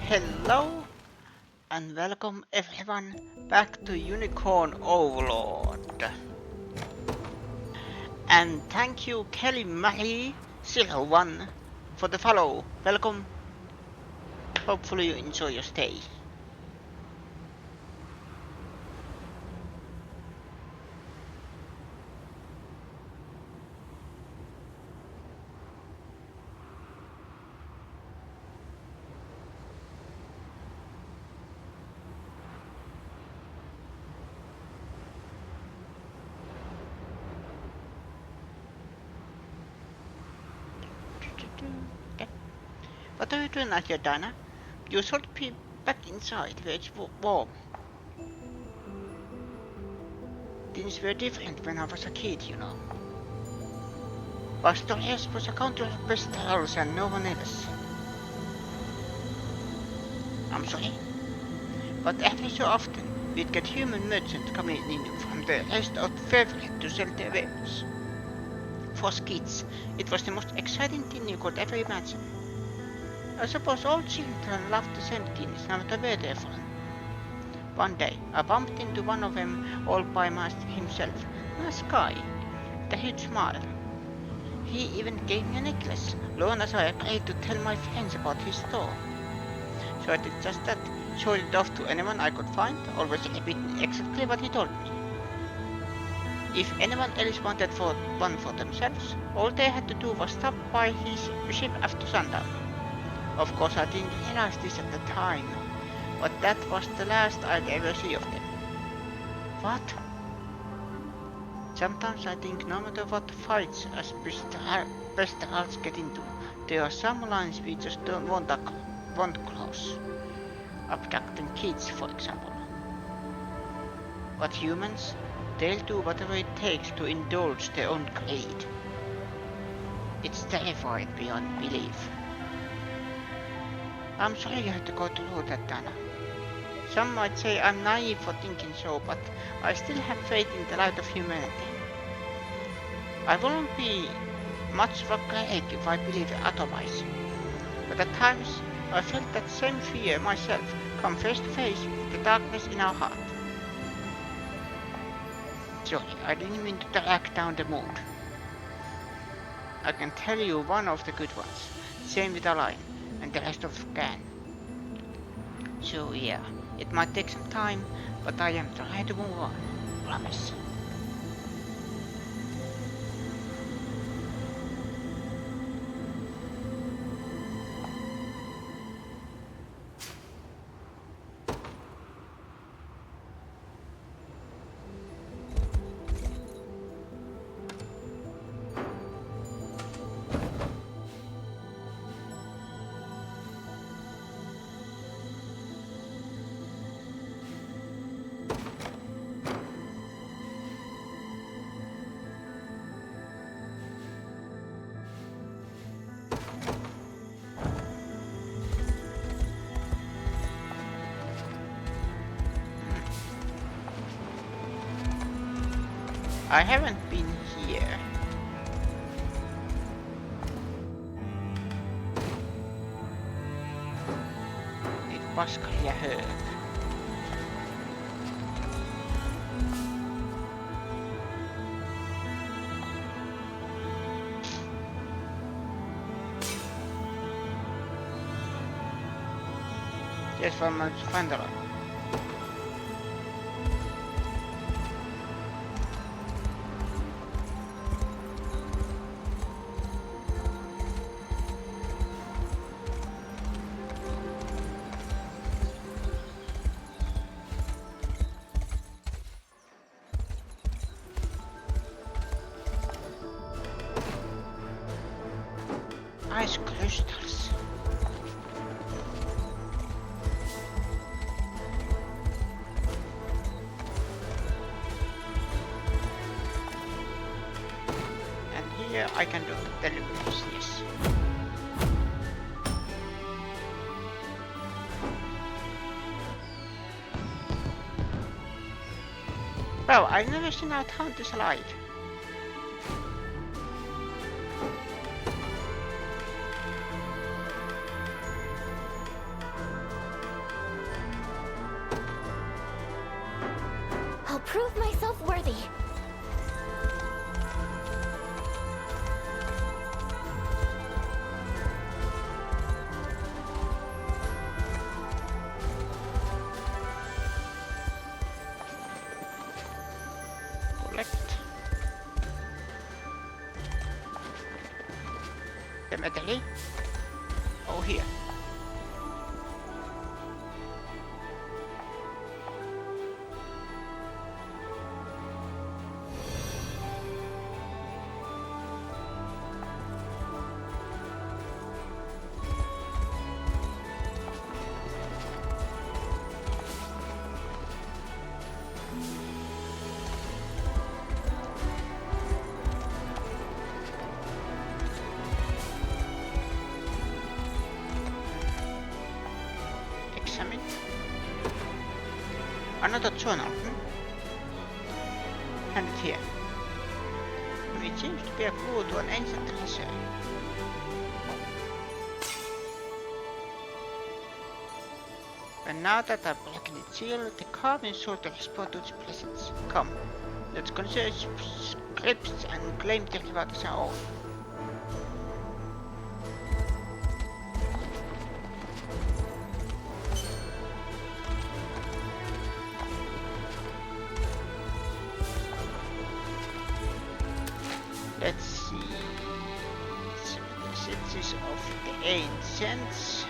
Hello and welcome everyone back to Unicorn Overlord. And thank you Kelly Marie 01 for the follow. Welcome. Hopefully you enjoy your stay. Okay. What are you doing out here, Dana? You should be back inside where it's warm. Things were different when I was a kid, you know. Pastor S was a counter of best house and no one else. I'm sorry. But every so often, we'd get human merchants coming in from the rest of the favorite to sell their wares. For us kids, it was the most exciting thing you could ever imagine. I suppose all children love the same things, no matter where they're from. One day, I bumped into one of them all by himself. Nice guy, with a huge smile. He even gave me a necklace, long as I agreed to tell my friends about his store. So I did just that, showed it off to anyone I could find, always repeating exactly what he told me. If anyone else wanted one for themselves, all they had to do was stop by his ship after sundown. Of course I didn't realize this at the time, but that was the last I'd ever see of them. What? Sometimes I think no matter what fights us best hearts get into, there are some lines we just don't want cross. Abducting kids, for example. But humans, they'll do whatever it takes to indulge their own greed. It's terrifying beyond belief. I'm sorry you had to go through that, Dana. Some might say I'm naive for thinking so, but I still have faith in the light of humanity. I wouldn't be much of a Greg if I believed otherwise. But at times, I felt that same fear myself come face to face with the darkness in our heart. Sorry, I didn't mean to drag down the mood. I can tell you one of the good ones, same with a line, and the rest of can. So yeah, it might take some time, but I am trying to move on, promise. I haven't been here. Nyt paskalia höök. Yes, vaan mä nyt Fantalan. Ice crystals. And here I can do deliveries, yes. Well, I've never seen our town this alive. prove myself worthy. Collect. The metal. Oh, here. Examine. Another journal. And it here. It seems to be a clue to an ancient treasure. And now that I've broken its seal, the carving sure to respond to its presence. Come, let's consider its scripts and claim the reward as our own. Let's see. Cities of the ancients.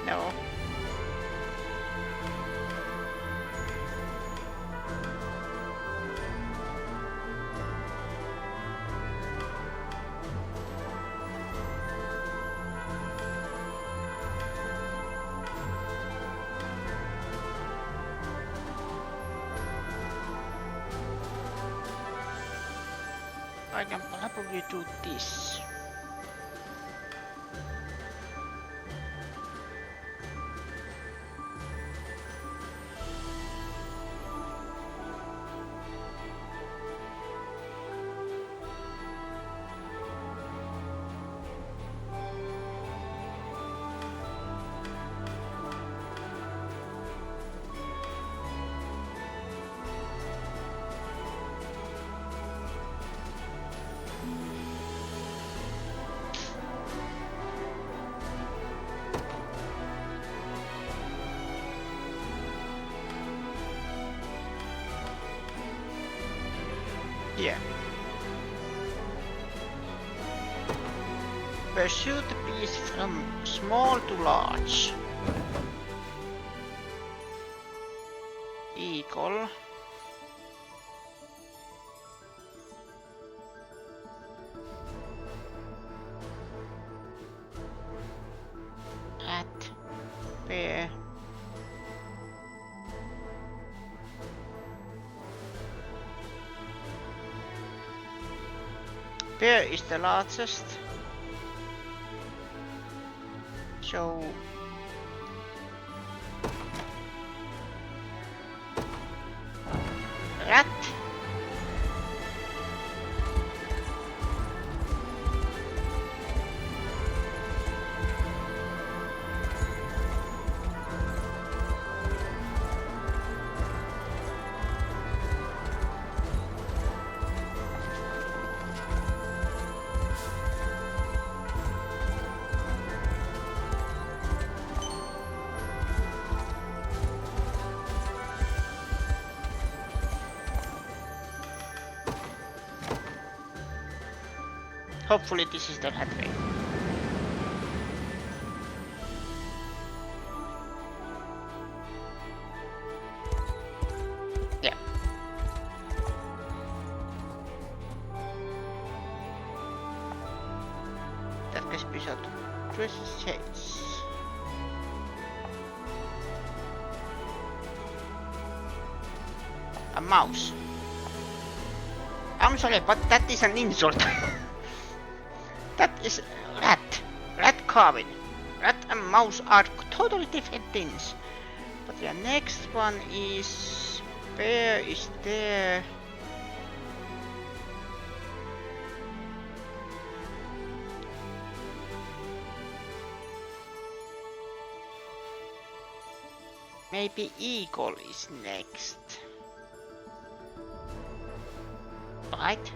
No. I can probably do this. Yeah. Pursue the beast from small to large. Eagle. Rat. Bear. Bear is the largest. So rat. Hopefully this is the right way. Yeah. That can be shot. Dress shades. A mouse. I'm sorry, but that is an insult. That is rat. Rat carving. Rat and mouse are totally different things. But the next one is... bear is there. Maybe Eagle is next. Right?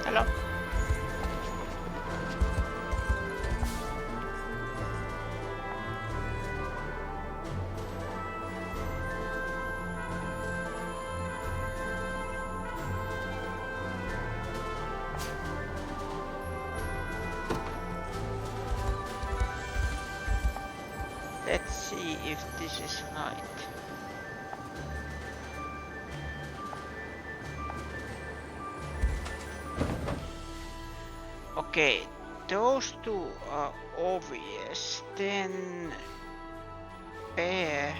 Hello? Let's see if this is right. Okay, those two are obvious. Then bear.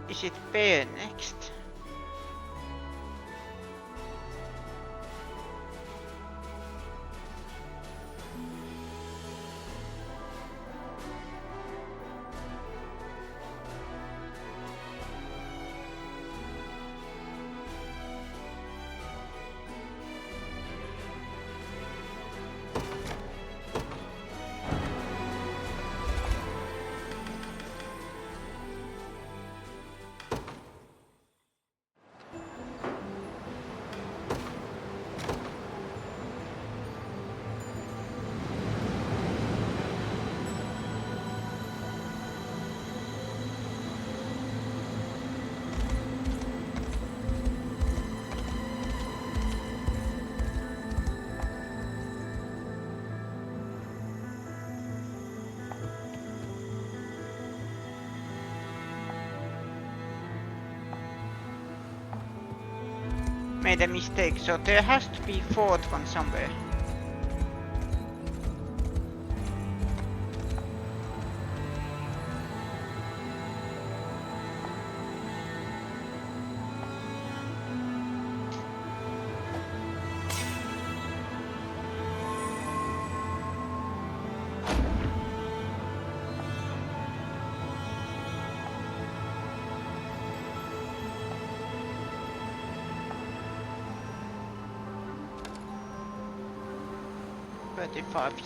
Is it bear next? Made a mistake, so there has to be fourth one somewhere.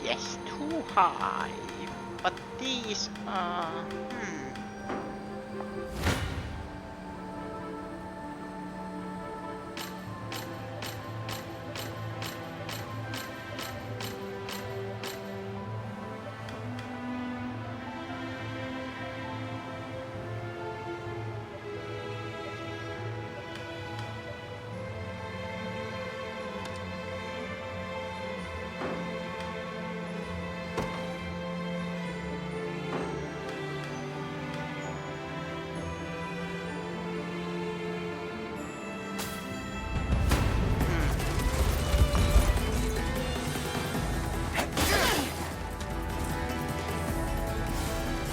Yes, too high. But these are...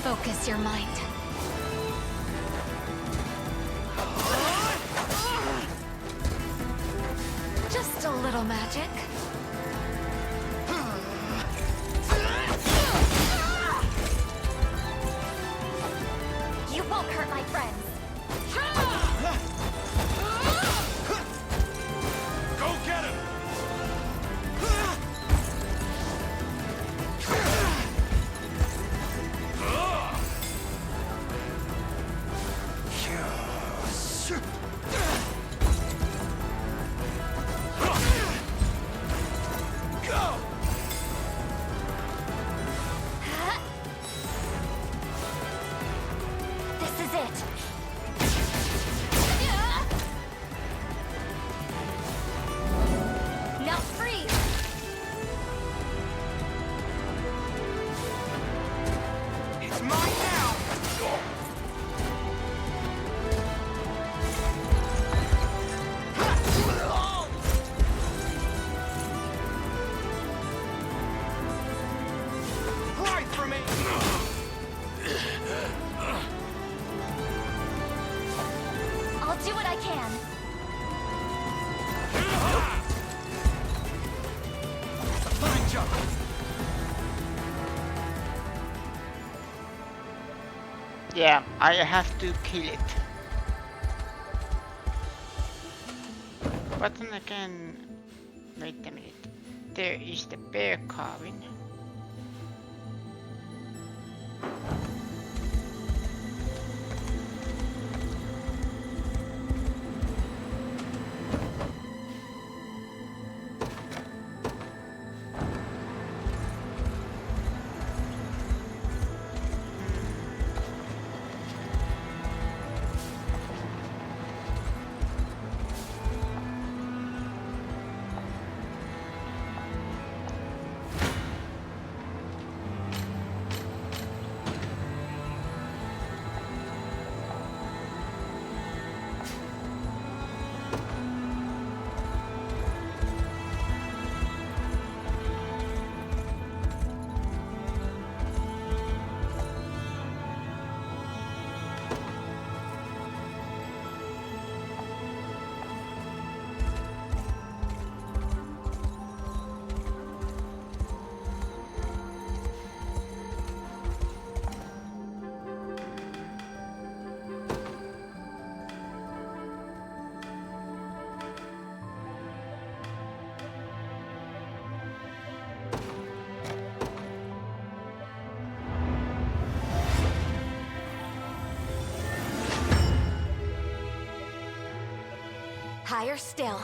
Focus your mind. Just a little magic. You won't hurt my friends. Go get him! This is it. Now freeze. It's mine now! do what I can. Fine job. Yeah, I have to kill it. But then again, wait a minute. There is the bear carving. Higher still.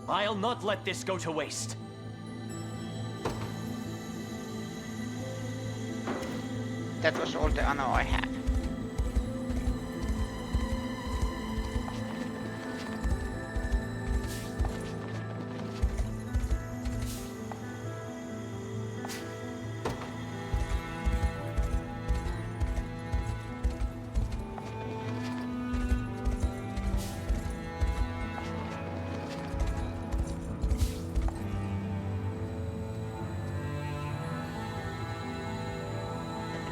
I'll not let this go to waste. That was all the ammo I had.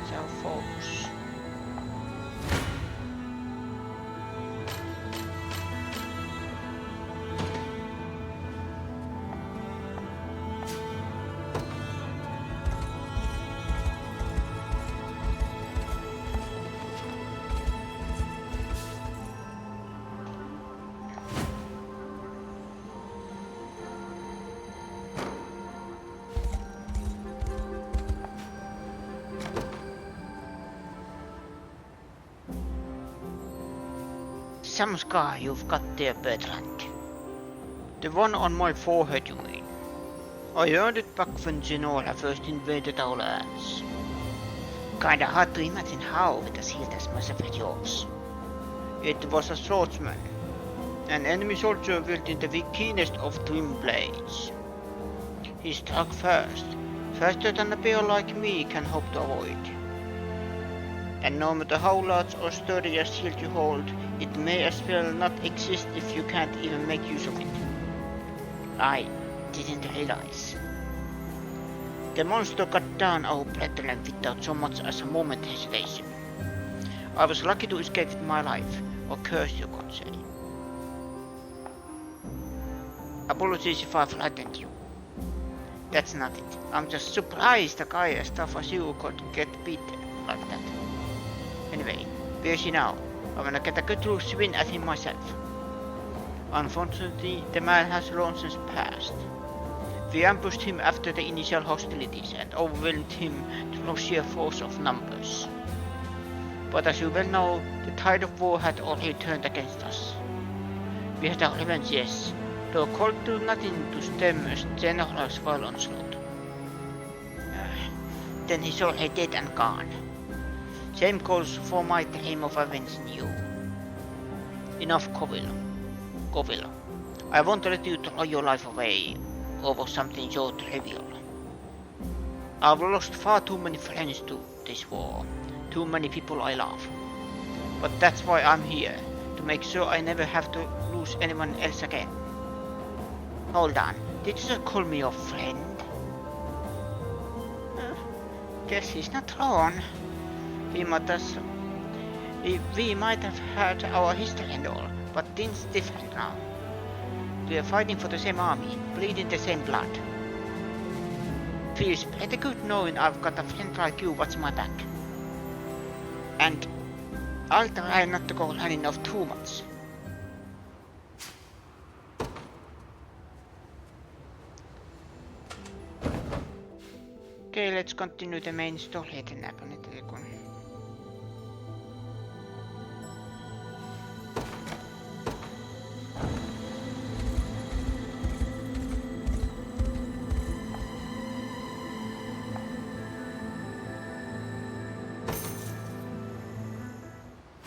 So focus. Some scar you've got there, Bertrand. The one on my forehead, you mean? I earned it back when Zenora first invaded our lands. Kinda hard to imagine how with a shield as massive as yours. It was a swordsman, an enemy soldier wielding the keenest of twin blades. He struck first, faster than a bear like me can hope to avoid. And no matter how large or sturdy a shield you hold, it may as well not exist if you can't even make use of it. I didn't realize. The monster cut down our brethren without so much as a moment's hesitation. I was lucky to escape with my life, or curse you could say. Apologies if I frightened you. That's not it. I'm just surprised a guy as tough as you could get beat like that. Anyway, where's he now? I wanna get a good look swing at him myself. Unfortunately, the man has long since passed. We ambushed him after the initial hostilities and overwhelmed him through sheer force of numbers. But as you well know, the tide of war had already turned against us. We had our revenge, yes, though could do nothing to stem General's vile onslaught. Then he's already dead and gone. Same goes for my dream of avenging you. Enough Govil. I won't let you throw your life away over something so trivial. I've lost far too many friends to this war, too many people I love. But that's why I'm here, to make sure I never have to lose anyone else again. Hold on, did you just call me your friend? Guess he's not wrong. We might have had our history and all, but things different now. We are fighting for the same army, bleeding the same blood. Feels pretty good knowing I've got a friend like you watching my back. And I'll try not to go running off too much. Okay, let's continue the main story then.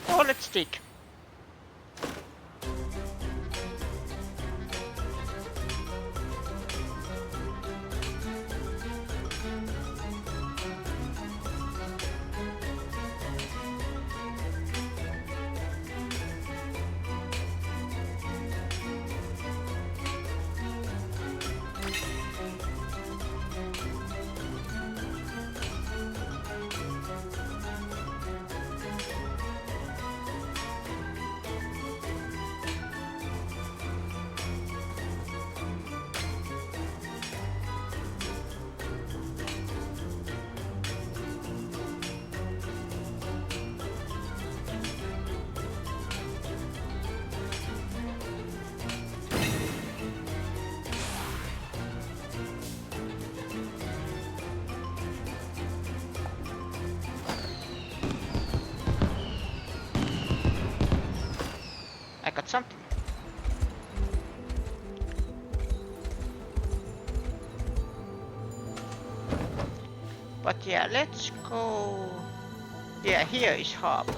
Oh, let's dig. I got something. But yeah, let's go. Yeah, here is harbor.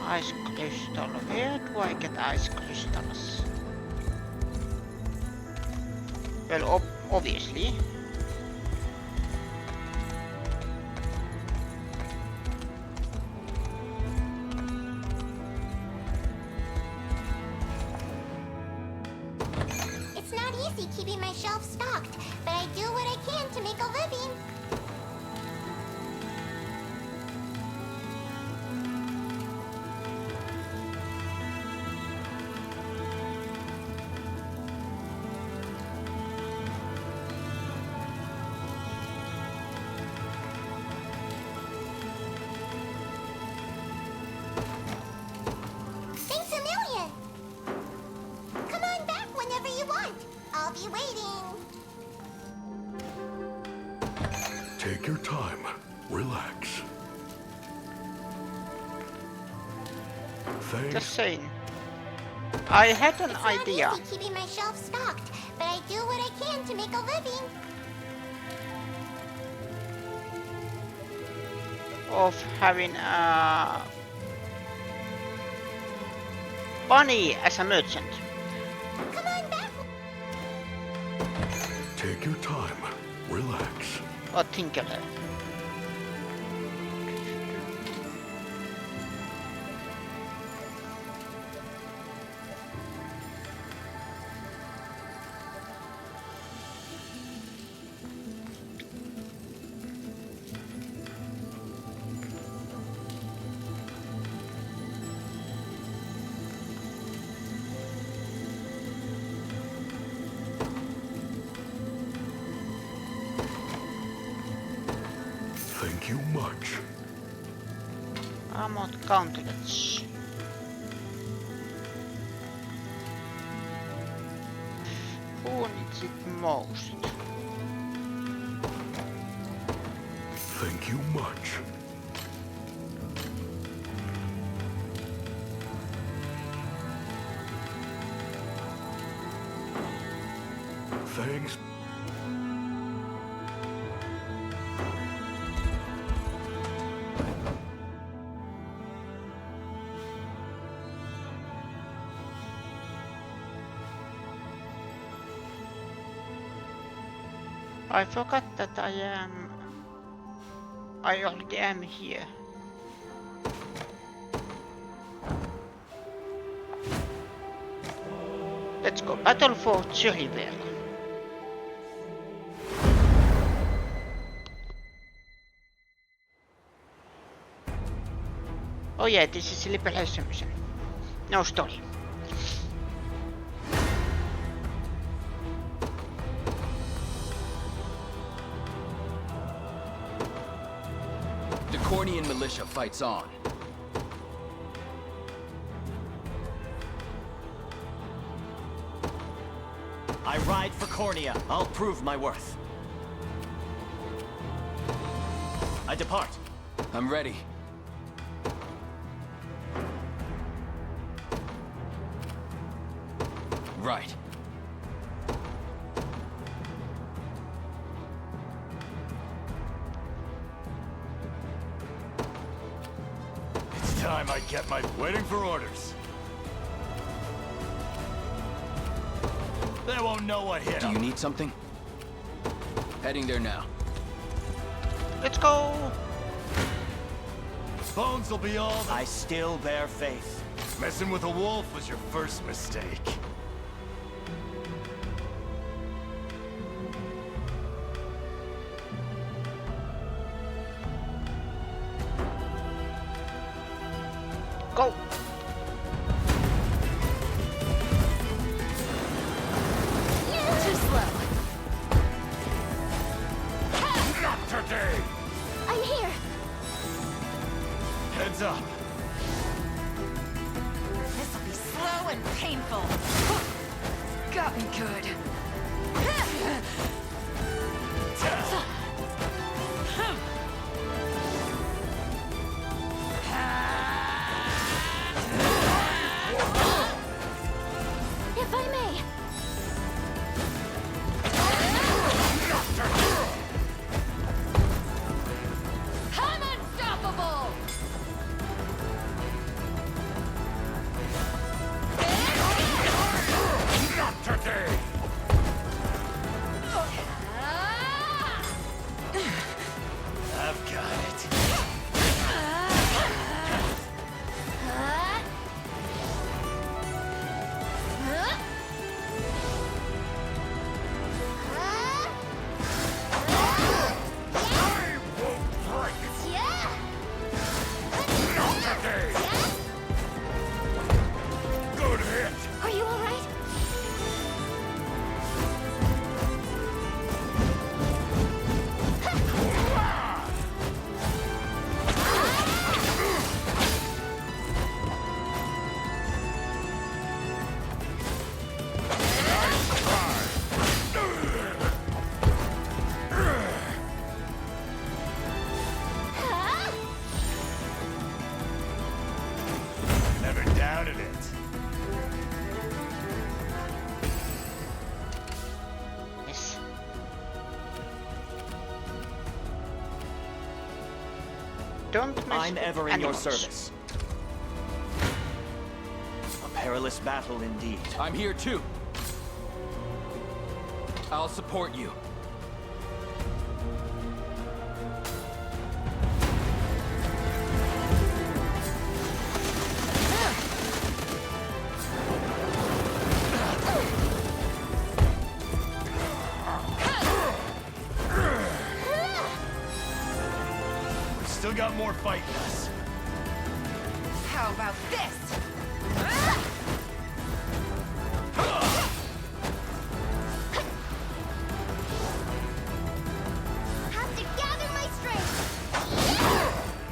Ice crystal. Where do I get ice crystals? Well, obviously. It's not easy keeping my shelf stocked, but I do what I can to make a living. Thanks a million! Come on back whenever you want. I'll be waiting. Take your time. Relax. Thanks. Just saying. I had an It's idea not easy keeping my shelf stocked, but I do what I can to make a living. of having a bunny as a merchant. Come on back. Take your time. Relax. Or Tinkerer. Thank you much. Armored gauntlets. Who needs it most? Thank you much. Thanks. I forgot that I already am here. Let's go. Battle for Cherryville. Oh yeah, this is a liberation mission. No story. The Cornian militia fights on. I ride for Cornia. I'll prove my worth. I depart. I'm ready. Right. It's time I get my... Waiting for orders. They won't know what hit Do you them. need something? Heading there now. Let's go. Bones will be all... I still bear faith. Messing with a wolf was your first mistake. Go. Too slow. Not today! I'm here. Heads up. This'll be slow and painful. Got me good. If I may. I'm unstoppable! Not today! I've got it. I won't break! Not today! Good hit! Are you all right? Never doubted it. Yes. Don't mess I'm with ever in your animals. service. A perilous battle indeed. I'm here too. I'll support you. We've still got more fight in us. How about this? Have to gather my strength.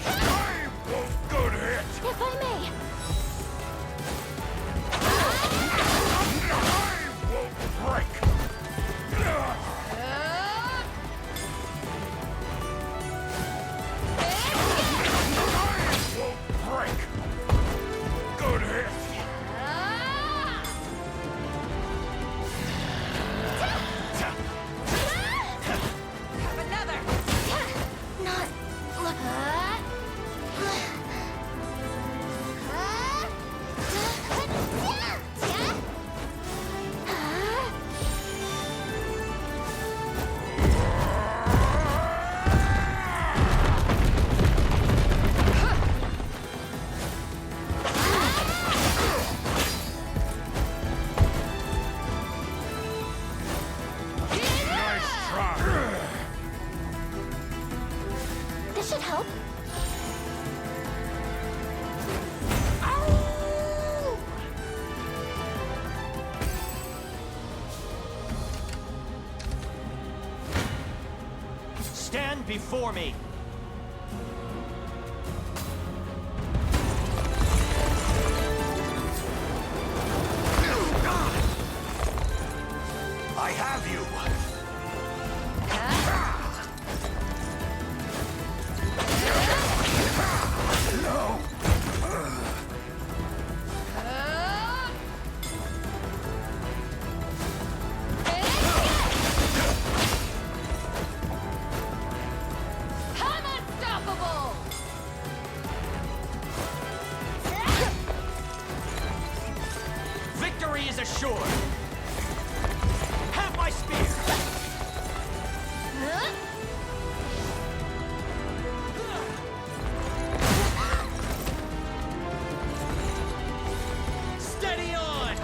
I won't good hit! If I may. I won't break! I won't break! Good before me! I have you! No! I'm unstoppable! Victory is assured! Have my spear! Steady on!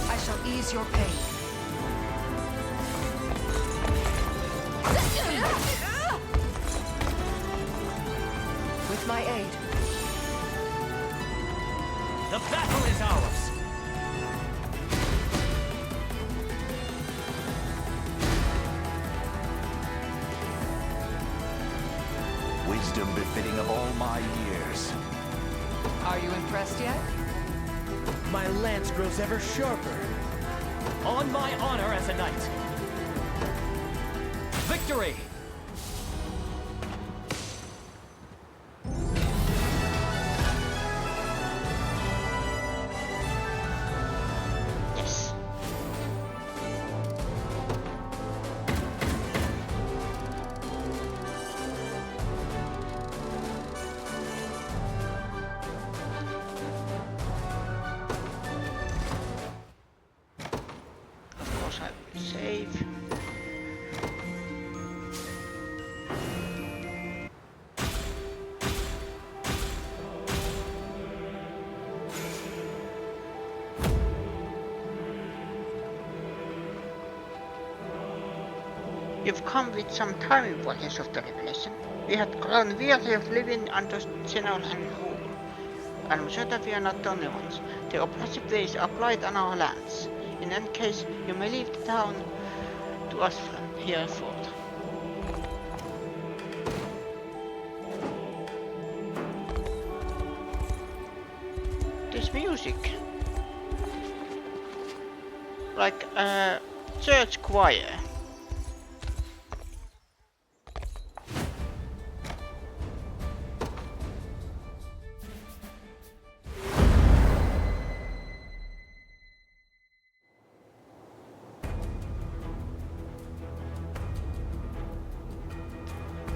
I shall ease your pain. With my aid. The battle is ours! Wisdom befitting of all my years. Are you impressed yet? My lance grows ever sharper. On my honor as a knight. Victory! Yes. Of course I will save. You've come with some time importance of the revelation. We had grown weary of living under general rule. I'm sure that we are not the only ones. The oppressive ways applied on our lands. In any case, you may leave the town to us from here forth. This music. Like a church choir.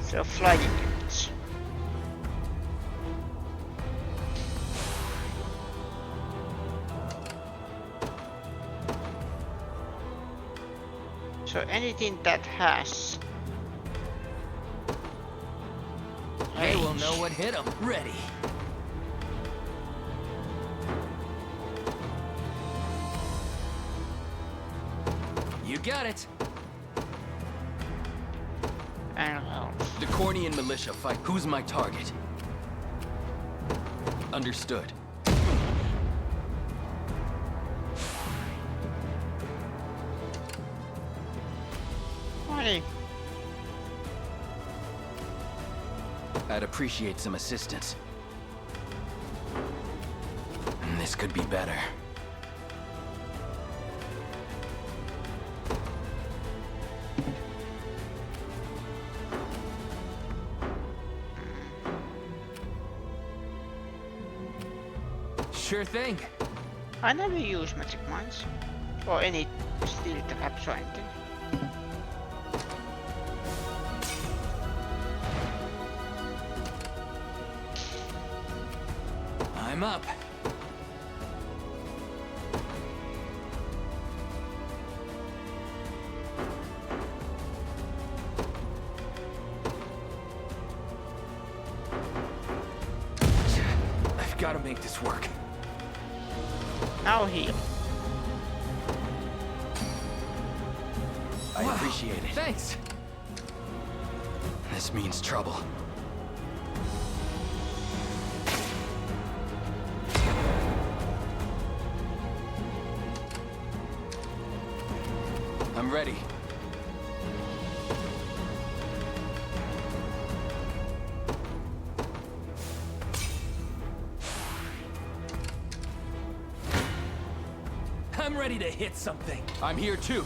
So flying units. So anything that has They will range. know what hit them. Ready. You got it. And health. The Cornian militia fight. Who's my target? Understood. Money. I'd appreciate some assistance. This could be better. Sure thing. I never use magic mines or any steel traps or anything. I'm up. I've got to make this work. Now heal. I appreciate it. Thanks! This means trouble. I'm ready. I'm ready to hit something. I'm here too.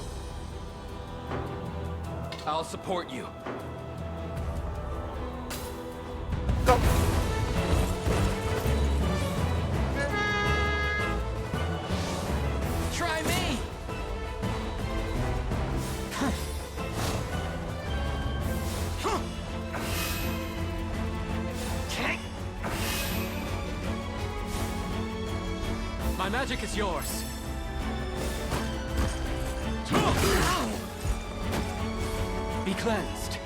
I'll support you. Go! Try me! My magic is yours. Be cleansed.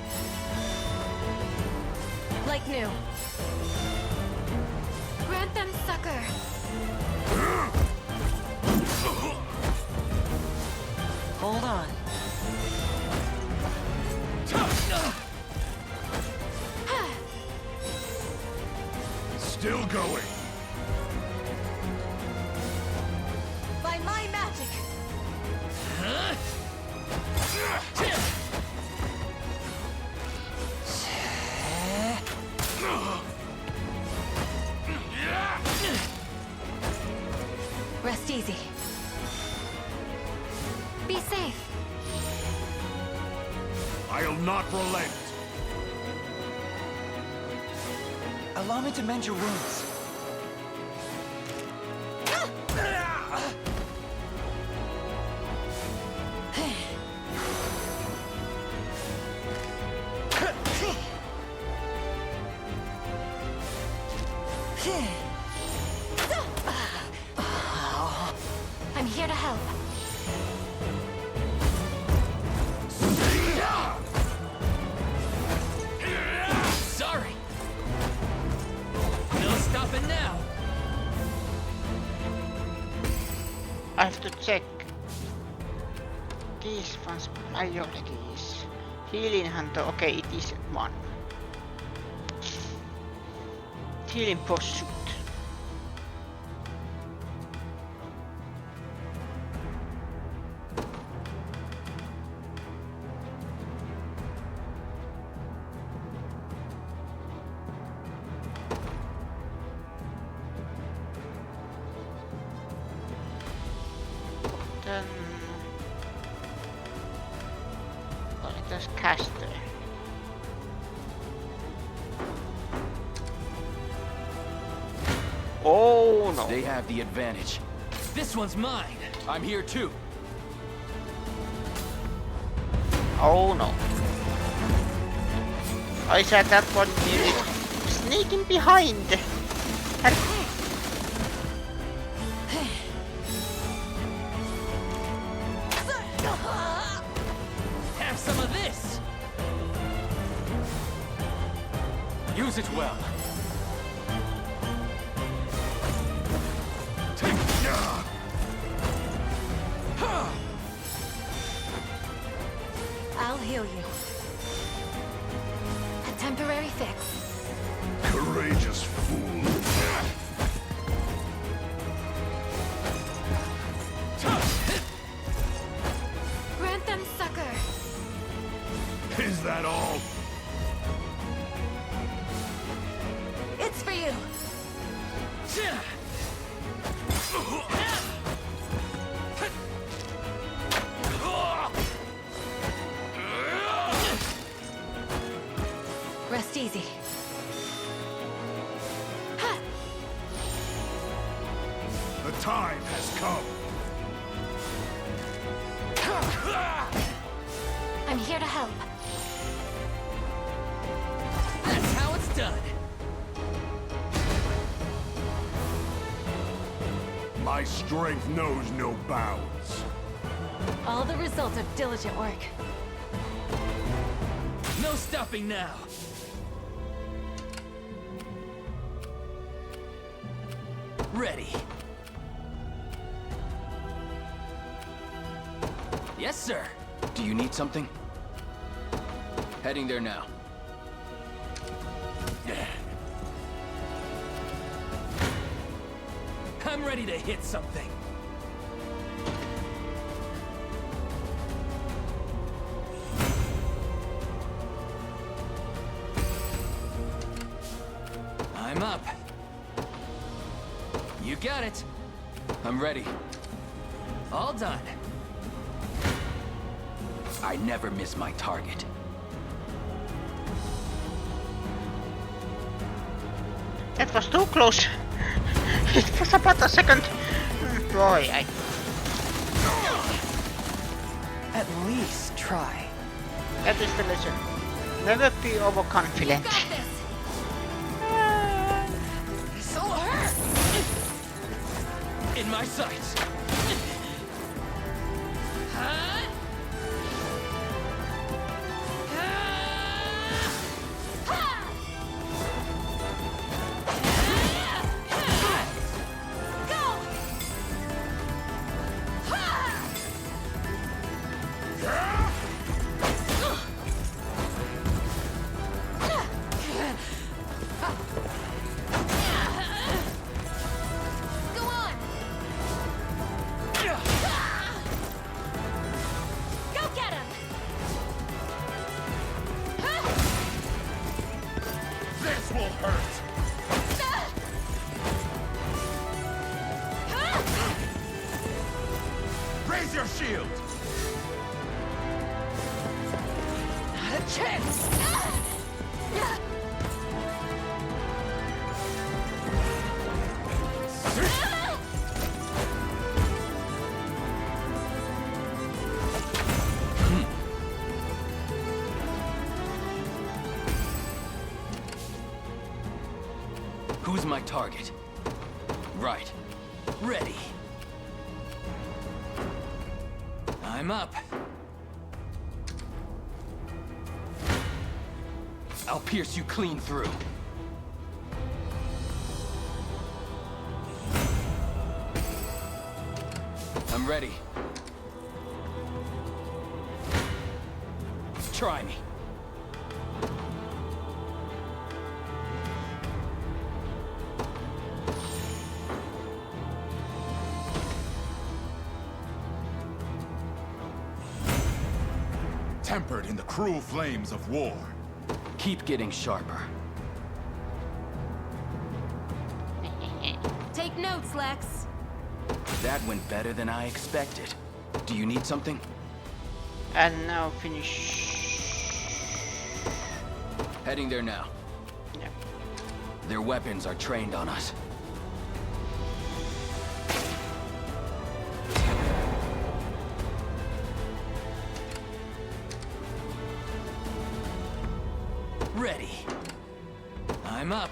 Like new. Grant them succor. Hold on. Still going. By my magic. Rest easy. Be safe. I'll not relent. Allow me to mend your wounds. I'm here to help. Sorry. No stopping now. I have to check these ones priorities. Healing hunter, okay, it is one. Healing pursuit. Then valitaan caster. Oh no! They have the advantage. This one's mine. I'm here too. Oh no! I said that one nearly sneaking behind. Have some of this. Use it well. I'll heal you. A temporary fix. Courageous fool. Grant them succor. Is that all? It's for you. Rest easy. The time has come. I'm here to help. That's how it's done. My strength knows no bounds. All the result of diligent work. No stopping now. Ready. Yes, sir. Do you need something? Heading there now. I'm ready to hit something. I'm up. You got it. I'm ready. All done. I never miss my target. That was too close. It was about a second. Boy, At least try. that is the lesson. Never be overconfident. Got this. This'll hurt. In my sights. Huh? Go on. Go get him. This will hurt. Raise your shield. Not a chance! Who's my target? Right. Ready. I'm up. I'll pierce you clean through. I'm ready. Try me. Tempered in the cruel flames of war. Keep getting sharper. Take notes, Lex. That went better than I expected. Do you need something? And now finish. Heading there now. Yeah. Their weapons are trained on us. Ready. I'm up.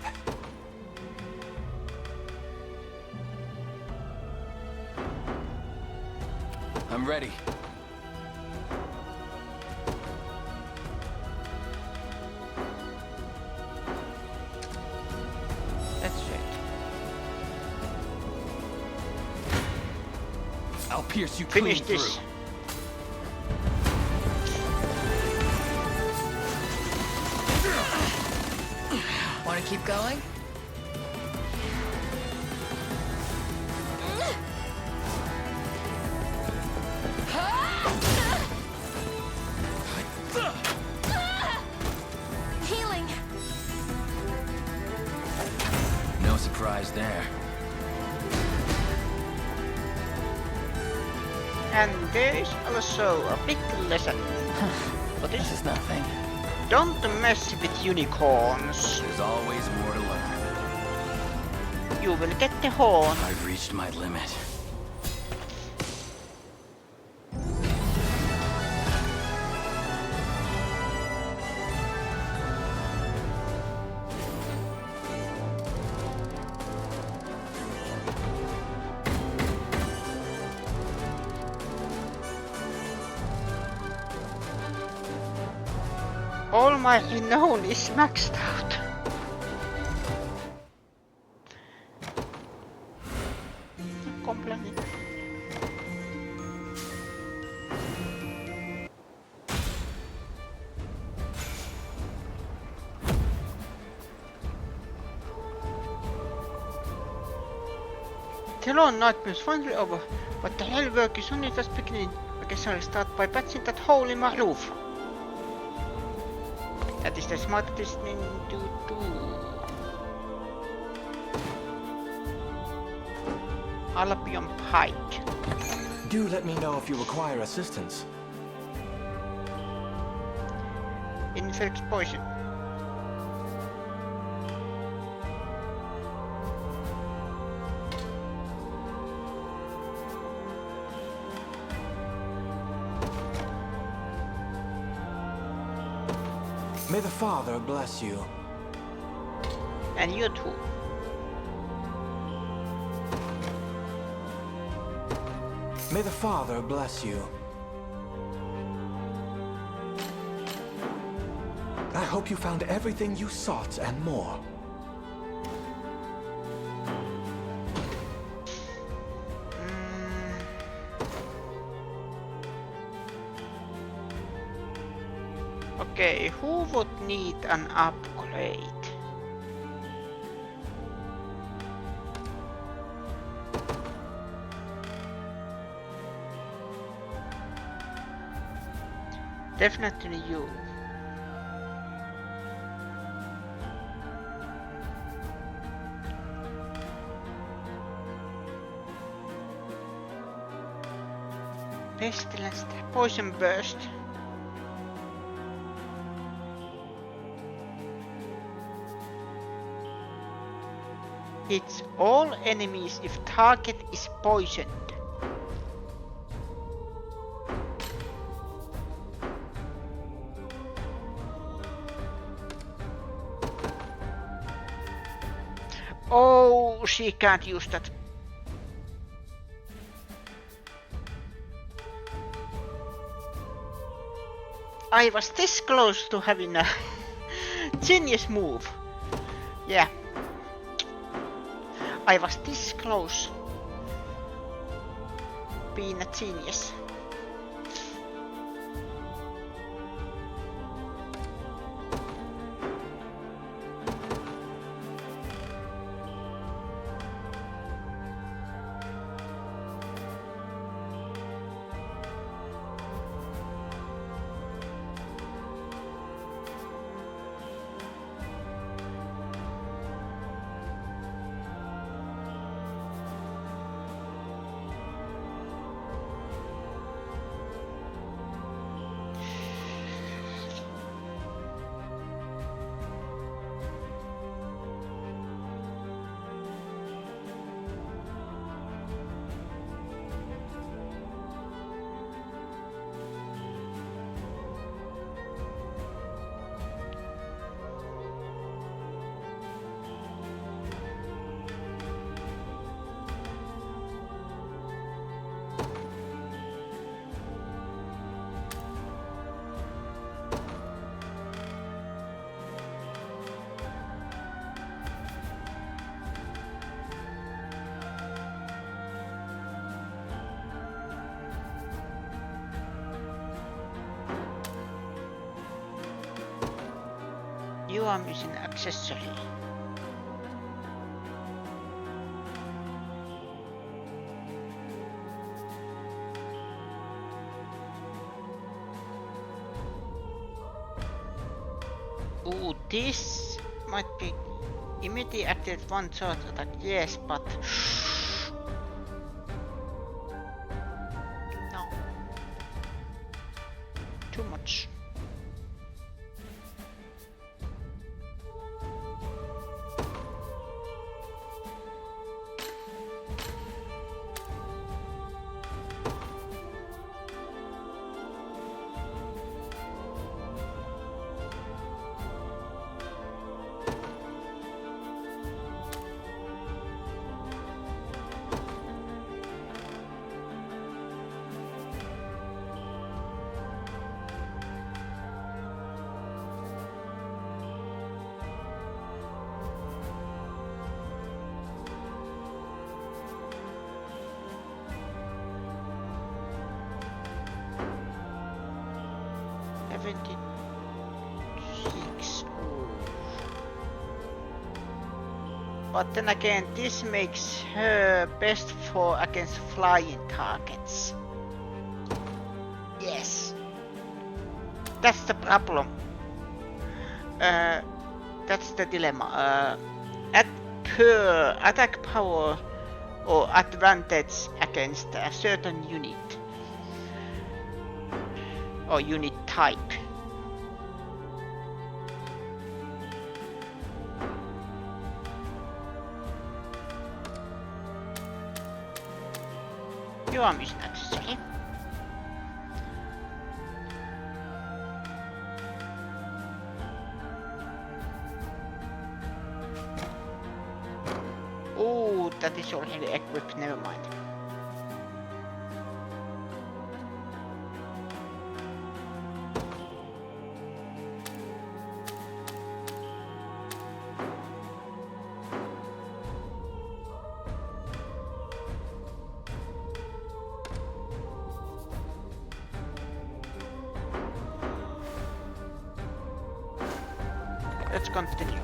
I'm ready. That's it. I'll pierce you Finish clean this. through. Want to keep going? Healing. No surprise there. And there is also a big lesson. What This is is nothing. Don't mess with unicorns. There's always more to learn. You will get the horn. I've reached my limit. All my renown is maxed out. Complaining. The long nightmare's finally over, but the hell work is only just beginning. I guess I'll start by patching that hole in my roof. That is the smartest thing to do. Albion Pike. Do let me know if you require assistance. Infect poison. May the Father bless you. And you too. May the Father bless you. I hope you found everything you sought and more. Okay, who would need an upgrade? Definitely you. Pestilence, poison burst. Hits all enemies if target is poisoned. Oh, she can't use that. I was this close to having a genius move. Yeah. I was this close being a genius. You are missing accessory. Ooh, this might be immediate activate one shot attack, yes, but no. Too much. But then again, this makes her best for against flying targets. Yes. That's the problem. That's the dilemma. At per attack power or advantage against a certain unit or unit type. Your mission accessory. Oh, that is already equipped, never mind. Let's continue.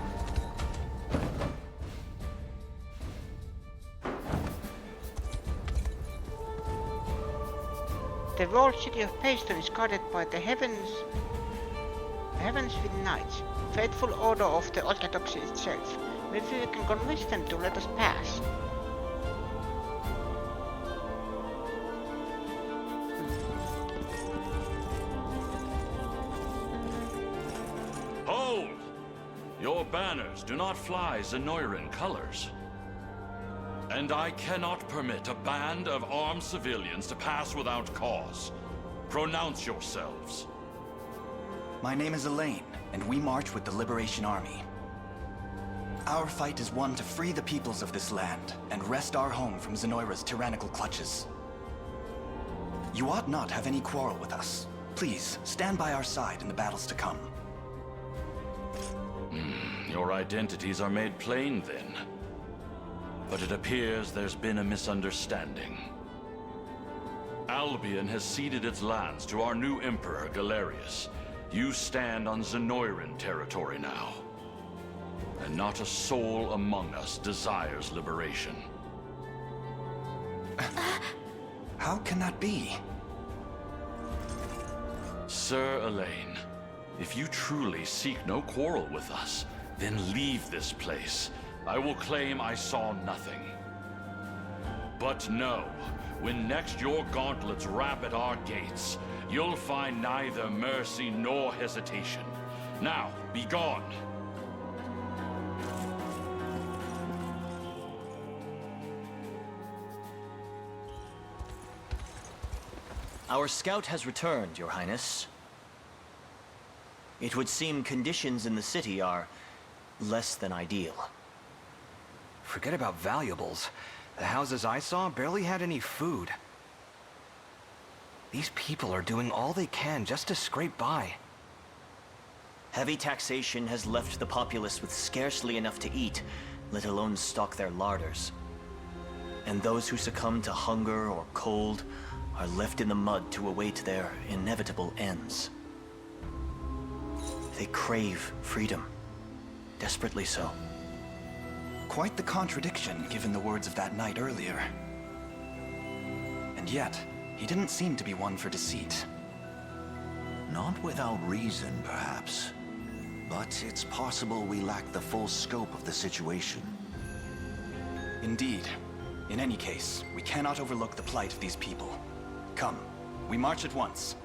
The walled city of Payston is guarded by the Heavens with Knights, faithful order of the Orthodoxy itself. Maybe we can convince them to let us pass. Hold! Your banners do not fly Zenoiran colors. And I cannot permit a band of armed civilians to pass without cause. Pronounce yourselves. My name is Elaine, and we march with the Liberation Army. Our fight is one to free the peoples of this land and wrest our home from Zenoira's tyrannical clutches. You ought not have any quarrel with us. Please, stand by our side in the battles to come. Your identities are made plain then. But it appears there's been a misunderstanding. Albion has ceded its lands to our new Emperor, Galerius. You stand on Zenoiran territory now. And not a soul among us desires liberation. How can that be? Sir Elaine, if you truly seek no quarrel with us, then leave this place. I will claim I saw nothing. But know, when next your gauntlets rap at our gates, you'll find neither mercy nor hesitation. Now, be gone. Our scout has returned, Your Highness. It would seem conditions in the city are less than ideal. Forget about valuables. The houses I saw barely had any food. These people are doing all they can just to scrape by. Heavy taxation has left the populace with scarcely enough to eat, let alone stock their larders. And those who succumb to hunger or cold are left in the mud to await their inevitable ends. They crave freedom, desperately so. Quite the contradiction, given the words of that knight earlier. And yet, he didn't seem to be one for deceit. Not without reason, perhaps. But it's possible we lack the full scope of the situation. Indeed. In any case, we cannot overlook the plight of these people. Come, we march at once.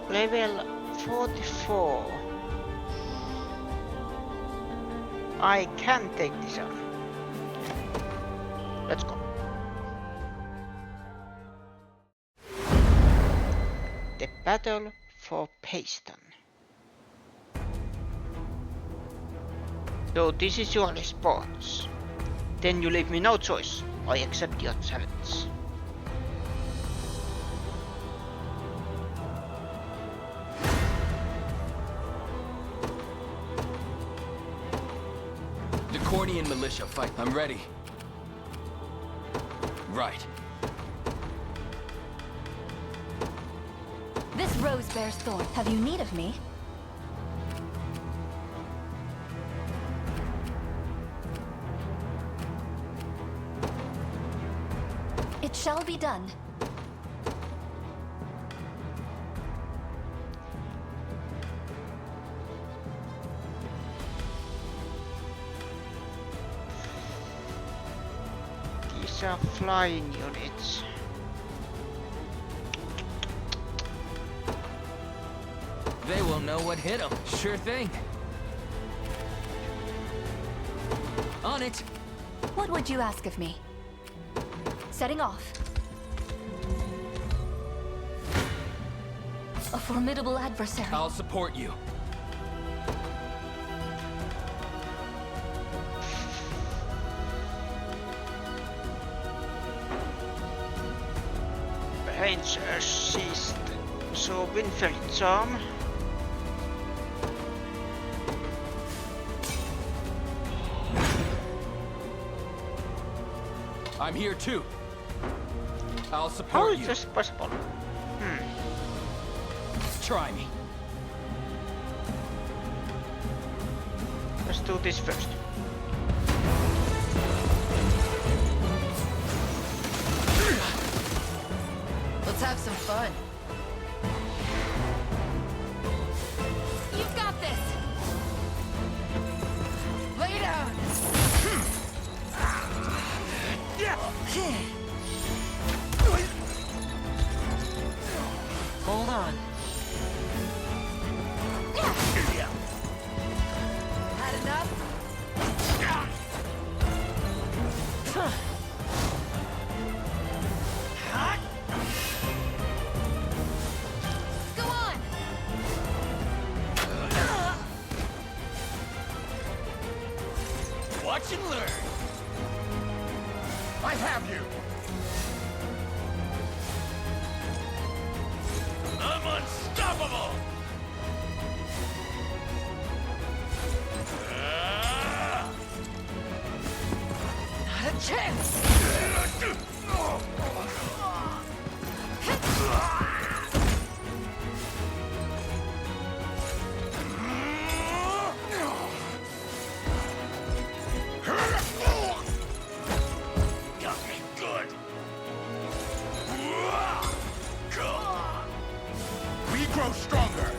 Level 44. I can take this on. Let's go. The battle for Payston. So this is your response. Then you leave me no choice. I accept your challenge. Cornian militia fight. I'm ready. Right. This rose bears thorns. Have you need of me? It shall be done. These are flying units. They will know what hit them. Sure thing. On it. What would you ask of me? Setting off. A formidable adversary. I'll support you. Range assist. Så vindfältsam. I'm here too. I'll How support is you. this possible? Try me. Let's do this first. Let's have some fun. You've got this! Lay down! Hold on. Had enough? Go on! Watch and learn. I have you. I'm unstoppable. Not a chance! Got me good. We grow stronger.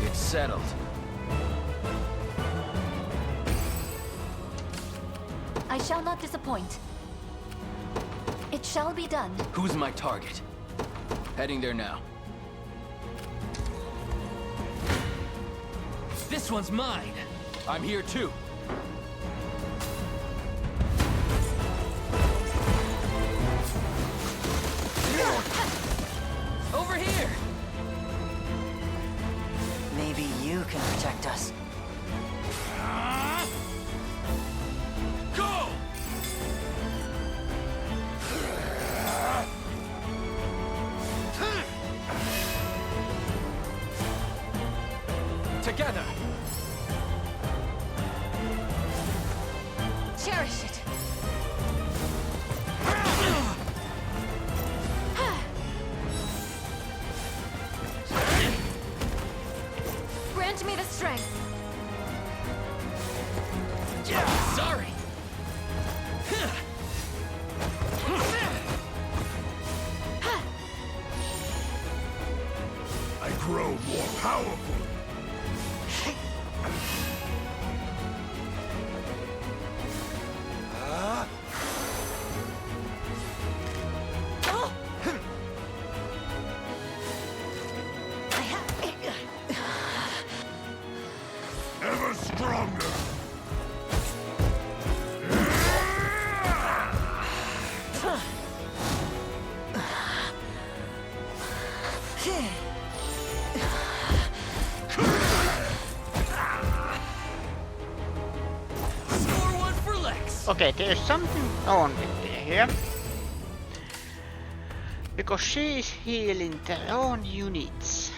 It's settled. I shall not disappoint. It shall be done. Who's my target? Heading there now. This one's mine. I'm here too. Over here. Maybe you can protect us. Go! Together. Cherish it. Grant me the strength. Sorry. I grow more powerful. Ever stronger. Score one for Lex. Okay, there's something on with here. Because she is healing their own units.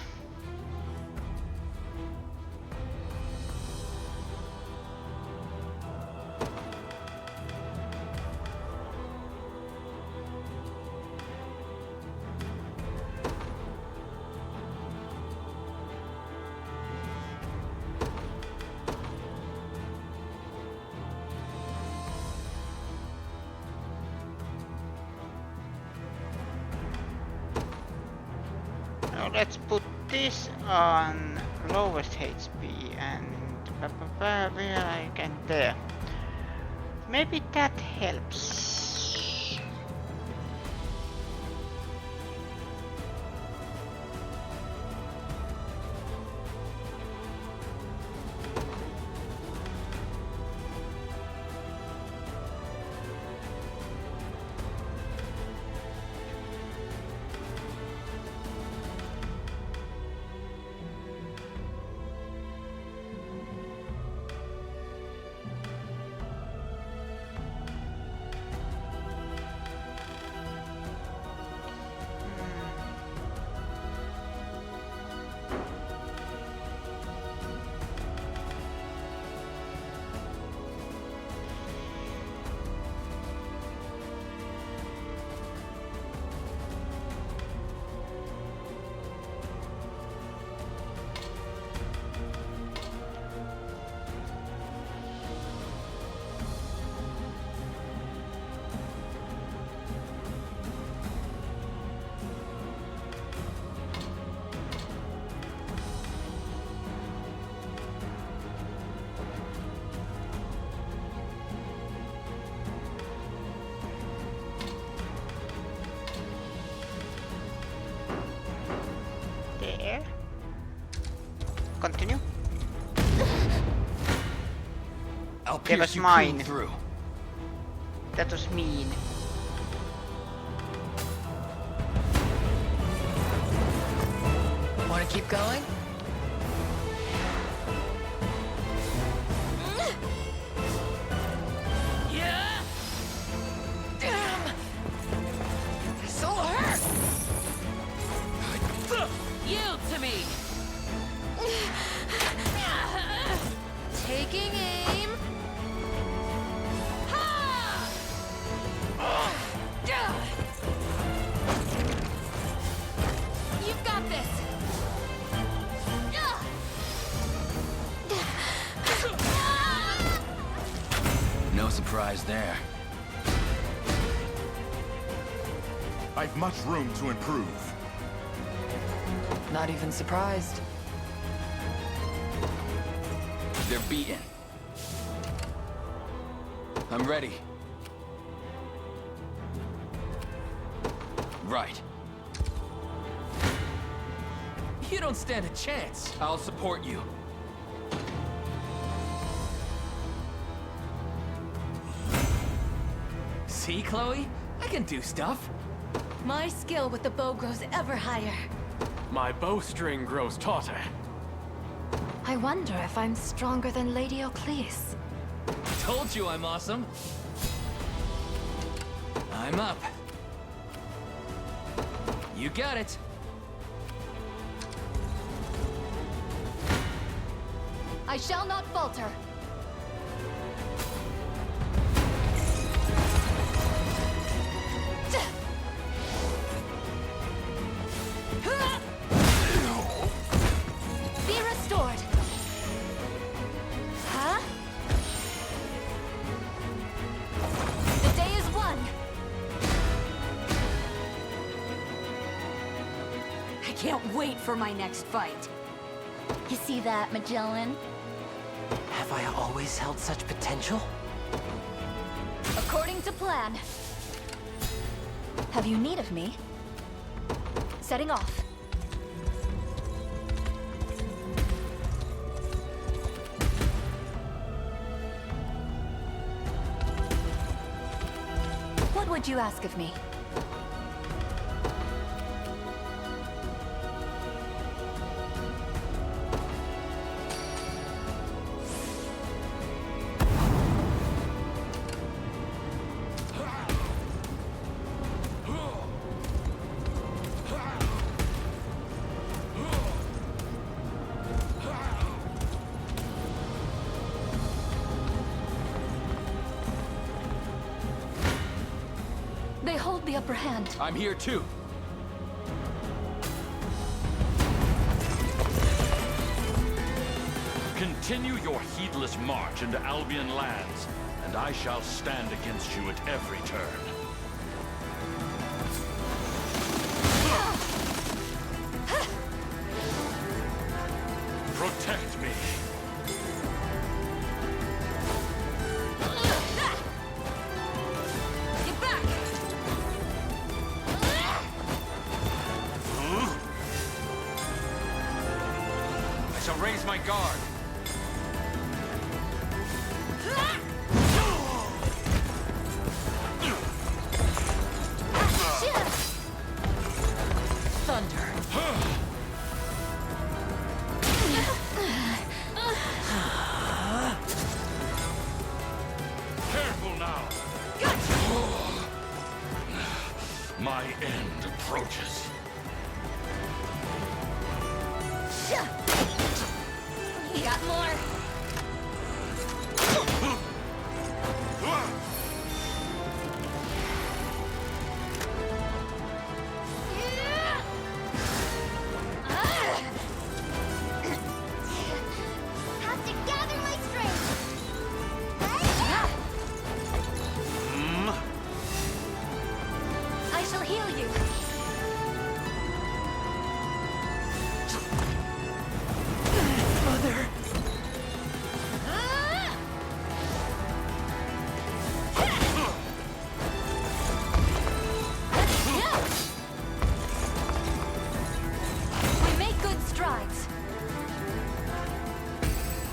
Now let's put this on lowest HP and where I can there. Maybe that helps. There. Continue. I'll That pierce was you mine. clean through. That was mean. Want to keep going? Yeah! Damn! This'll hurt! Yield to me! Taking aim. Ha! You've got this. No surprise there. I've much room to improve. Not even surprised. They're beaten. I'm ready. Right. You don't stand a chance. I'll support you. See, Chloe? I can do stuff. My skill with the bow grows ever higher. My bowstring grows tauter. I wonder if I'm stronger than Lady Ocleus. Told you I'm awesome. I'm up. You got it. I shall not falter. Be restored. Huh? The day is won. I can't wait for my next fight. You see that, Magellan? Have I always held such potential? According to plan. Have you need of me? Setting off. What would you ask of me? the upper hand. I'm here too. Continue your heedless march into Albion lands, and I shall stand against you at every turn. Protect me. Get back! I shall raise my guard. Thunder. Careful now. My end approaches. You got more. Have to gather my strength. I shall heal you. Mother. We make good strides.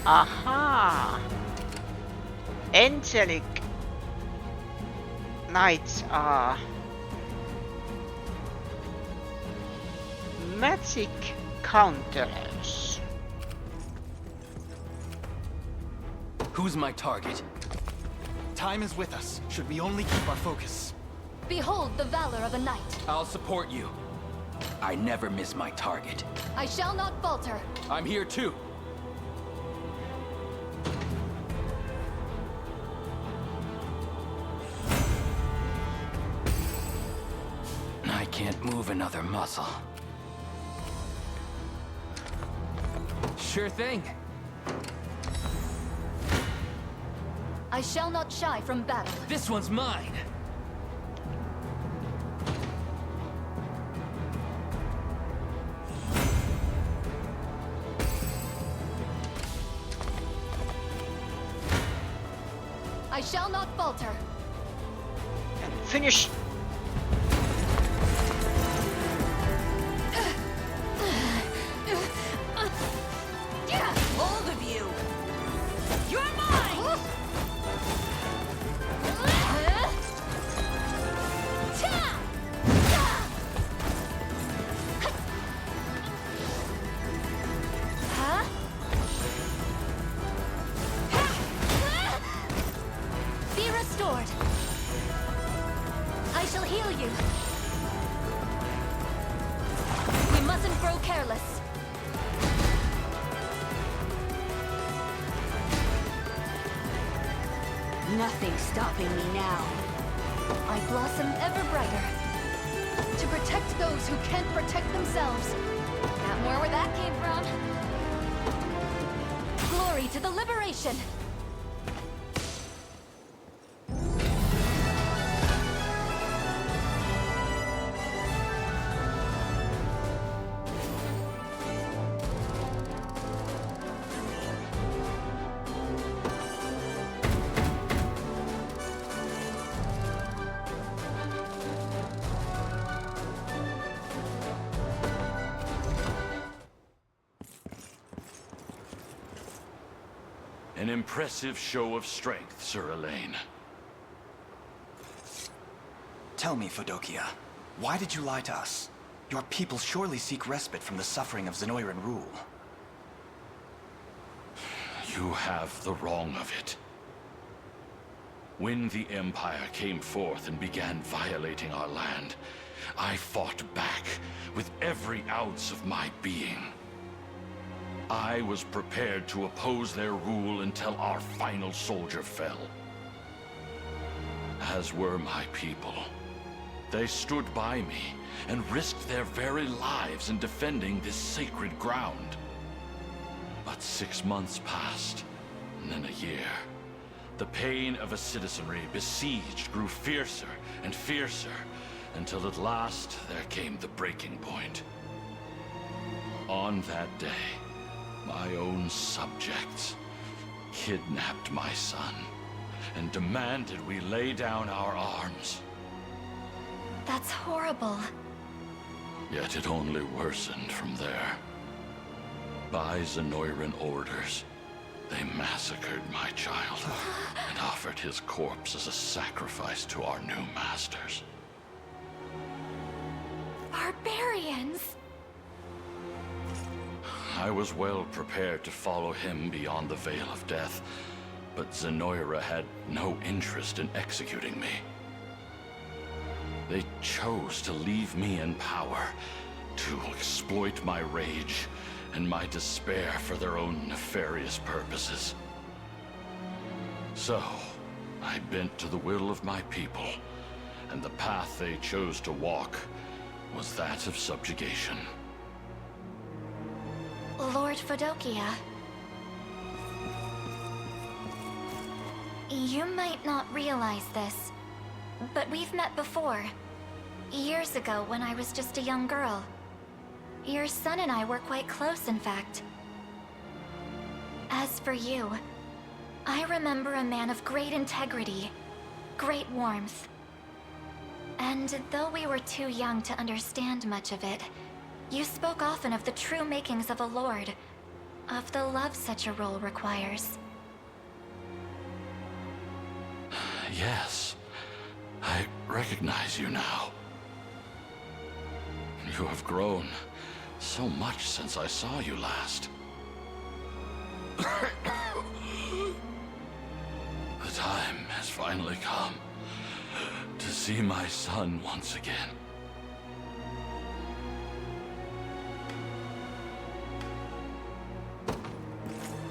Aha! Angelic Knights are magic counterers. Who's my target? Time is with us, should we only keep our focus. Behold the valor of a knight. I'll support you. I never miss my target. I shall not falter. I'm here too. I can't move another muscle. Sure thing. I shall not shy from battle. This one's mine. I shall not falter. And finish. All of you! You're mine! Huh? Be restored. I shall heal you. We mustn't grow careless. Nothing's stopping me now. I blossom ever brighter. To protect those who can't protect themselves. Got more where that came from. Glory to the liberation! An impressive show of strength, Sir Elaine. Tell me, Fodokia, why did you lie to us? Your people surely seek respite from the suffering of Zenoiran rule. You have the wrong of it. When the Empire came forth and began violating our land, I fought back with every ounce of my being. I was prepared to oppose their rule until our final soldier fell. As were my people. They stood by me and risked their very lives in defending this sacred ground. But 6 months passed, and then a year. The pain of a citizenry besieged grew fiercer and fiercer, until at last there came the breaking point. On that day, my own subjects kidnapped my son and demanded we lay down our arms. That's horrible. Yet it only worsened from there. By Zenoiran orders, they massacred my child and offered his corpse as a sacrifice to our new masters. Barbarians! I was well prepared to follow him beyond the Veil of Death, but Zenoira had no interest in executing me. They chose to leave me in power, to exploit my rage and my despair for their own nefarious purposes. So, I bent to the will of my people, and the path they chose to walk was that of subjugation. Lord Fodokia. You might not realize this, but we've met before. Years ago when I was just a young girl. Your son and I were quite close, in fact. As for you, I remember a man of great integrity, great warmth. And though we were too young to understand much of it, you spoke often of the true makings of a lord, of the love such a role requires. Yes, I recognize you now. You have grown so much since I saw you last. The time has finally come to see my son once again.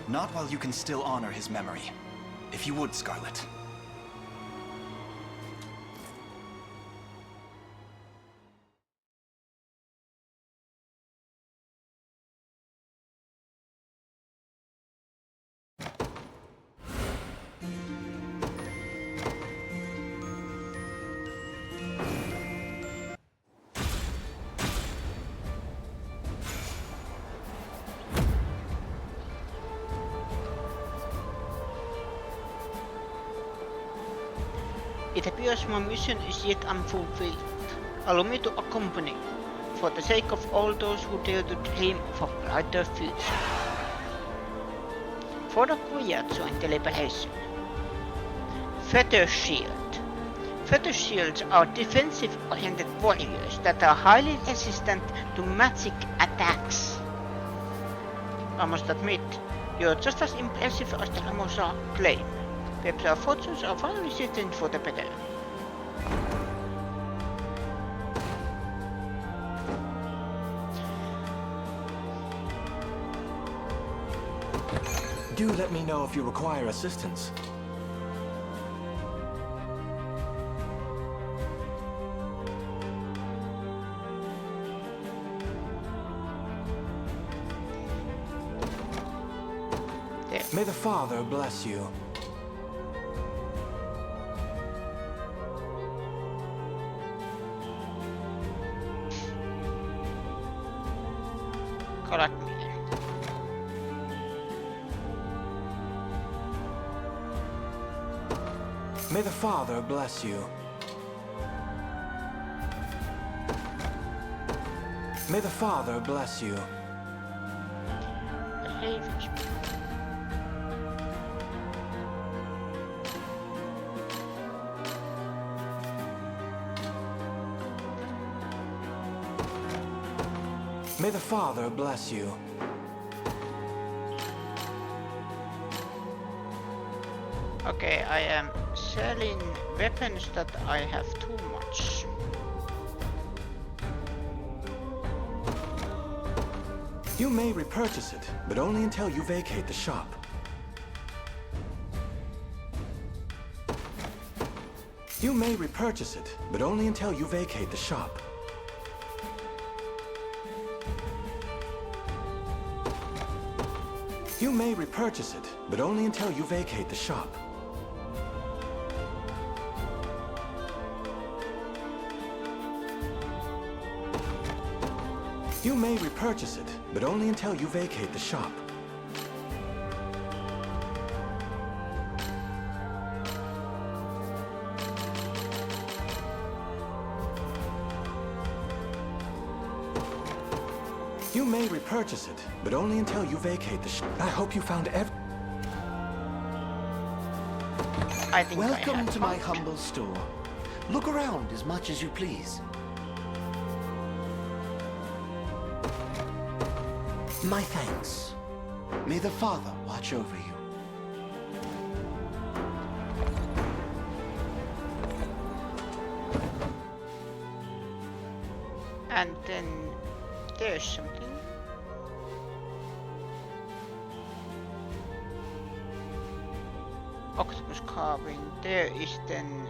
Not while you can still honor his memory. If you would, Scarlet. It appears my mission is yet unfulfilled. Allow me to accompany, for the sake of all those who dare to dream of a brighter future. For acquired joint deliberation. Feather Shield. Feather Shields are defensive-oriented warriors that are highly resistant to magic attacks. I must admit, you're just as impressive as the Ramosa claim. Perhaps our fortunes are finally settled for the better. Do let me know if you require assistance. There. May the Father bless you. Correct me. May the Father bless you. May the Father bless you. May the Father bless you. Okay, I am selling weapons that I have too much. You may repurchase it, but only until you vacate the shop. You may repurchase it, but only until you vacate the shop. You may repurchase it, but only until you vacate the shop. You may repurchase it, but only until you vacate the shop. You may repurchase it, but only until you vacate the shop. I hope you found Welcome to my humble store. Look around as much as you please. My thanks. May the Father watch over you. And then there's something. Octopus carving. There is then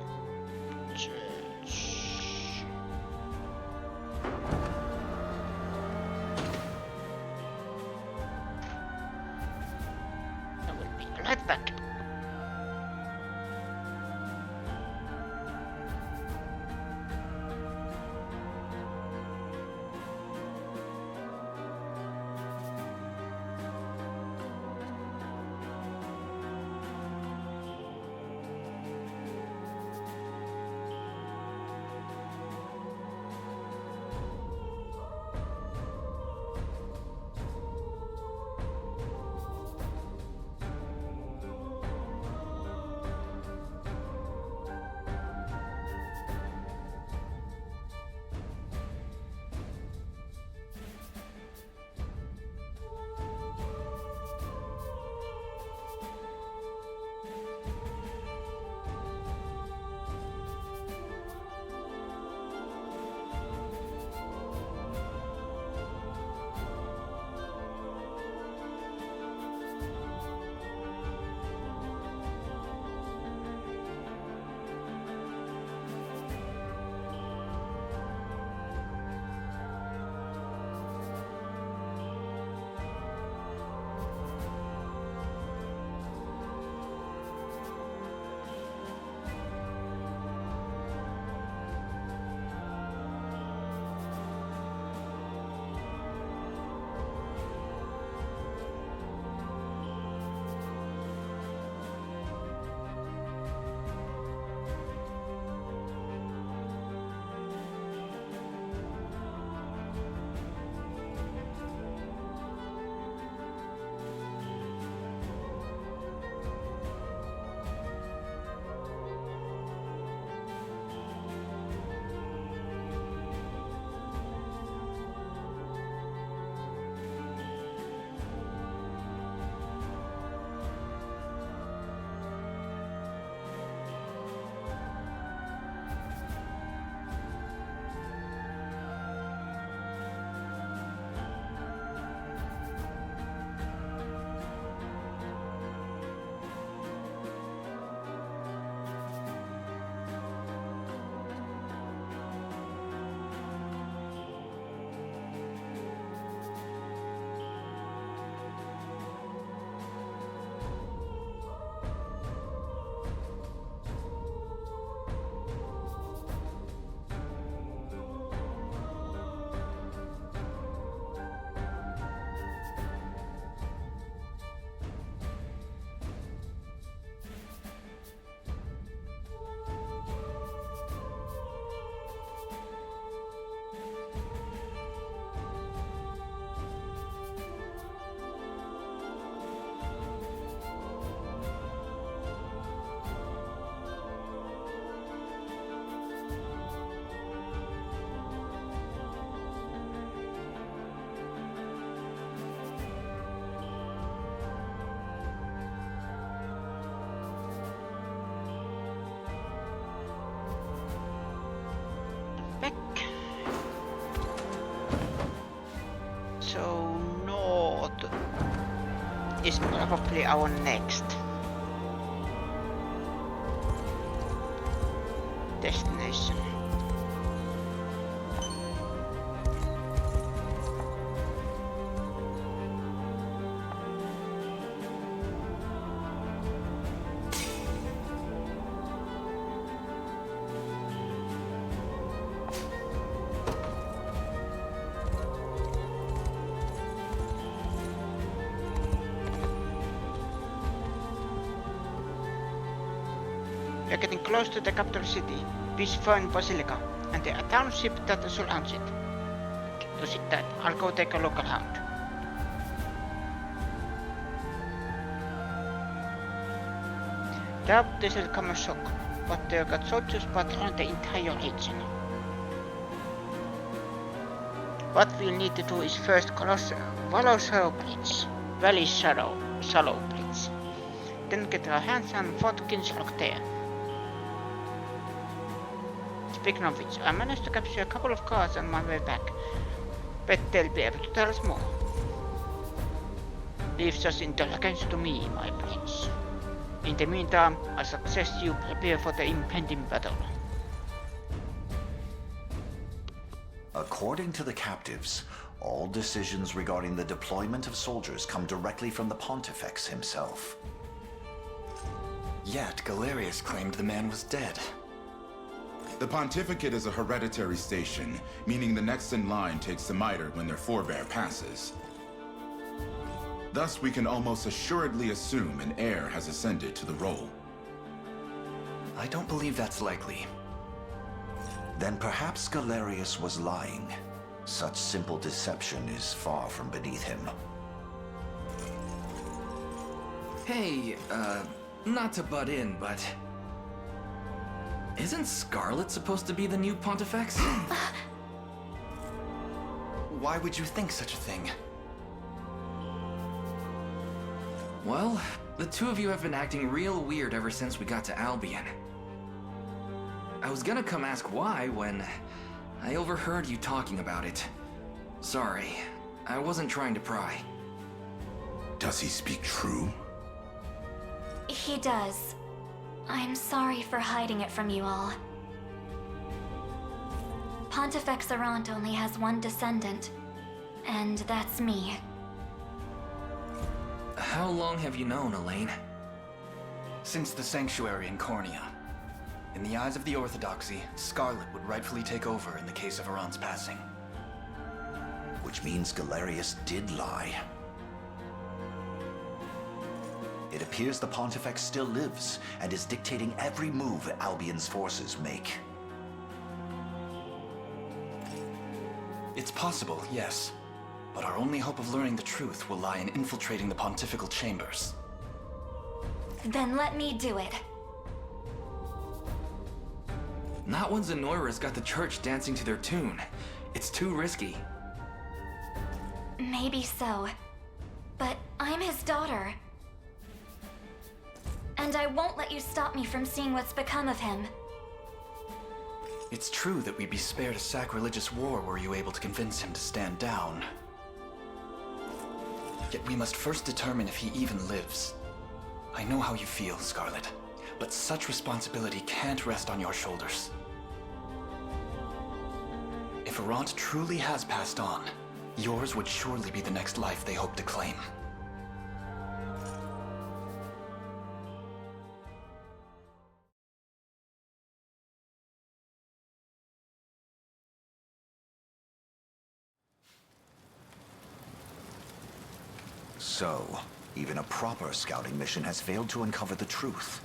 church. I will be right back. So North is probably our next. destination. We are getting close to the capital city, Fine Basilica, and the township that surrounds it. To see that, I'll go take a look around. Doubt this will come as shock, but they've got soldiers patrolling the entire region. What we'll need to do is first cross Valley Shallow Bridge. Then get our hands on Fort Kinslock there. Speaking of which, I managed to capture a couple of cars on my way back. Bet they'll be able to tell us more. Leave such intelligence to me, my prince. In the meantime, I suggest you prepare for the impending battle. According to the captives, all decisions regarding the deployment of soldiers come directly from the Pontifex himself. Yet Galerius claimed the man was dead. The Pontificate is a hereditary station, meaning the next in line takes the mitre when their forebear passes. Thus, we can almost assuredly assume an heir has ascended to the role. I don't believe that's likely. Then perhaps Galerius was lying. Such simple deception is far from beneath him. Hey, not to butt in, but... Isn't Scarlet supposed to be the new Pontifex? Why would you think such a thing? Well, the two of you have been acting real weird ever since we got to Albion. I was gonna come ask why when I overheard you talking about it. Sorry, I wasn't trying to pry. Does he speak true? He does. I'm sorry for hiding it from you all. Pontifex Arant only has one descendant, and that's me. How long have you known, Elaine? Since the Sanctuary in Cornea. In the eyes of the Orthodoxy, Scarlet would rightfully take over in the case of Arant's passing. Which means Galerius did lie. It appears the Pontifex still lives and is dictating every move Albion's forces make. It's possible, yes. But our only hope of learning the truth will lie in infiltrating the pontifical chambers. Then let me do it. Not when Zenoira's got the church dancing to their tune. It's too risky. Maybe so. But I'm his daughter. And I won't let you stop me from seeing what's become of him. It's true that we'd be spared a sacrilegious war were you able to convince him to stand down. Yet we must first determine if he even lives. I know how you feel, Scarlet, but such responsibility can't rest on your shoulders. If Arant truly has passed on, yours would surely be the next life they hope to claim. So, even a proper scouting mission has failed to uncover the truth.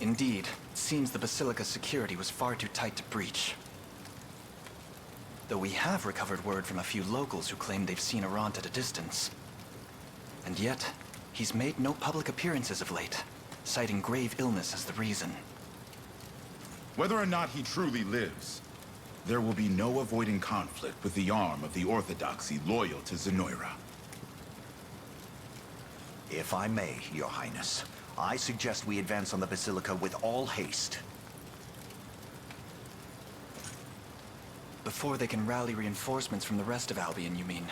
Indeed, it seems the Basilica's security was far too tight to breach. Though we have recovered word from a few locals who claim they've seen Arant at a distance. And yet, he's made no public appearances of late, citing grave illness as the reason. Whether or not he truly lives, there will be no avoiding conflict with the arm of the Orthodoxy loyal to Zenoira. If I may, Your Highness, I suggest we advance on the Basilica with all haste. Before they can rally reinforcements from the rest of Albion, you mean?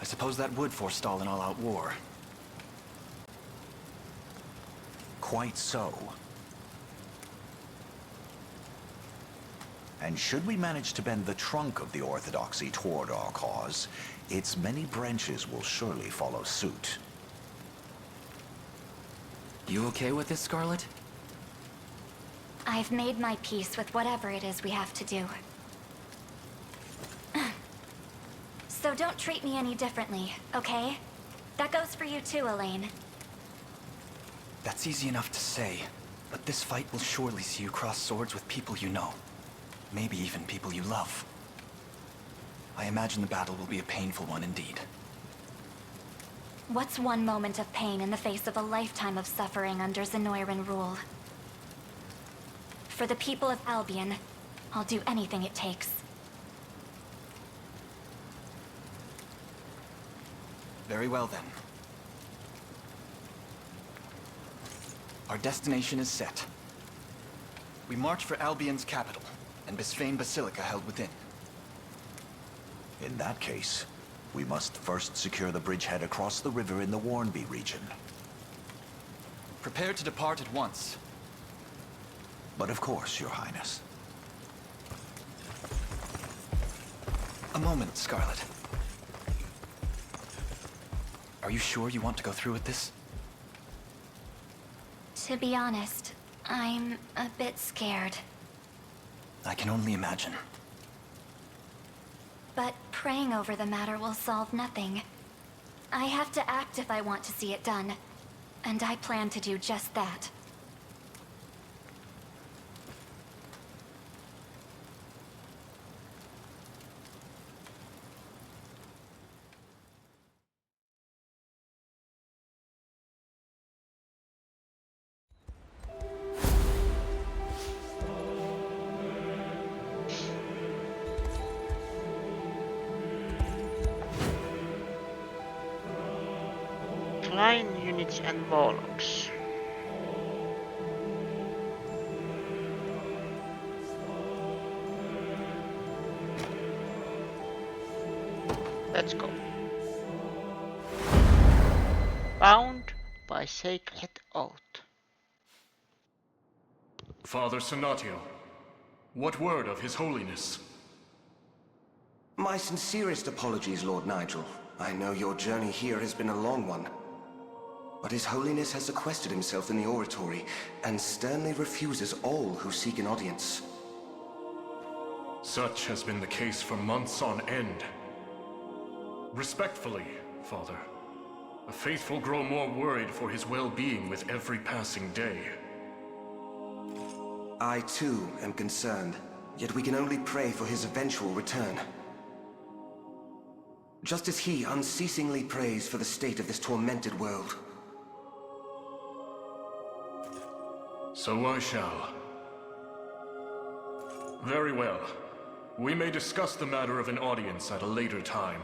I suppose that would forestall an all-out war. Quite so. And should we manage to bend the trunk of the Orthodoxy toward our cause, its many branches will surely follow suit. You okay with this, Scarlet? I've made my peace with whatever it is we have to do. So don't treat me any differently, okay? That goes for you too, Elaine. That's easy enough to say, but this fight will surely see you cross swords with people you know. Maybe even people you love. I imagine the battle will be a painful one indeed. What's one moment of pain in the face of a lifetime of suffering under Zenoiran rule? For the people of Albion, I'll do anything it takes. Very well then. Our destination is set. We march for Albion's capital, and Bisphane Basilica held within. In that case, we must first secure the bridgehead across the river in the Warnby region. Prepare to depart at once. But of course, Your Highness. A moment, Scarlet. Are you sure you want to go through with this? To be honest, I'm a bit scared. I can only imagine. But praying over the matter will solve nothing. I have to act if I want to see it done, and I plan to do just that. Line units and warlocks. Let's go. Bound by sacred oath. Father Sonatio, what word of His Holiness? My sincerest apologies, Lord Nigel. I know your journey here has been a long one. But His Holiness has sequestered himself in the oratory and sternly refuses all who seek an audience. Such has been the case for months on end. Respectfully, Father, the faithful grow more worried for his well-being with every passing day. I too am concerned, yet we can only pray for his eventual return. Just as he unceasingly prays for the state of this tormented world. So I shall. Very well. We may discuss the matter of an audience at a later time.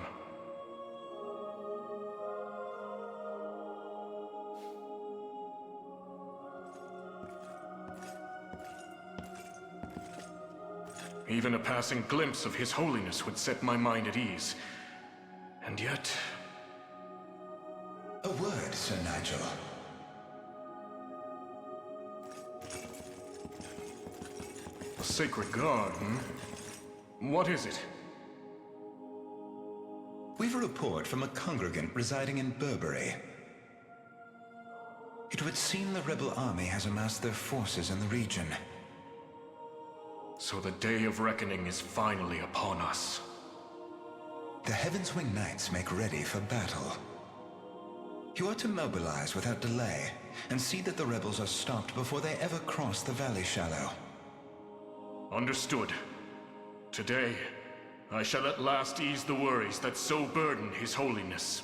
Even a passing glimpse of His Holiness would set my mind at ease. And yet... A word, Sir Nigel. A sacred guard, hmm? What is it? We've a report from a congregant residing in Burberry. It would seem the rebel army has amassed their forces in the region. So the day of reckoning is finally upon us. The Heaven's Wing Knights make ready for battle. You are to mobilize without delay, and see that the rebels are stopped before they ever cross the Valley Shallow. Understood. Today, I shall at last ease the worries that so burden His Holiness.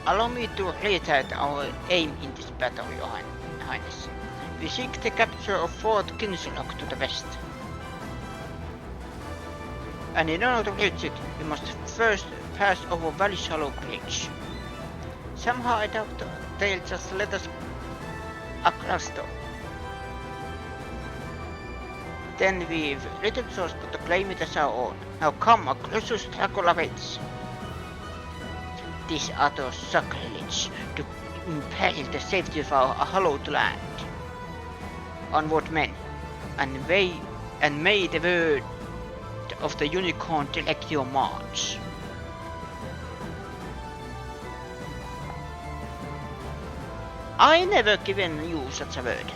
Allow me to reiterate our aim in this battle, Your Highness. We seek the capture of Fort Kinslock to the west. And in order to reach it, we must first pass over Valley Shallow Bridge. Somehow I doubt they'll just let us across the. Then we've little choice but to claim it as our own. Now come, a close struggle awaits. These are those sacrilege to imperil the safety of our hallowed land. Onward, men, and may the word of the unicorn direct your march. I never given you such a word.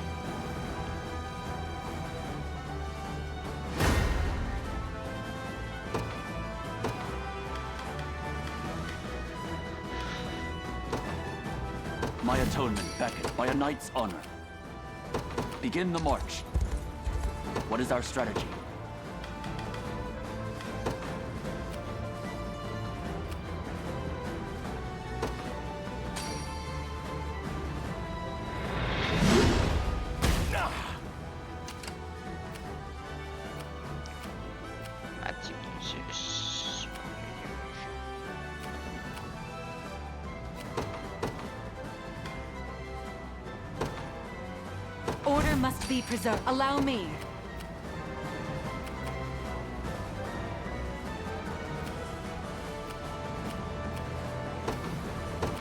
My atonement beckoned by a knight's honor. Begin the march. What is our strategy? Order must be preserved. Allow me.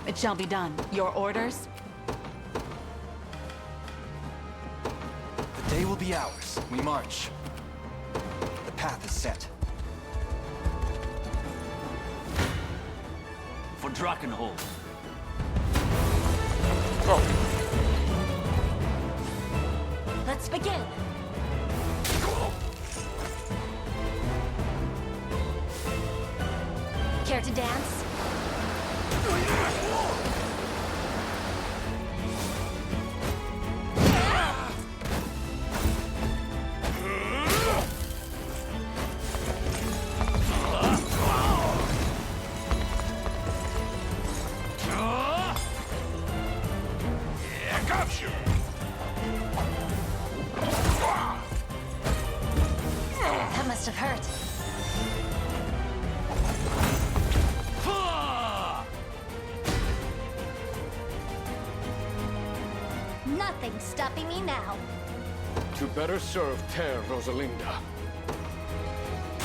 It shall be done. Your orders? The day will be ours. We march. The path is set. For Drakenhold. Go. Let's begin. Care to dance? That must have hurt. Nothing's stopping me now. To better serve Ter Rosalinda.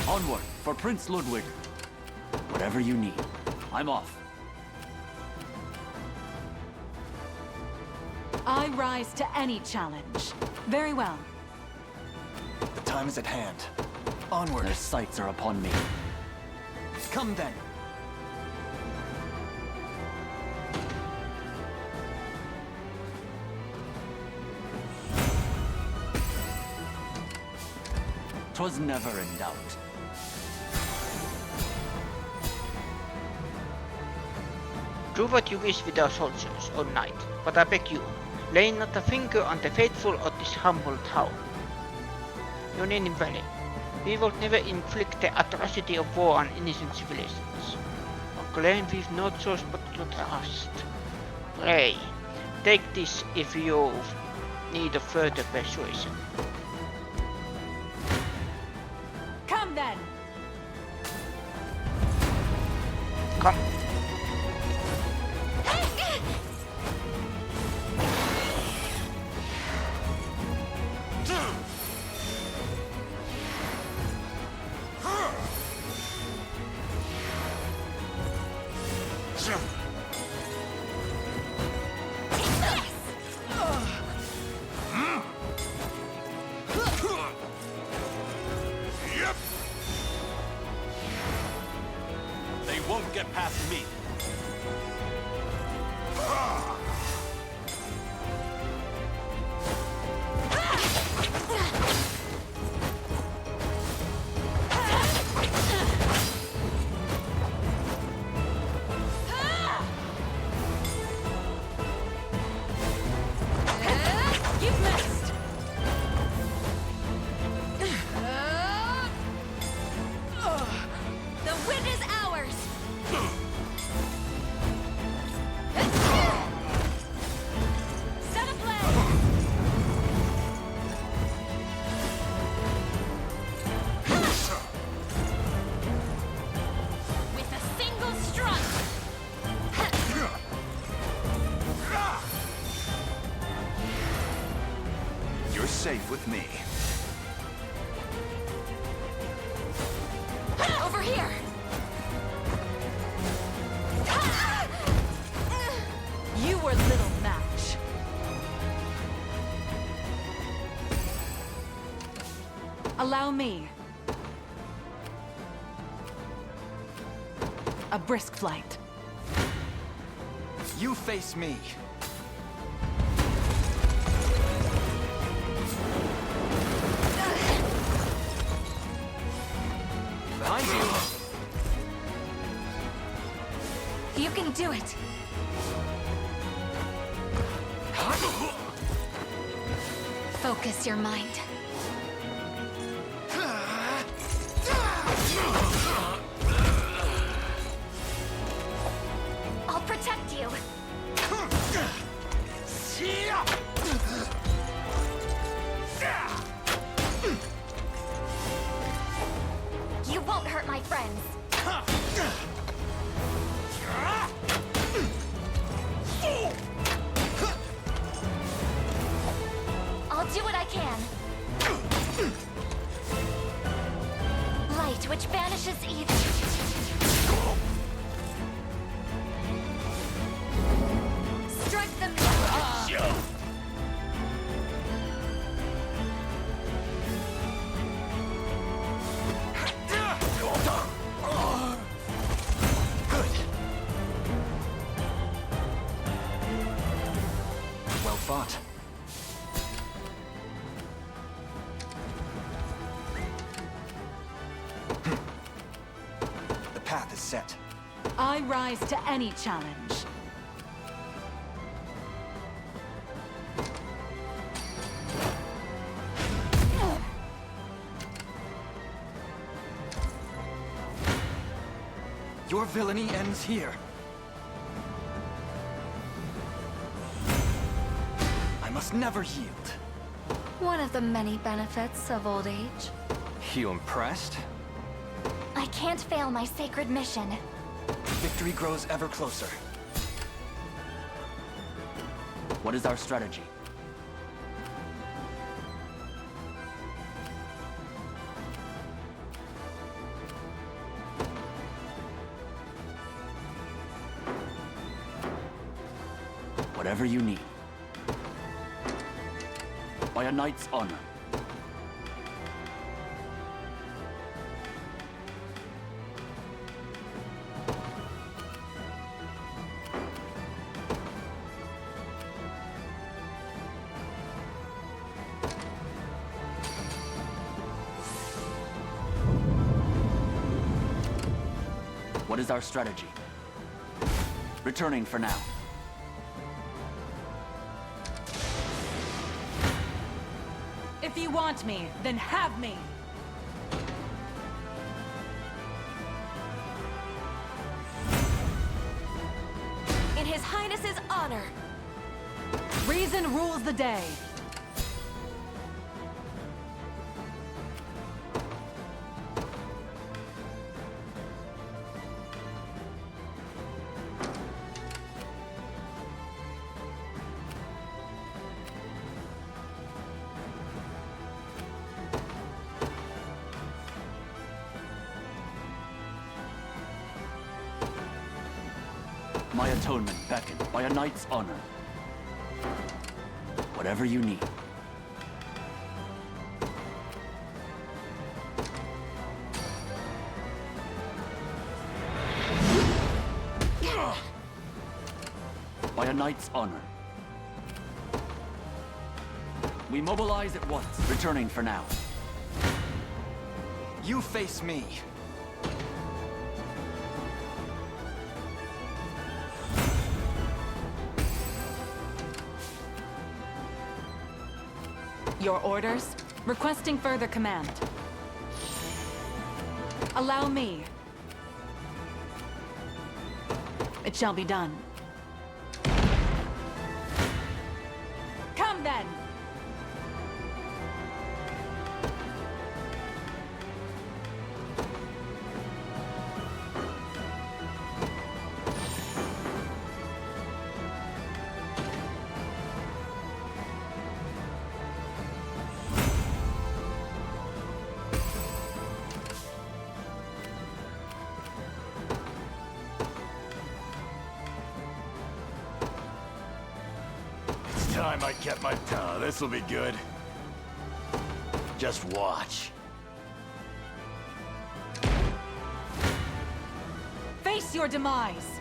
Onward for Prince Ludwig. Whatever you need. I'm off. I rise to any challenge. Very well. The time is at hand. Onward. Their sights are upon me. Come then. "'Twas never in doubt." Do what you wish with our soldiers, O knight, but I beg you, lay not a finger on the faithful of this humble town. Your name Valley. We will never inflict the atrocity of war on innocent civilians. Proclaim we've no choice but to trust. Pray, take this if you need of further persuasion. Come then. Come. They won't get past me. safe with me. Over here! You were little match. Allow me. A brisk flight. You face me. Behind you. You can do it. Focus your mind. I'll protect you. You won't hurt my friends. I'll do what I can. Light which banishes evil. Strike them down. Good. Well fought. The path is set. I rise to any challenge. Your villainy ends here. I must never yield. One of the many benefits of old age. You impressed? I can't fail my sacred mission. Victory grows ever closer. What is our strategy? Whatever you need. By a knight's honor. What is our strategy? Returning for now. If you want me, then have me. In His Highness's honor. Reason rules the day. My atonement beckoned by a knight's honor. Whatever you need. By a knight's honor. We mobilize at once, returning for now. You face me. Your orders? Requesting further command. Allow me. It shall be done. Come then! time I kept my... this'll be good. Just watch. Face your demise!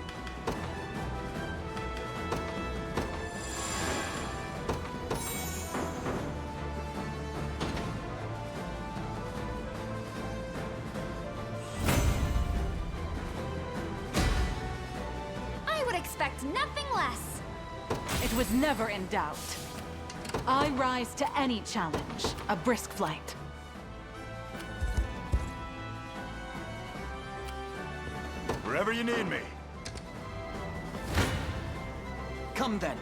I would expect nothing less. It was never in doubt. I rise to any challenge. A brisk flight. Wherever you need me. Come then.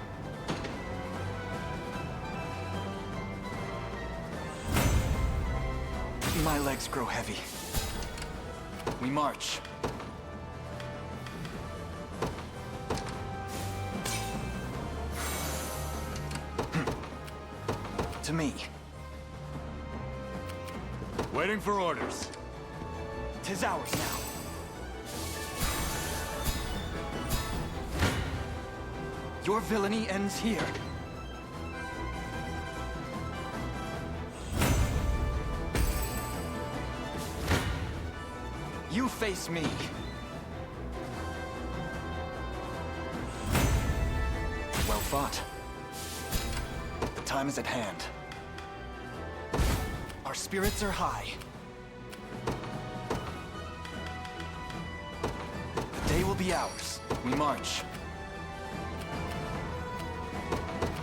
My legs grow heavy. We march. To me. Waiting for orders. 'Tis ours now. Your villainy ends here. You face me. Well fought. The time is at hand. Our spirits are high. The day will be ours. We march.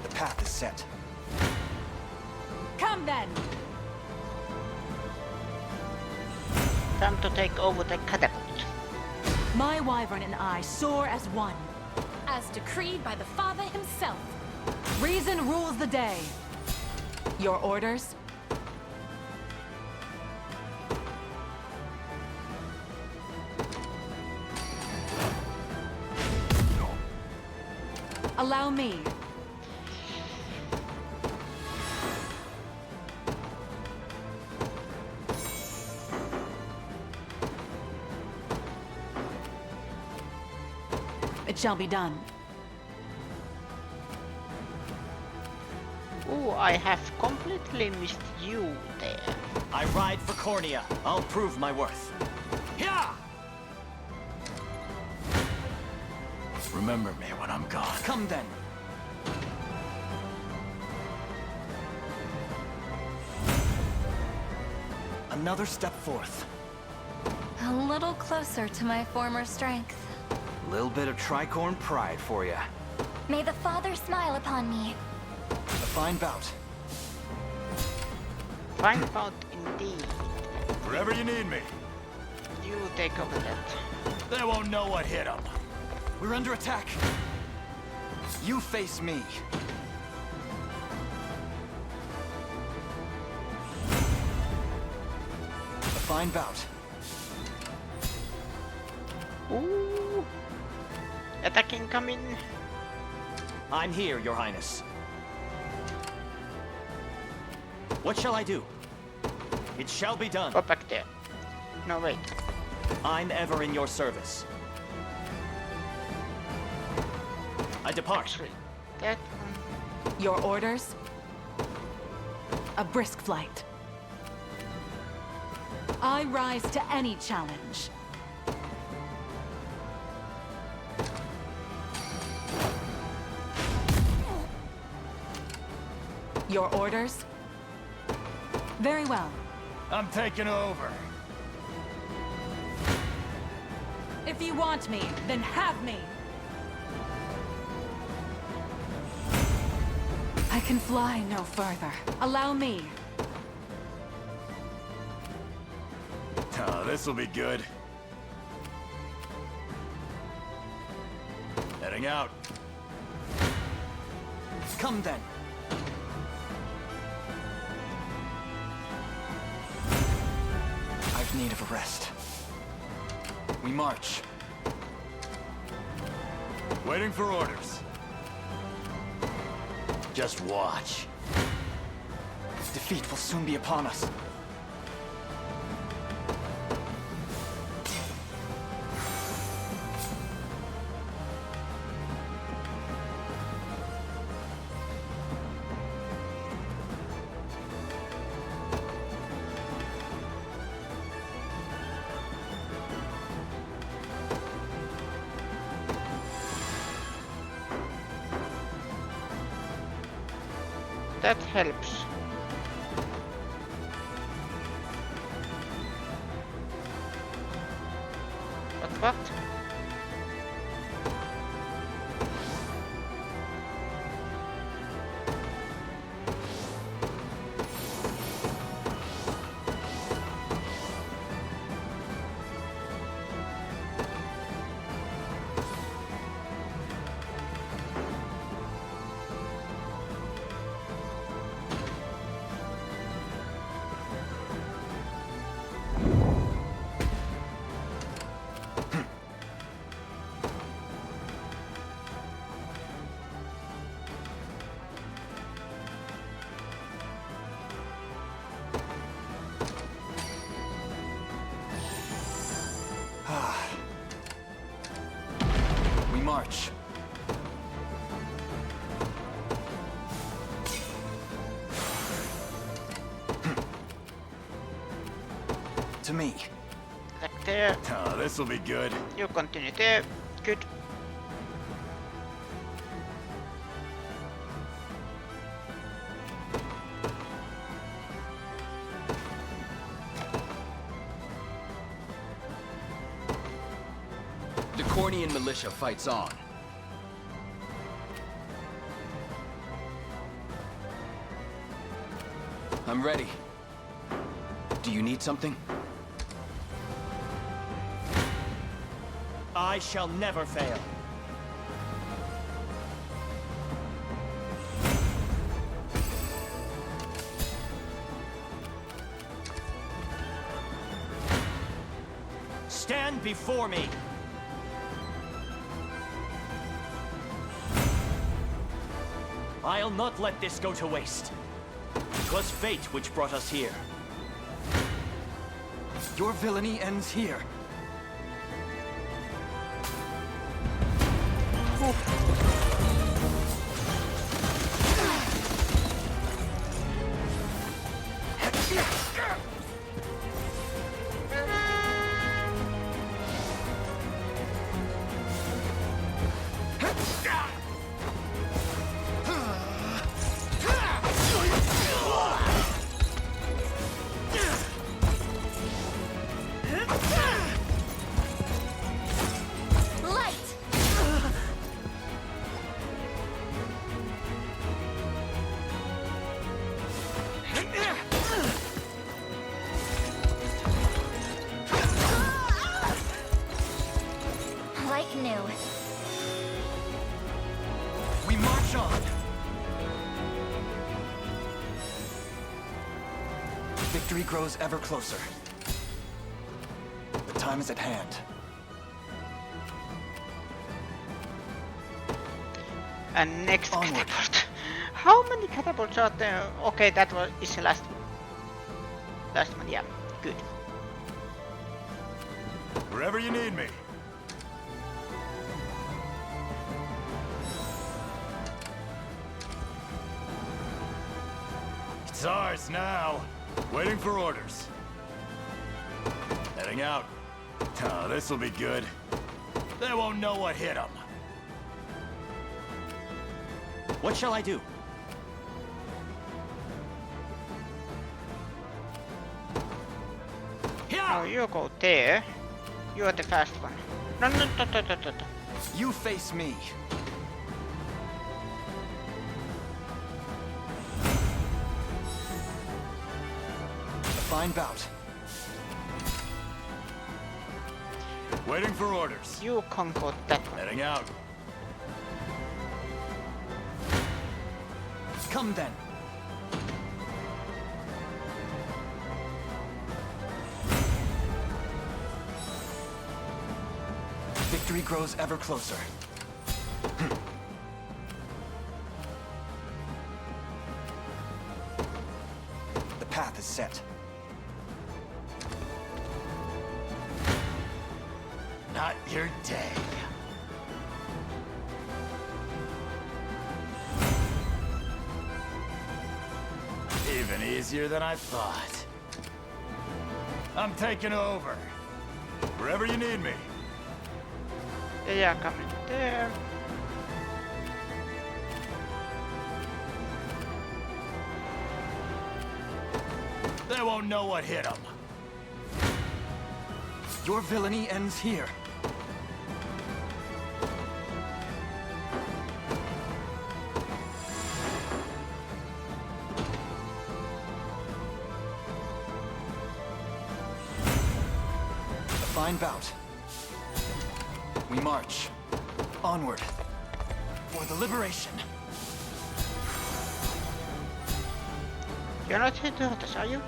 The path is set. Come then! Time to take over the catapult. My wyvern and I soar as one. As decreed by the Father himself. Reason rules the day. Your orders? Allow me. It shall be done. Oh, I have completely missed you there. I ride for Cornea. I'll prove my worth. Yeah! Remember me when I'm gone. Come then. Another step forth. A little closer to my former strength. Little bit of tricorn pride for you. May the Father smile upon me. A fine bout. Fine bout indeed. Wherever you need me. You take over that. They won't know what hit them. We're under attack. You face me. A fine bout. Ooh. Attack incoming. I'm here, Your Highness. What shall I do? It shall be done. Go back there. No, wait. I'm ever in your service. I depart. Actually, that one. Your orders? A brisk flight. I rise to any challenge. Your orders? Very well. I'm taking over. If you want me, then have me. I can fly no further. Allow me. This'll be good. Heading out. Come then. I've need of a rest. We march. Waiting for orders. Just watch. Defeat will soon be upon us. That helps. But what? We march. To me. Like there. Oh, this'll be good. You continue there. Good. The Cornian militia fights on. I'm ready. Do you need something? I shall never fail. Stand before me. I'll not let this go to waste. 'Twas fate which brought us here. Your villainy ends here. Like new. We march on. Victory grows ever closer. The time is at hand. And next catapult. How many catapults are there? Okay, that is the last one, yeah. Good. Wherever you need me. It's ours now. Waiting for orders. Heading out. Oh, this'll be good. They won't know what hit them. What shall I do? No, you go there. You're the fast one. No. You face me. A fine bout. Waiting for orders. You conquered that one. Heading out. Come then. Victory grows ever closer. The path is set. Not your day. Even easier than I thought. I'm taking over. Wherever you need me. They are coming there. They won't know what hit them. Your villainy ends here. A fine bout. We march onward for the liberation. You're not here to hurt us, are you?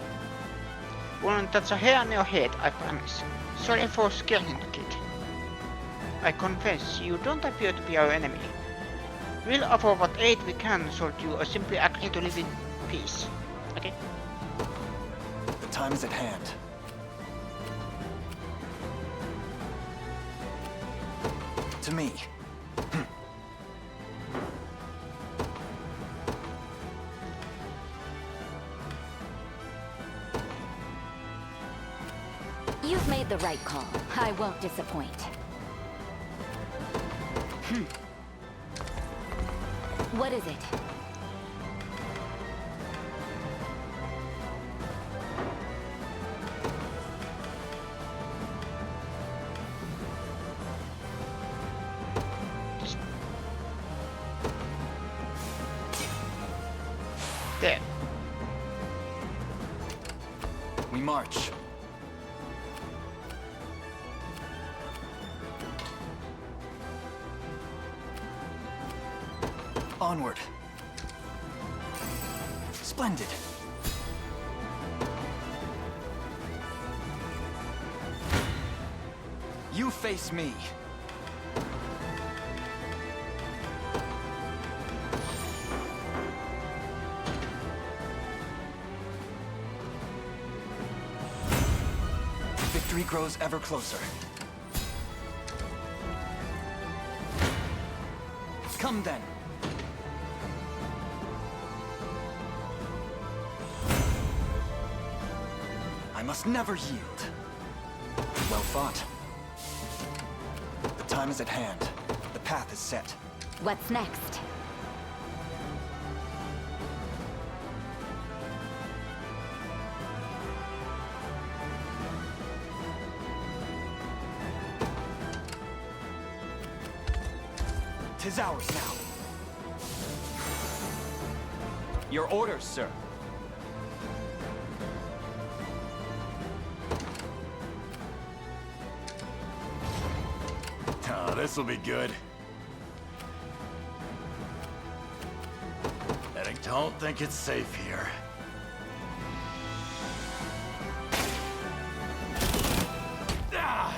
Won't touch a hair on your head, I promise. Sorry for scaring the kid. I confess, you don't appear to be our enemy. We'll offer what aid we can so you or simply agree to live in peace. Okay? The time is at hand. To me. You've made the right call. I won't disappoint. What is it? There. We march. Onward. Splendid. You face me. Victory grows ever closer. Come then. I must never yield. Well fought. The time is at hand. The path is set. What's next? Tis ours now. Your orders, sir. Oh, this'll be good. And I don't think it's safe here. Ah!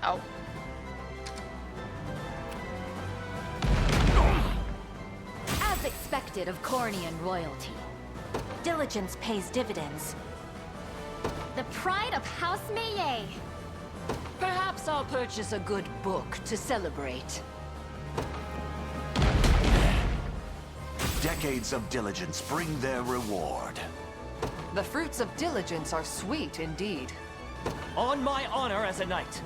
Ow. As expected of Cornian royalty, diligence pays dividends. The pride of House Meillet. Perhaps I'll purchase a good book to celebrate. Decades of diligence bring their reward. The fruits of diligence are sweet indeed. On my honor as a knight.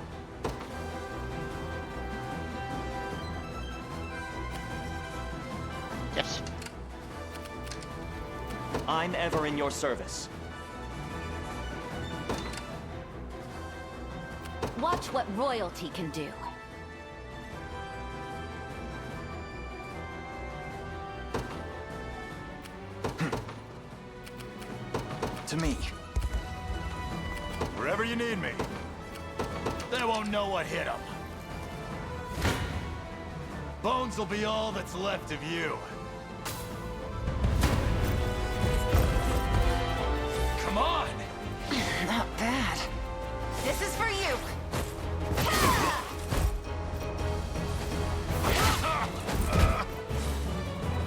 Yes. I'm ever in your service. Watch what royalty can do. To me. Wherever you need me. They won't know what hit them. Bones will be all that's left of you. Come on! Not bad. This is for you.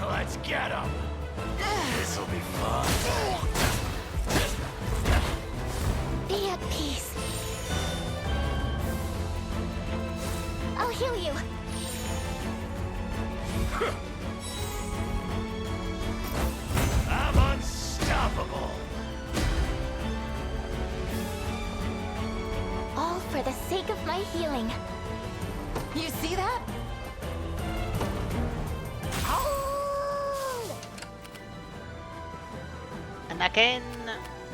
Let's get him. This'll be fun. Be at peace. I'll heal you. I'm unstoppable. All for the sake of my healing. You see that? And again,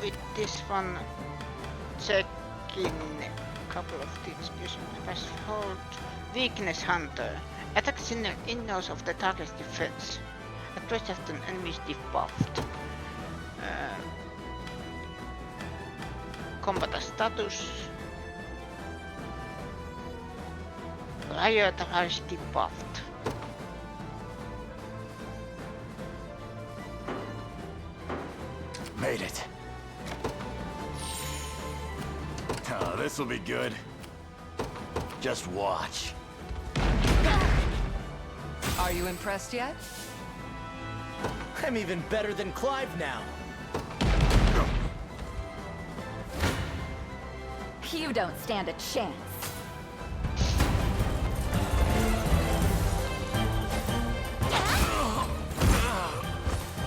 with this one, checking a couple of things. Fast hold, weakness hunter. Attacks in the innermost of the target's defense. At first after an enemy is debuffed. Combat status. Riot is debuffed. Made it. Oh, this'll be good. Just watch. Are you impressed yet? I'm even better than Clive now. You don't stand a chance.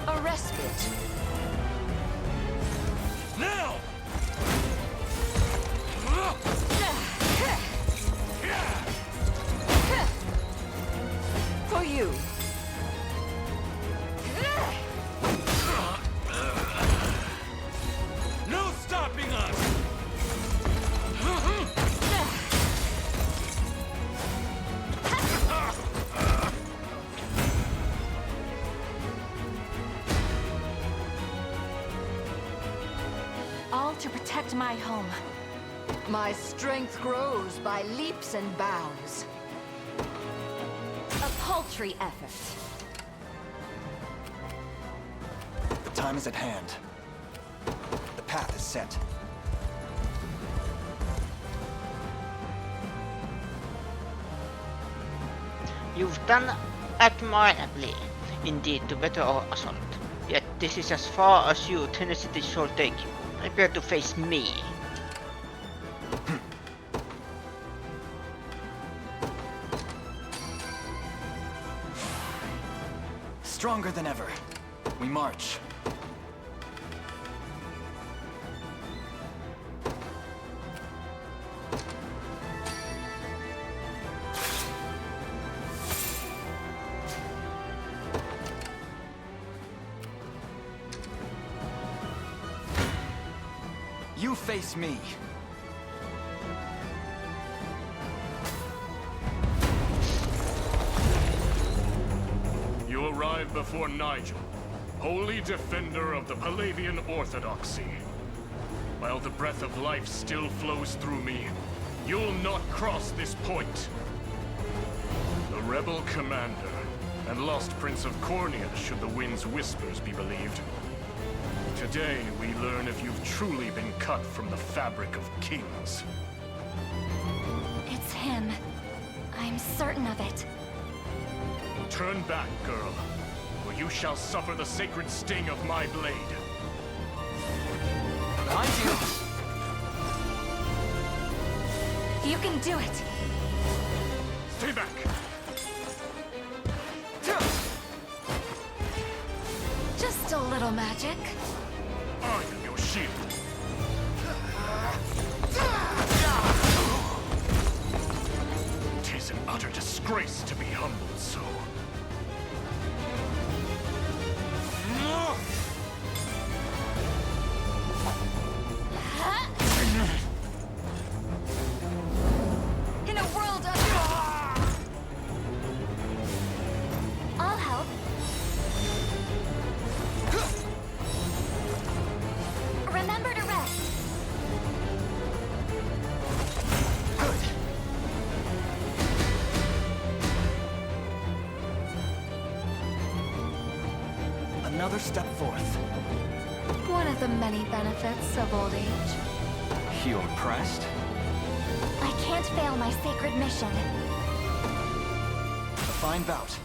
A respite. Now! For you. No stopping us! All to protect my home. My strength grows by leaps and bounds. A paltry effort. The time is at hand. The path is set. You've done admirably, indeed, to better our assault. Yet this is as far as your tenacity shall take you. Prepare to face me. Stronger than ever. We march. You face me. You arrive before Nigel, holy defender of the Palavian Orthodoxy. While the breath of life still flows through me, you'll not cross this point. The rebel commander and lost Prince of Cornea, should the wind's whispers be believed. Today, we learn if you've truly been cut from the fabric of kings. It's him. I'm certain of it. Turn back, girl, or you shall suffer the sacred sting of my blade. Behind you! You can do it! Stay back! Just a little magic. I am your shield. Tis an utter disgrace to be humbled so. In a world of... I'll help. Remember to rest. Another step forth. One of the many benefits of old age. You impressed? I can't fail my sacred mission. A fine bout.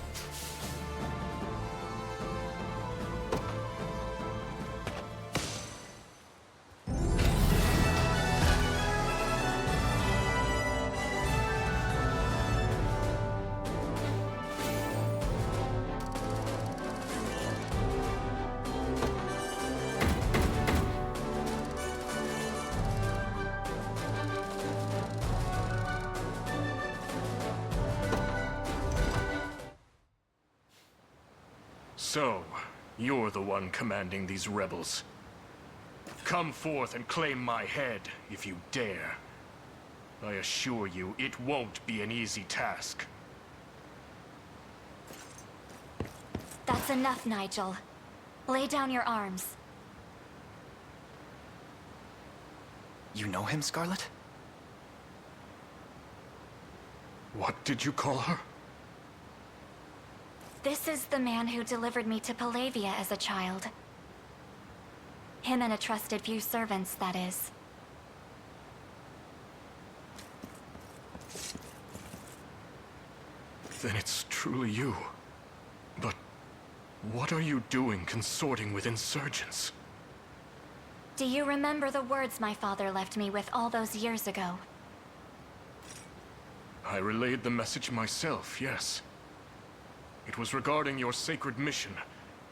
So, you're the one commanding these rebels. come forth and claim my head, if you dare. I assure you, it won't be an easy task. That's enough, Nigel. Lay down your arms. You know him, Scarlet? What did you call her? This is the man who delivered me to Palavia as a child. Him and a trusted few servants, that is. Then it's truly you. But what are you doing consorting with insurgents? Do you remember the words my father left me with all those years ago? I relayed the message myself, yes. It was regarding your sacred mission,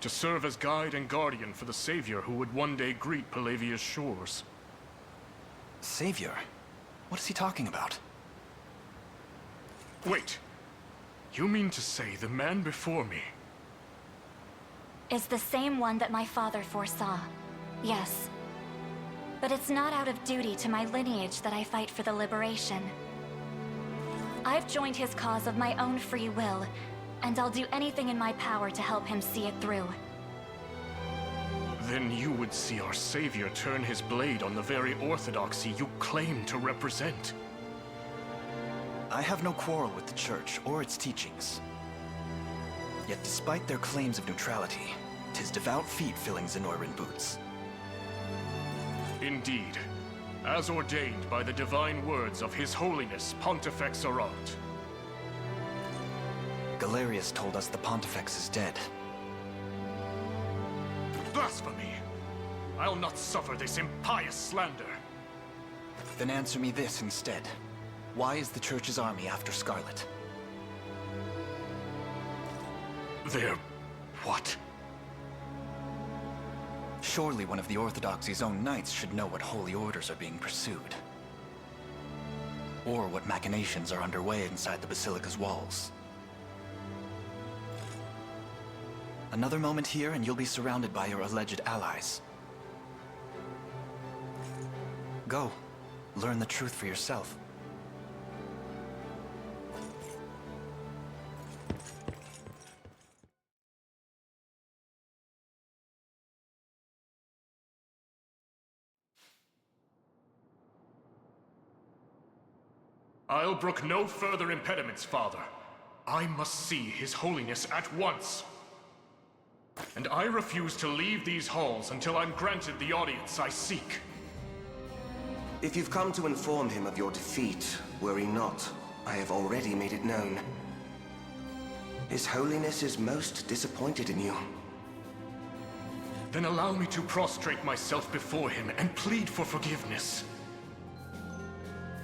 to serve as guide and guardian for the Savior who would one day greet Palavia's shores. Savior? What is he talking about? Wait! You mean to say the man before me is the same one that my father foresaw? Yes. But it's not out of duty to my lineage that I fight for the liberation. I've joined his cause of my own free will, and I'll do anything in my power to help him see it through. Then you would see our Savior turn his blade on the very orthodoxy you claim to represent. I have no quarrel with the Church or its teachings. Yet despite their claims of neutrality, 'tis devout feet filling Zenoiran boots. Indeed. As ordained by the divine words of His Holiness Pontifex Arant. Galerius told us the Pontifex is dead. Blasphemy! I'll not suffer this impious slander. Then answer me this instead. Why is the Church's army after Scarlet? They're... what? Surely one of the Orthodoxy's own knights should know what holy orders are being pursued. Or what machinations are underway inside the Basilica's walls. Another moment here and you'll be surrounded by your alleged allies. Go. Learn the truth for yourself. I'll brook no further impediments, Father. I must see His Holiness at once. And I refuse to leave these halls until I'm granted the audience I seek. If you've come to inform him of your defeat, worry not. I have already made it known. His Holiness is most disappointed in you. Then allow me to prostrate myself before him and plead for forgiveness.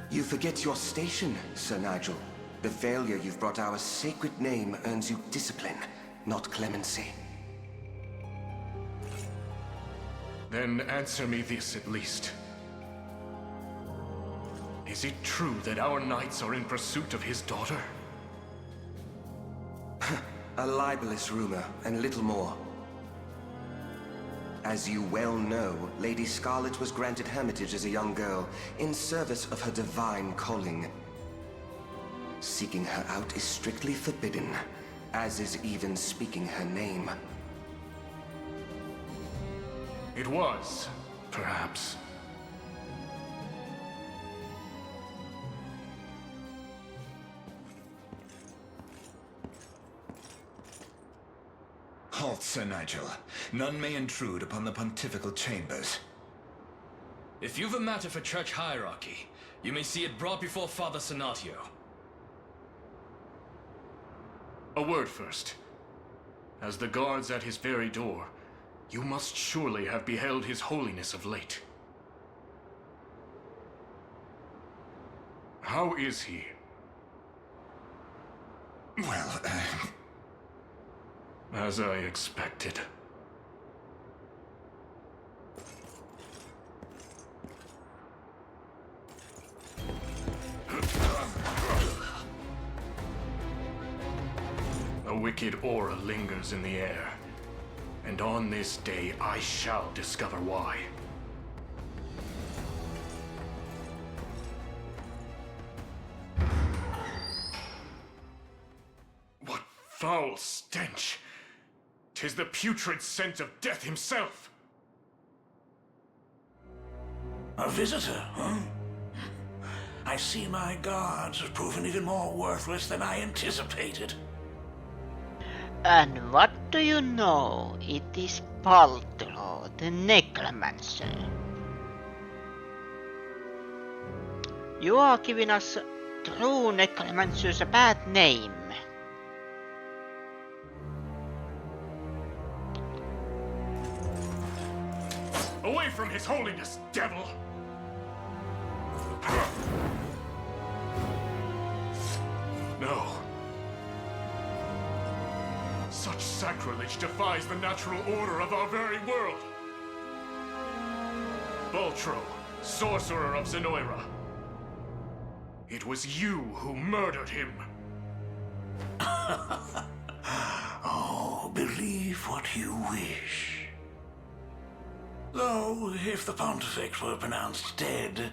You forget your station, Sir Nigel. The failure you've brought our sacred name earns you discipline, not clemency. Then answer me this at least. Is it true that our knights are in pursuit of his daughter? A libelous rumor, and little more. As you well know, Lady Scarlet was granted hermitage as a young girl, in service of her divine calling. Seeking her out is strictly forbidden, as is even speaking her name. It was, perhaps. Halt, Sir Nigel. None may intrude upon the pontifical chambers. If you've a matter for church hierarchy, you may see it brought before Father Senatio. A word first. As the guards at his very door, you must surely have beheld His Holiness of late. How is he? Well, As I expected. A wicked aura lingers in the air, and on this day I shall discover why. foul stench. 'Tis the putrid scent of death himself. A visitor, huh? I see my guards have proven even more worthless than I anticipated. And what do you know? It is Baltro, the necromancer. You are giving us true necromancers a bad name. Away from His Holiness, devil! No. Such sacrilege defies the natural order of our very world. Baltro, sorcerer of Zenoira. It was you who murdered him. Oh, believe what you wish. Though, if the Pontifex were pronounced dead,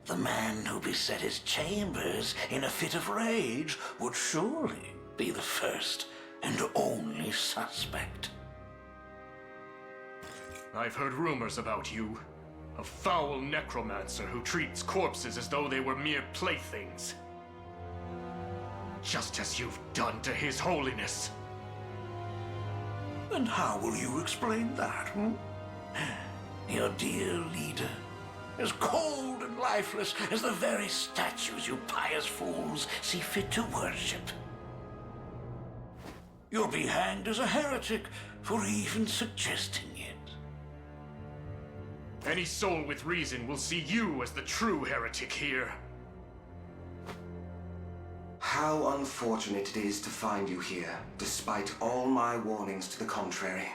the man who beset his chambers in a fit of rage would surely be the first and only suspect. I've heard rumors about you. A foul necromancer who treats corpses as though they were mere playthings. Just as you've done to His Holiness. And how will you explain that, hmm? Your dear leader, as cold and lifeless as the very statues you pious fools see fit to worship. You'll be hanged as a heretic for even suggesting it. Any soul with reason will see you as the true heretic here. How unfortunate it is to find you here, despite all my warnings to the contrary.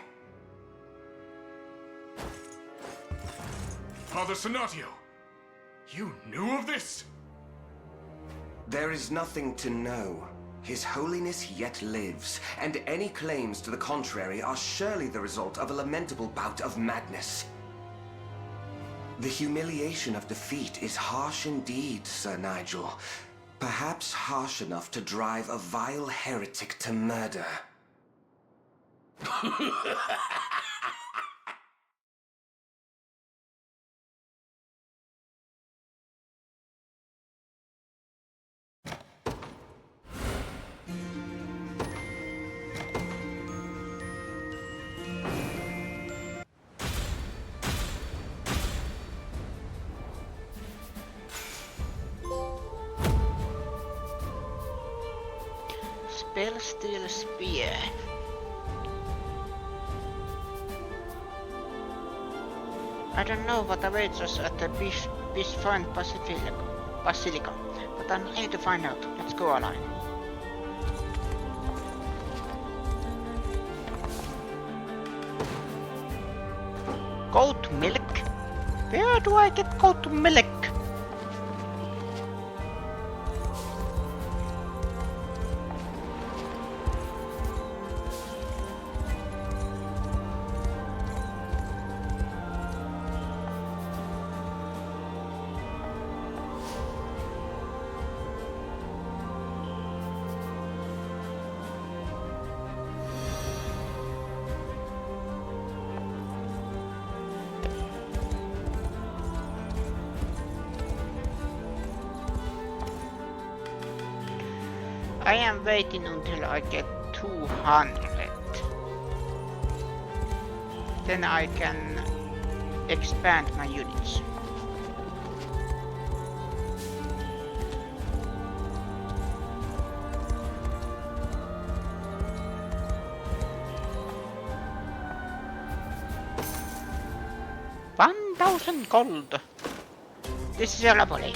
Father Sonatio, you knew of this? There is nothing to know. His Holiness yet lives, and any claims to the contrary are surely the result of a lamentable bout of madness. The humiliation of defeat is harsh indeed, Sir Nigel. Perhaps harsh enough to drive a vile heretic to murder. Spell Steel Spear. I don't know what awaits us at the Bisphone Basilica, but I'm ready to find out. Let's go, Alain. Goat milk? Where do I get goat milk? I am waiting until I get 200. Then I can expand my units. $1,000 gold. This is lovely.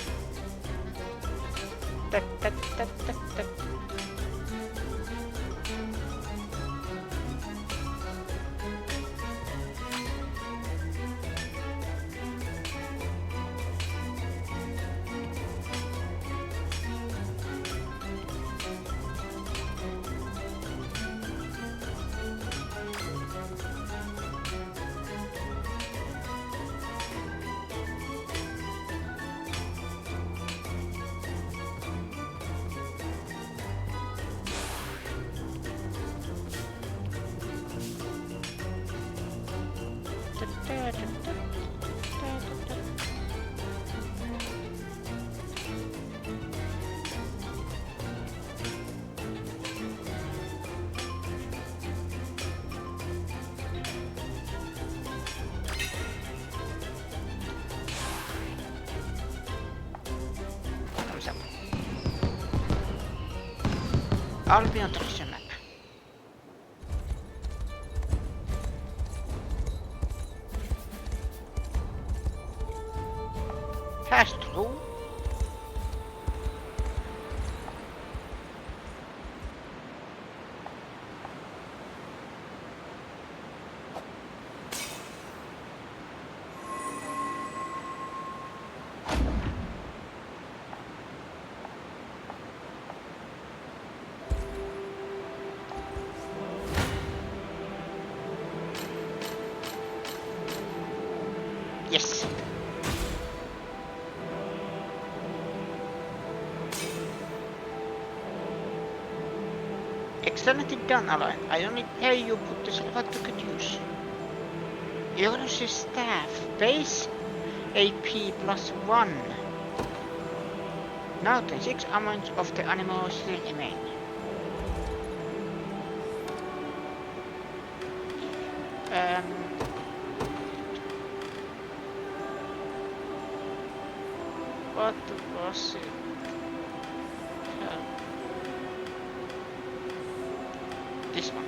I'll be on the treasure map. Pass through. Yes. Excellently done, Alan. I only pay you put this level to good use. Eurus' staff. Base AP +1. Now the 6 amounts of the animals still remain. What was it? This one.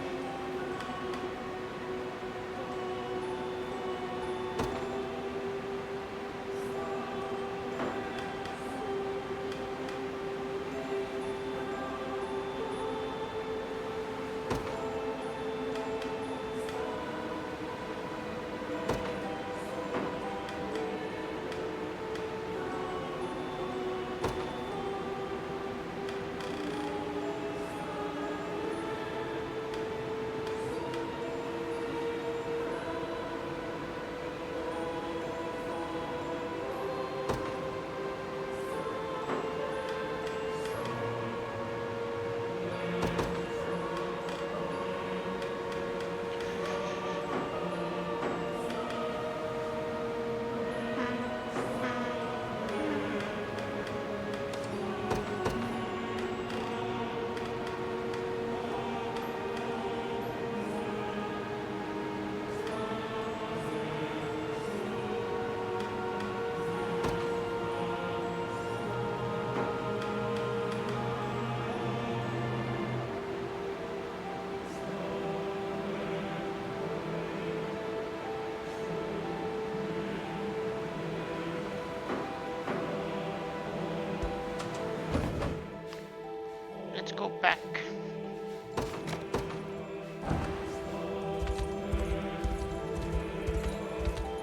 Let's go back.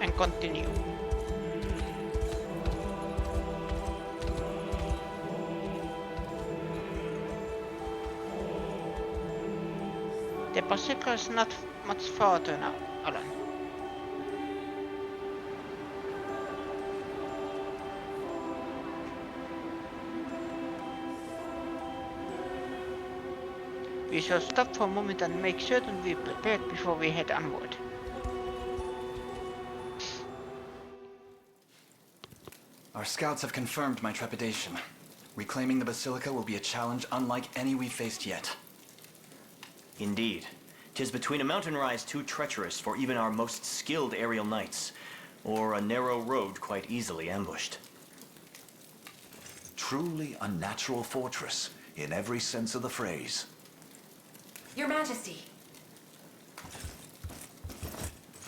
And continue. The Basilica is not much farther now, Alan. We shall stop for a moment and make certain we're prepared before we head onward. Our scouts have confirmed my trepidation. Reclaiming the Basilica will be a challenge unlike any we've faced yet. Indeed. 'Tis between a mountain rise too treacherous for even our most skilled aerial knights, or a narrow road quite easily ambushed. Truly a natural fortress, in every sense of the phrase. Your Majesty.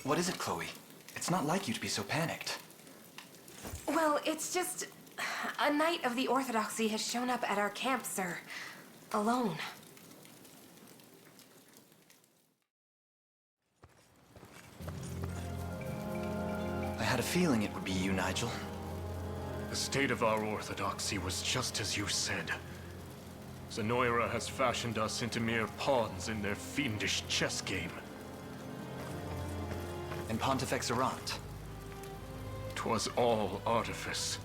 What is it, Chloe? It's not like you to be so panicked. Well, it's just... a knight of the Orthodoxy has shown up at our camp, sir. Alone. I had a feeling it would be you, Nigel. The state of our Orthodoxy was just as you said. Zenoira has fashioned us into mere pawns in their fiendish chess game. And Pontifex Errant? 'Twas all artifice.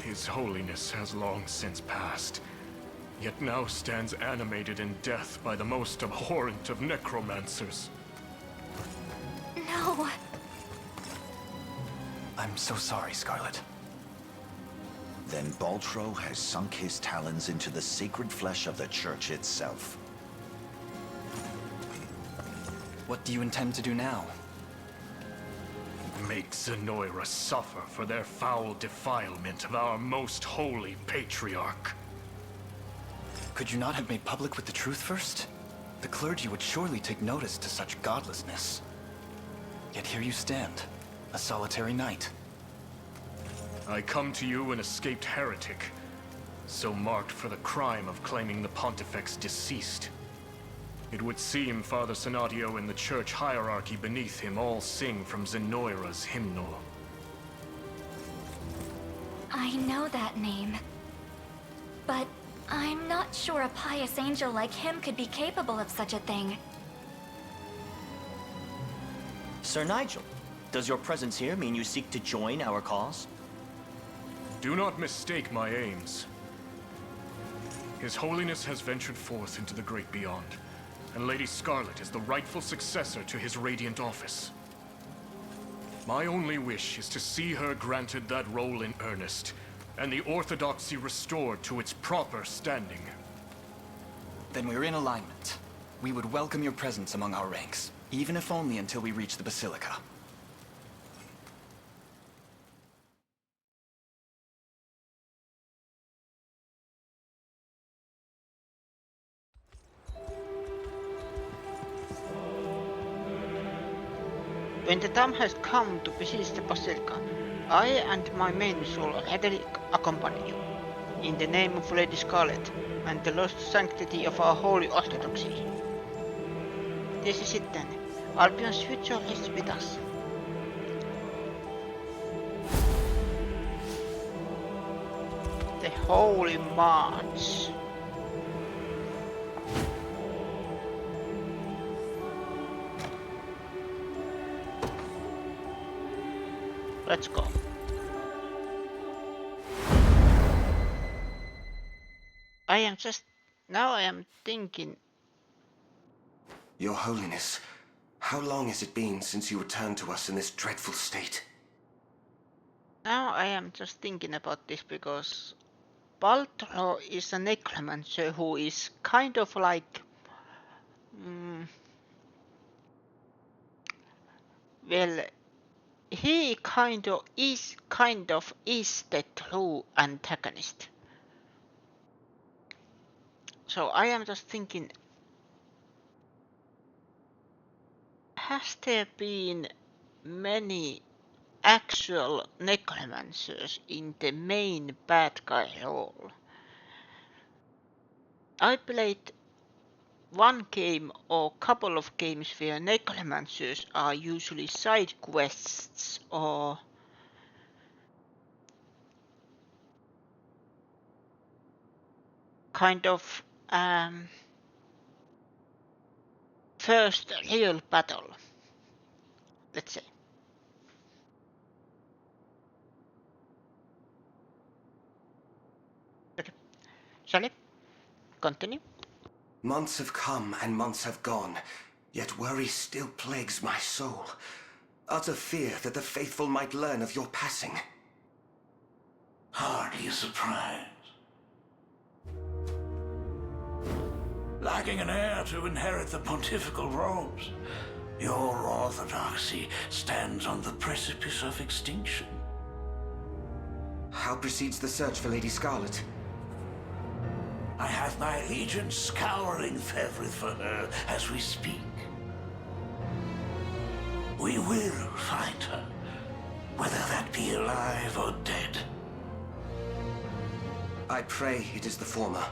His Holiness has long since passed, yet now stands animated in death by the most abhorrent of necromancers. No! I'm so sorry, Scarlet. Then Baltro has sunk his talons into the sacred flesh of the Church itself. What do you intend to do now? Make Zenoira suffer for their foul defilement of our most holy patriarch. Could you not have made public with the truth first? The clergy would surely take notice to such godlessness. Yet here you stand, a solitary knight. I come to you an escaped heretic, so marked for the crime of claiming the Pontifex deceased. It would seem Father Sonadio and the church hierarchy beneath him all sing from Zenoira's hymnal. I know that name. But I'm not sure a pious angel like him could be capable of such a thing. Sir Nigel, does your presence here mean you seek to join our cause? Do not mistake my aims. His Holiness has ventured forth into the great beyond, and Lady Scarlet is the rightful successor to his radiant office. My only wish is to see her granted that role in earnest, and the Orthodoxy restored to its proper standing. Then we're in alignment. We would welcome your presence among our ranks, even if only until we reach the Basilica. When the time has come to besiege the Basilica, I and my men shall readily accompany you, in the name of Lady Scarlet and the lost sanctity of our holy orthodoxy. This is it then. Albion's future is with us. The Holy March. Let's go. Now I am thinking. Your Holiness, how long has it been since you returned to us in this dreadful state? Now I am just thinking about this because Baltro is a necromancer who is kind of like well, he kind of is the true antagonist. So I am just thinking, has there been many actual necromancers in the main bad guy role? I played one game or couple of games where necromancers are usually side quests or kind of first real battle, let's say. Okay. Shall I continue? Months have come and months have gone, yet worry still plagues my soul. Utter fear that the faithful might learn of your passing. Hardly a surprise. Lacking an heir to inherit the pontifical robes, your orthodoxy stands on the precipice of extinction. How proceeds the search for Lady Scarlet? I have my legions scouring Fevrid for her as we speak. We will find her, whether that be alive or dead. I pray it is the former.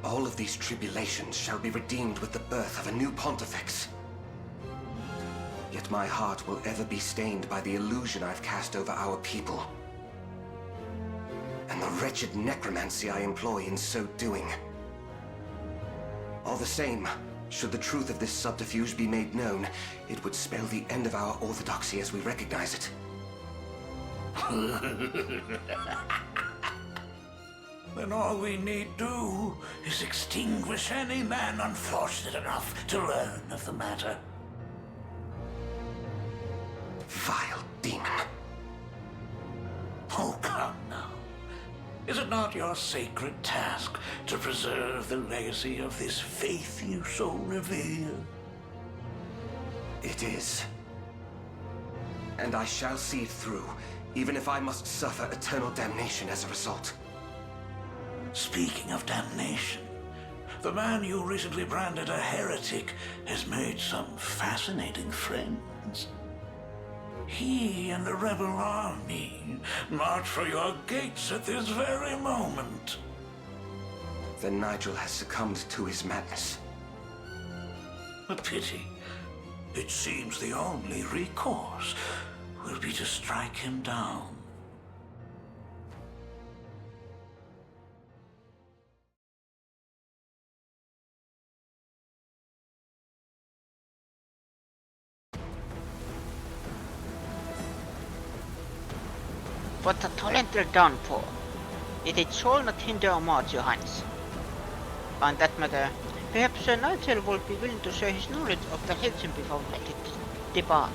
All of these tribulations shall be redeemed with the birth of a new pontifex. Yet my heart will ever be stained by the illusion I've cast over our people, and the wretched necromancy I employ in so doing. All the same, should the truth of this subterfuge be made known, it would spell the end of our orthodoxy as we recognize it. Then all we need do is extinguish any man unfortunate enough to learn of the matter. Vile demon. Oh, come now. Is it not your sacred task to preserve the legacy of this faith you so revere? It is. And I shall see it through, even if I must suffer eternal damnation as a result. Speaking of damnation, the man you recently branded a heretic has made some fascinating friends. He and the rebel army march for your gates at this very moment. Then Nigel has succumbed to his madness. A pity. It seems the only recourse will be to strike him down. What a talented downfall. Yet it shall not hinder our march, Johannes. On that matter, perhaps Sir Nigel will be willing to share his knowledge of the legend before we depart.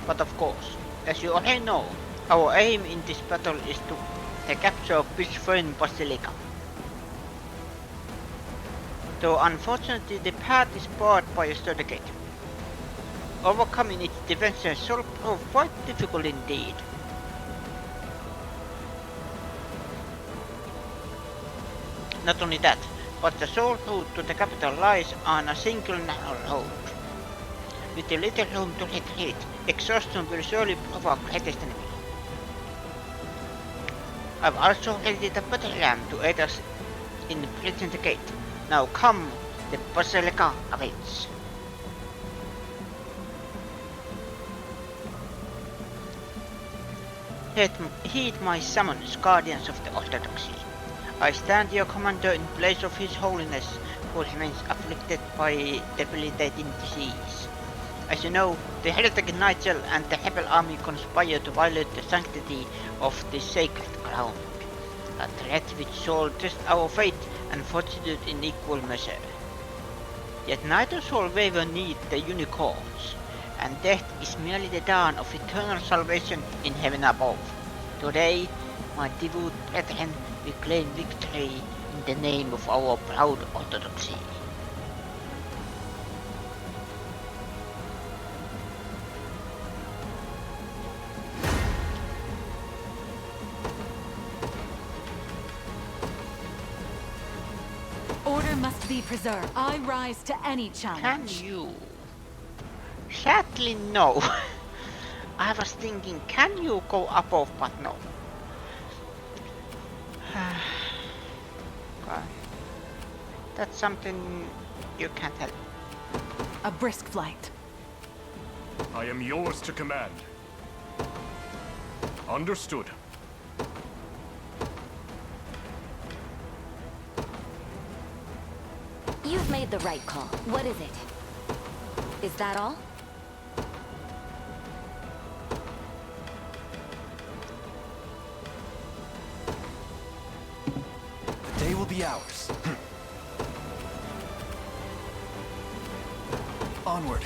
But of course, as you already know, our aim in this battle is to the capture of Bishfern Basilica. Though unfortunately the path is barred by a sturdy gate. Overcoming its defenses shall prove quite difficult indeed. Not only that, but the sole route to the capital lies on a single narrow road. With a little room to retreat, exhaustion will surely prove our greatest enemy. I've also readied a battle ram to aid us in breaching the gate. Now come, the Basilica awaits. Heed my summons, guardians of the Orthodoxy. I stand your commander in place of His Holiness, who remains afflicted by debilitating disease. As you know, the heretic Nigel and the rebel army conspire to violate the sanctity of this sacred ground, a threat which shall test our faith and fortitude in equal measure. Yet neither shall waver 'neath the unicorns, and death is merely the dawn of eternal salvation in heaven above. Today, my devout brethren, we claim victory in the name of our proud orthodoxy. Order must be preserved. I rise to any challenge. Can you? Sadly, no. I was thinking, can you go above, but no. Okay. That's something you can't help. A brisk flight. I am yours to command. Understood. You've made the right call. What is it? Is that all? The day will be ours. Onward.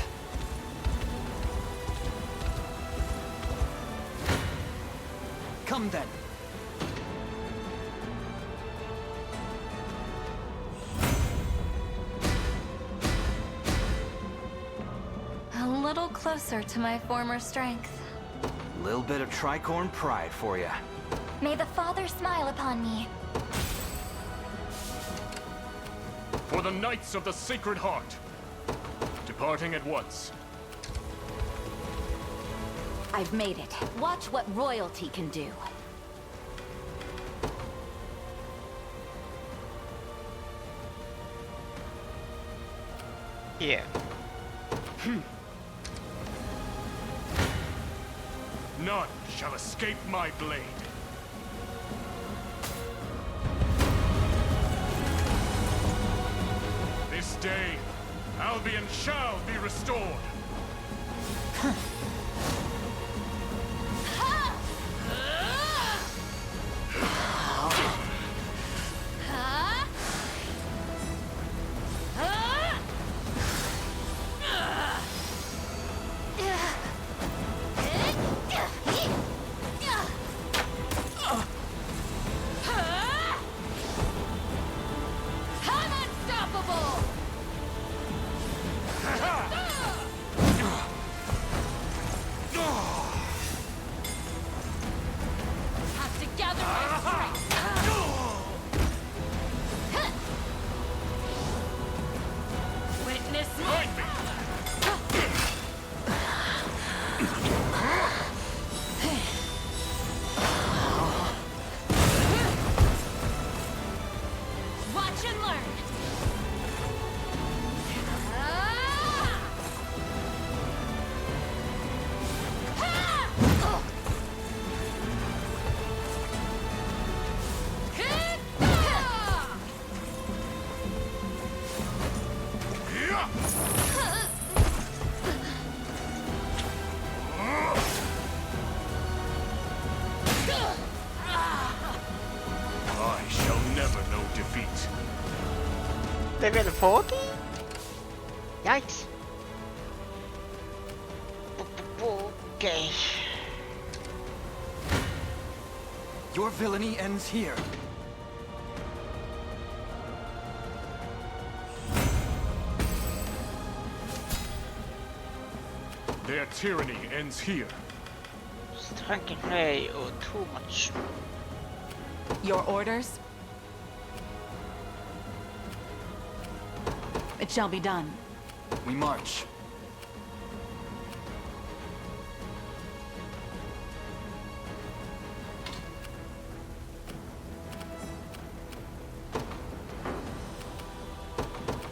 Come then. A little closer to my former strength. Little bit of tricorn pride for you. May the Father smile upon me. For the Knights of the Sacred Heart. Departing at once. I've made it. Watch what royalty can do. Yeah. None shall escape my blade. This day, Albion shall be restored. Behind me! Watch and learn. I shall never know defeat. Level 40? Yikes. Okay. Your villainy ends here. Their tyranny ends here. Strength play or too much. Your orders? It shall be done. We march.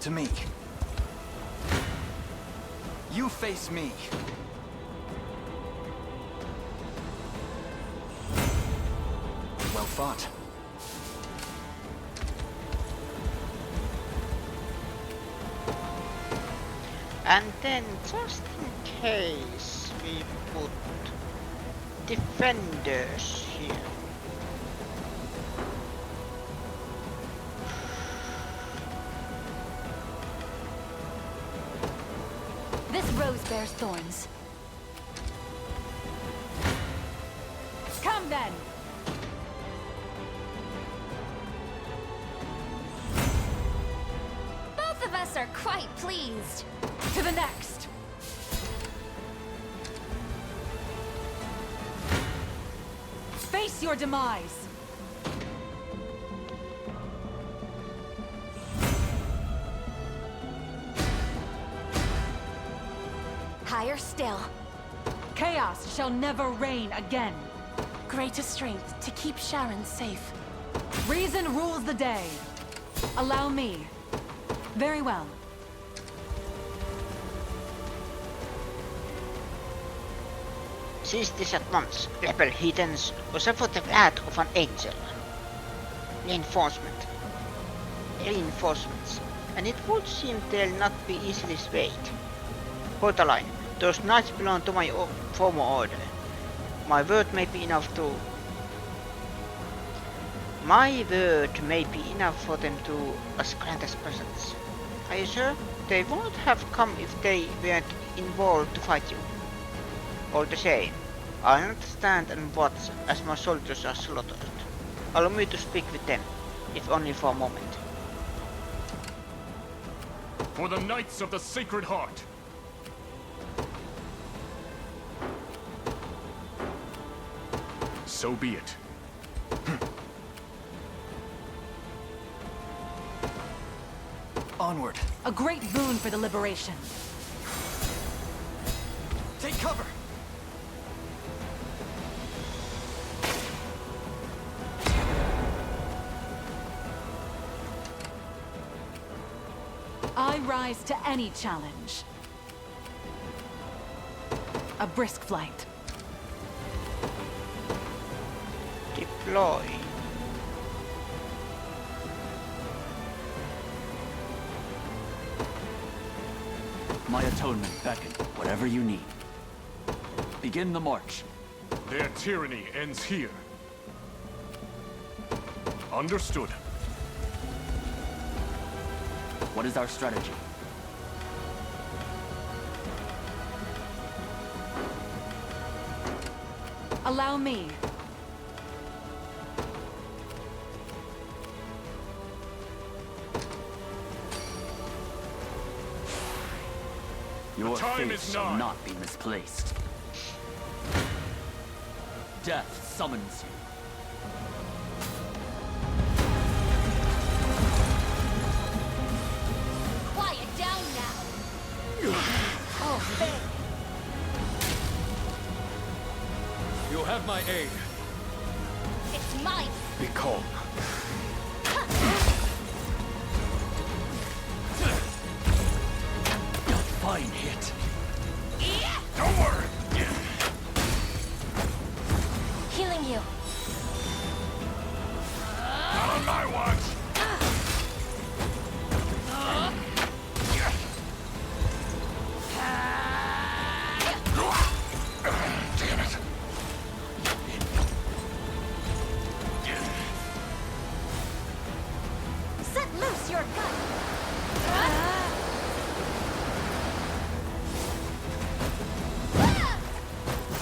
To me. You face me. Well fought. And then, just in case, we put defenders here. This rose bears thorns. Come then! Both of us are quite pleased. To the next! Face your demise! Higher still. Chaos shall never reign again. Greater strength to keep Sharon safe. Reason rules the day. Allow me. Very well. Seize this at once. Rebel heathens or suffer the wrath of an angel. Reinforcement. Reinforcements. And it would seem they'll not be easily swayed. Hold the line. Those knights belong to my former order. My word may be enough for them to grant us presents. Are you sure? They won't have come if they weren't involved to fight you. All the same, I understand and watch as my soldiers are slaughtered. Allow me to speak with them, if only for a moment. For the Knights of the Sacred Heart. So be it. Onward. A great boon for the liberation. Take cover! I rise to any challenge. A brisk flight. Deploy. My atonement beckon, whatever you need. Begin the march. Their tyranny ends here. Understood. What is our strategy? Allow me. Your time faith is shall nigh. not be misplaced. Death summons you. Quiet down now. have my aid. It's mine. Be calm. Fine hit. Don't worry. Healing you. Not on my watch. Damn it. Set loose your gun.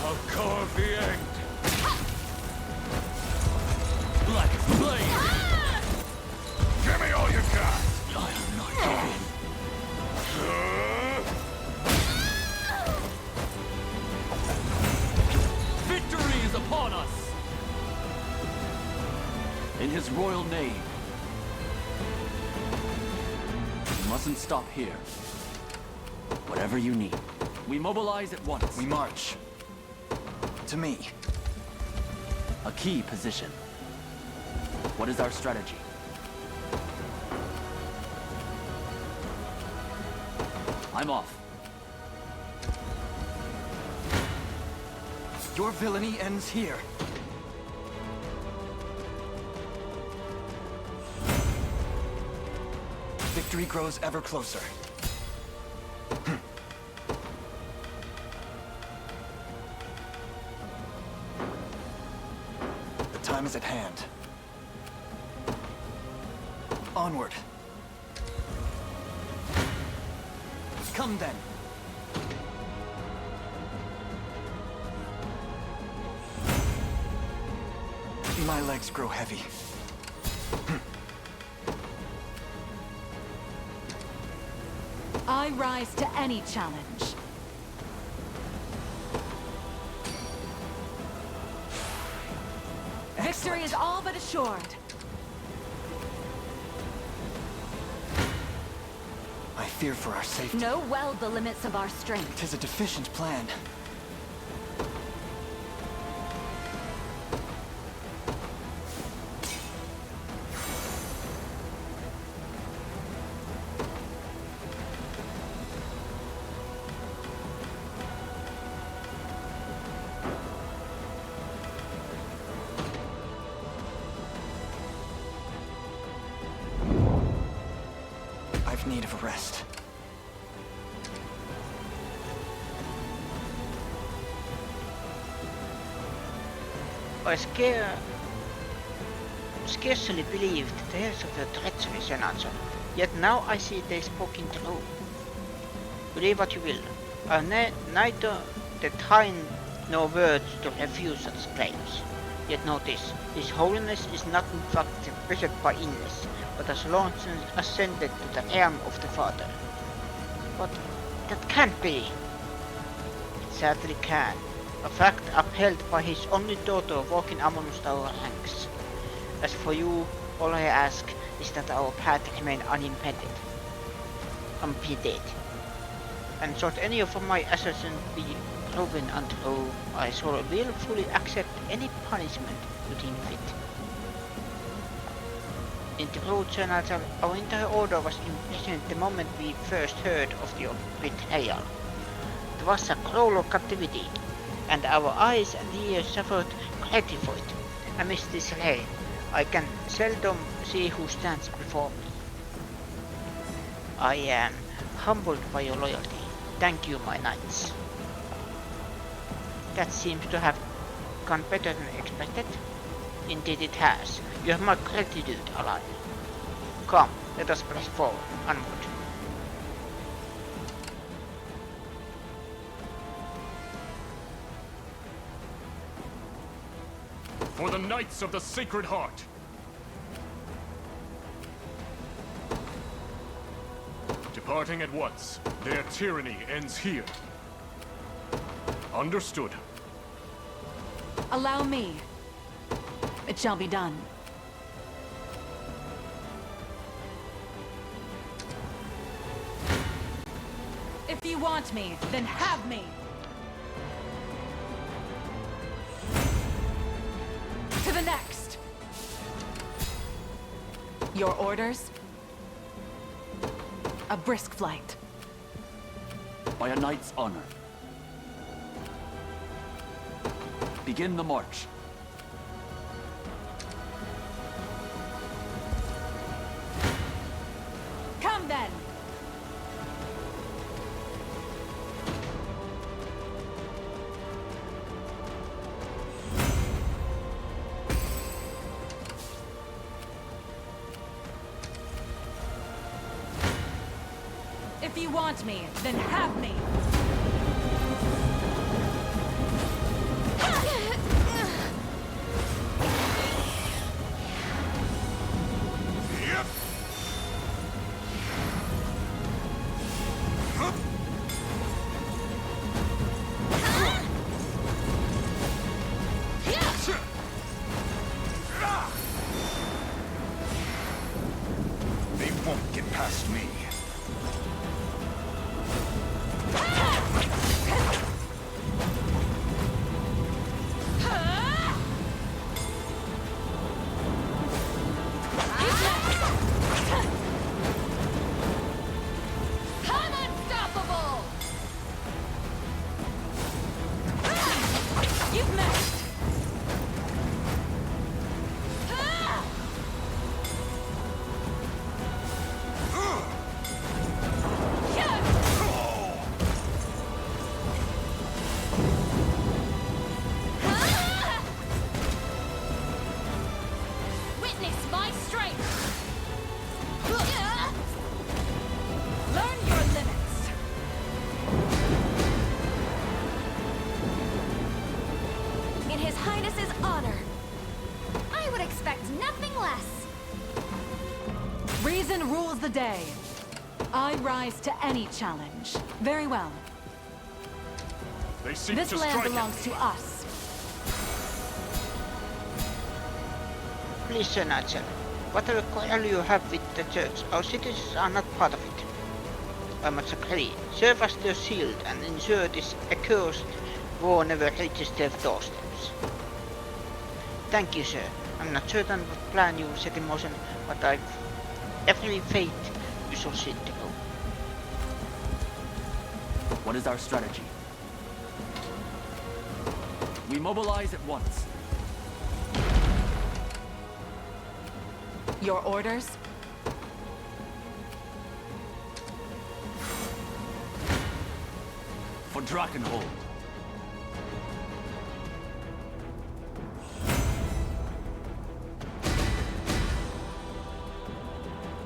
I'll carve the end. Black flame. Give me all you got. I'll not give in. Victory is upon us! In his royal name. You mustn't stop here. Whatever you need. We mobilize at once. We march. To me. A key position. What is our strategy? I'm off. Your villainy ends here. Victory grows ever closer. The time is at hand. Onward. Come then. My legs grow heavy. I rise to any challenge. Victory is all but assured. I fear for our safety. Know well the limits of our strength. 'Tis a deficient plan. I've need of a rest. I scarcely believed the tales of the treachery, Senator. Yet now I see they spoke in true. Believe what you will. I have neither the time nor words to refuse such claims. Yet notice, His Holiness is not in fact visited by illness, but has long since ascended to the realm of the Father. But that can't be. It sadly can. A fact upheld by his only daughter walking amongst our ranks. As for you, all I ask is that our path remain unimpeded. And should any of my assertions be proven untrue, I shall willfully accept any punishment you deem fit. In truth, Senator, our entire order was imprisoned the moment we first heard of your betrayal. It was a cruel captivity, and our eyes and ears suffered greatly for it. Amidst this rain, I can seldom see who stands before me. I am humbled by your loyalty. Thank you, my knights. That seems to have gone better than expected. Indeed it has. You have my gratitude, ally. Come, let us press forward, onward. For the Knights of the Sacred Heart. Departing at once, their tyranny ends here. Understood. Allow me. It shall be done. If you want me, then have me! Your orders? A brisk flight. By a knight's honor. Begin the march. Come then! If you want me, then have me! They won't get past me. I'm unstoppable! You've missed! Witness my strength! Learn your limits! In His Highness's honor. I would expect nothing less. Reason rules the day. I rise to any challenge. Very well. They seek This to land strike belongs to us. Please, Sir Nigel, whatever quarrel you have with the church, our citizens are not part of it. I must agree. Serve as their shield and ensure this accursed war never reaches their doorsteps. Thank you, sir. I'm not certain what plan you will set in motion, but I've every faith you shall see to go. What is our strategy? We mobilize at once. Your orders? For Drakenhold.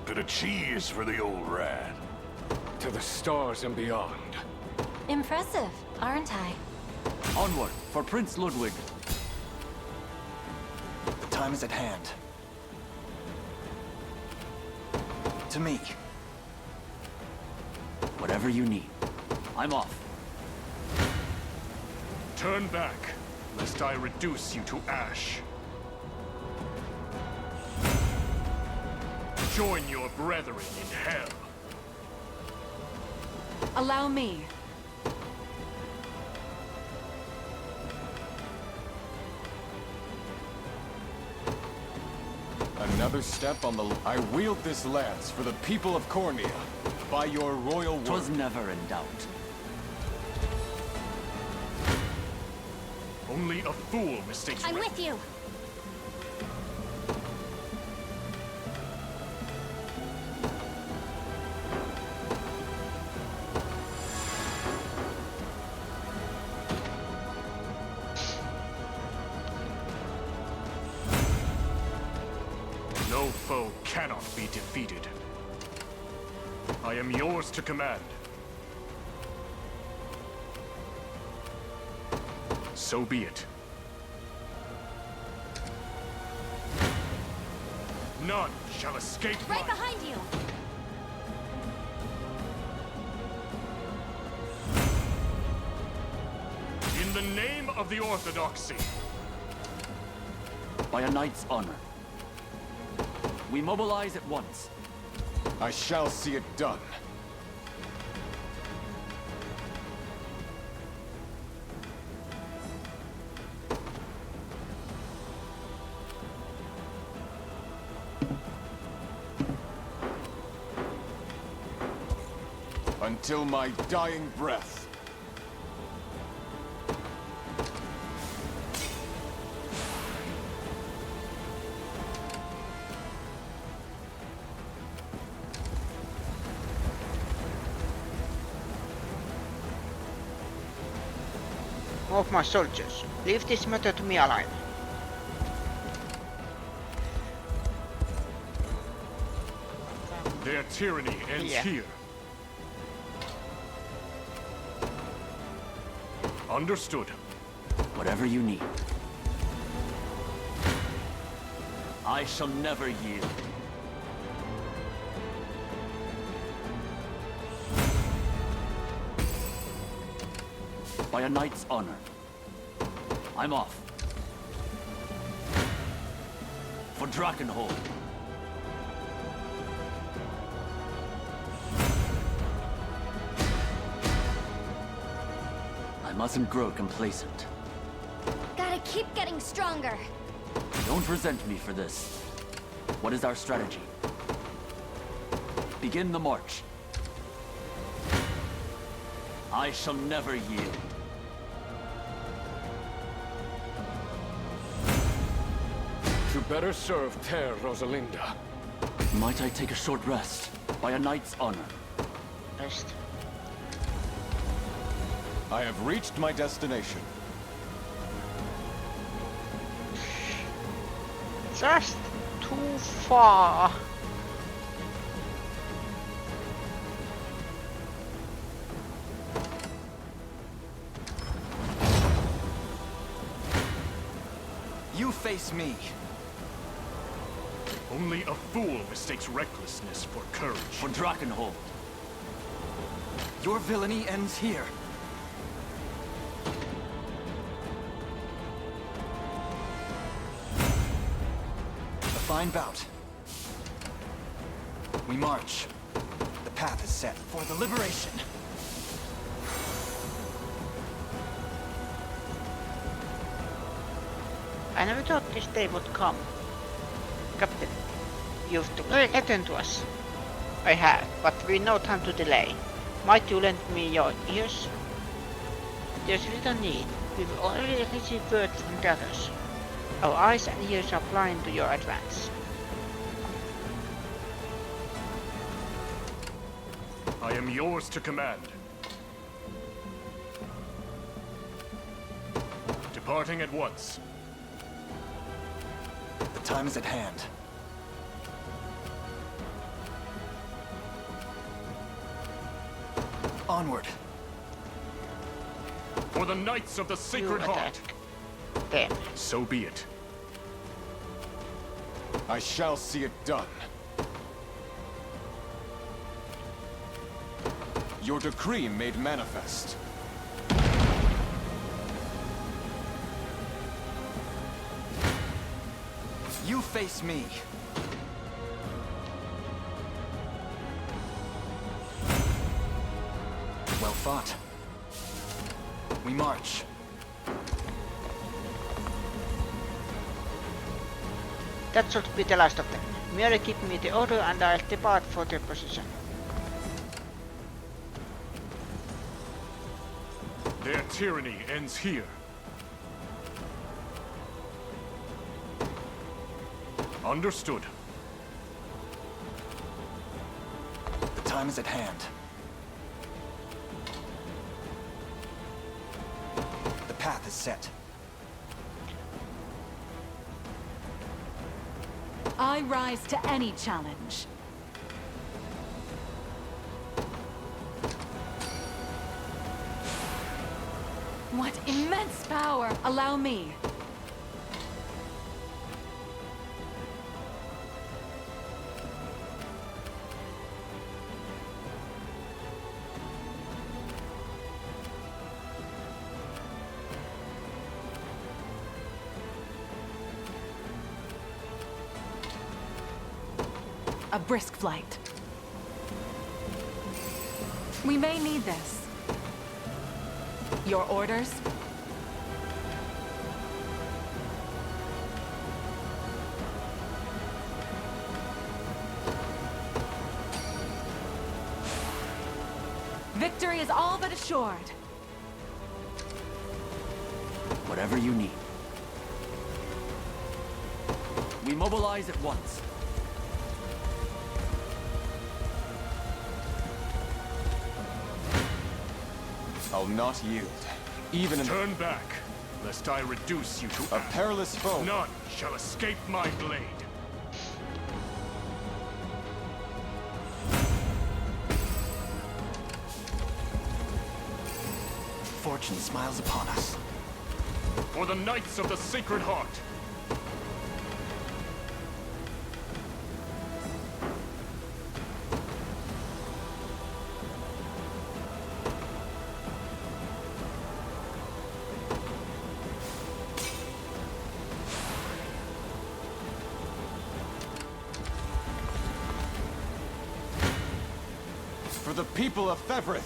Bit of cheese for the old rat. To the stars and beyond. Impressive, aren't I? Onward for Prince Ludwig. The time is at hand. To me. Whatever you need. I'm off. Turn back, lest I reduce you to ash. Join your brethren in hell. Allow me. Another step on the... I wield this lance for the people of Cornea, by your royal word. 'Twas never in doubt. Only a fool mistakes... I'm with you. No foe cannot be defeated. I am yours to command. So be it. None shall escape Right my... behind you. In the name of the Orthodoxy. By a knight's honor. We mobilize at once. I shall see it done. Until my dying breath. Of my soldiers, leave this matter to me alone. Their tyranny ends here. Understood. Whatever you need. I shall never yield. By a knight's honor. I'm off. For Drakenhold. I mustn't grow complacent. Gotta keep getting stronger. Don't resent me for this. What is our strategy? Begin the march. I shall never yield. To better serve Ter Rosalinda. Might I take a short rest? By a knight's honor. Rest. I have reached my destination. Just too far. You face me. Only a fool mistakes recklessness for courage. For Drakenhold. Your villainy ends here. A fine bout. We march. The path is set for the liberation. I never thought this day would come. Captain, you've returned to us. I have, but we've no time to delay. Might you lend me your ears? There's little need. We've already received word from the others. Our eyes and ears are blind to your advance. I am yours to command. Departing at once. The time is at hand. Onward. For the Knights of the Sacred Heart. Them. So be it. I shall see it done. Your decree made manifest. You face me. Well fought. We march. That should be the last of them. Merely give me the order and I'll depart for their position. Their tyranny ends here. Understood. The time is at hand. The path is set. I rise to any challenge. What immense power! Allow me. A brisk flight. We may need this. Your orders? Victory is all but assured. Whatever you need. We mobilize at once. I'll not yield, even in— Turn back, lest I reduce you to a perilous foe. None shall escape my blade. Fortune smiles upon us. For the Knights of the Sacred Heart. For the people of Fevrith.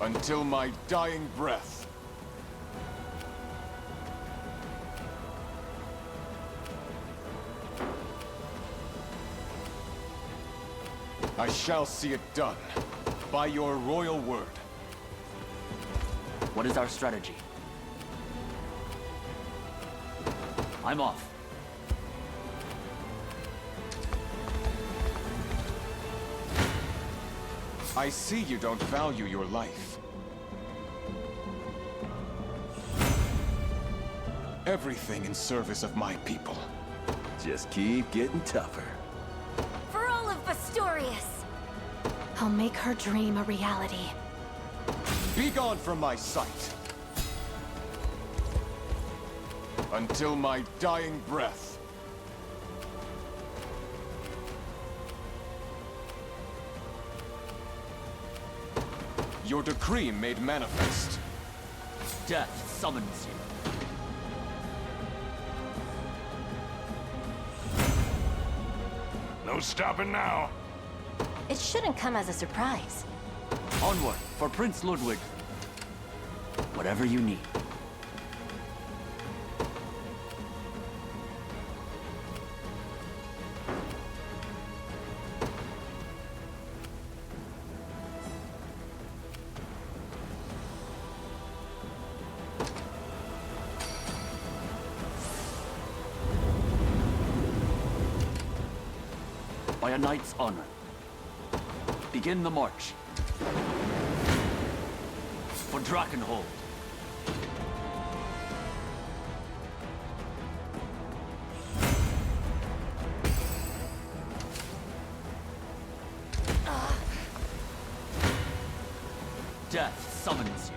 Until my dying breath. I shall see it done, by your royal word. What is our strategy? I'm off. I see you don't value your life. Everything in service of my people. Just keep getting tougher. For all of Bastorius! I'll make her dream a reality. Be gone from my sight. Until my dying breath. Your decree made manifest. Death summons you. No stopping now. It shouldn't come as a surprise. Onward for Prince Ludwig. Whatever you need. By a knight's honor. Begin the march. For Drakenhold. Death summons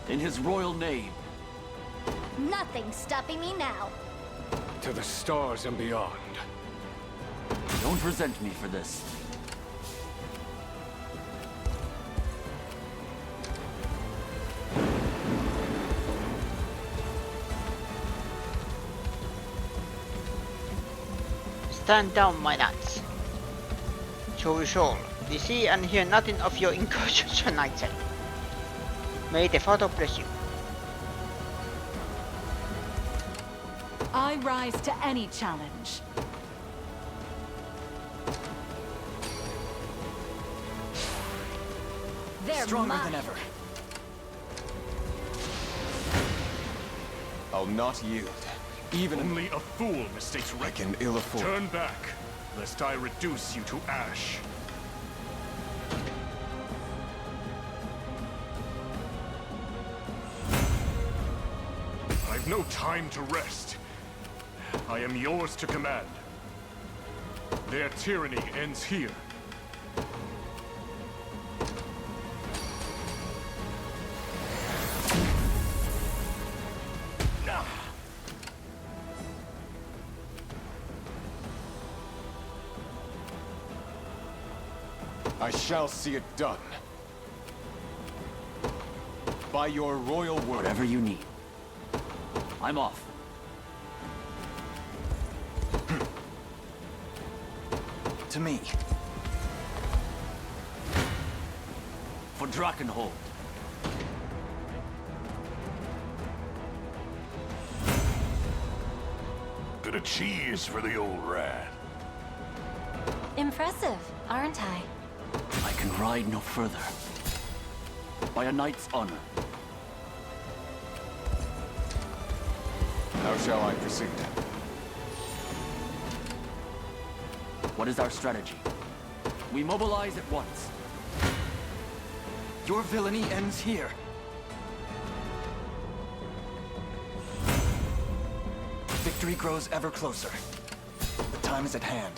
you. In his royal name. Nothing's stopping me now. To the stars and beyond. Don't resent me for this. Stand down, my knights. So we shall. We see and hear nothing of your incursions on night side. May the Father bless you. I rise to any challenge. They're Stronger mine. than ever. I'll not yield. Even Only a fool mistakes I can ill afford. Turn back, lest I reduce you to ash. I've no time to rest. I am yours to command. Their tyranny ends here. I shall see it done. By your royal word. Whatever you need. I'm off. To me. For Drakenhold. of cheese for the old rat. Impressive, aren't I? I can ride no further. By a knight's honor. How shall I proceed? What is our strategy? We mobilize at once. Your villainy ends here. Victory grows ever closer. The time is at hand.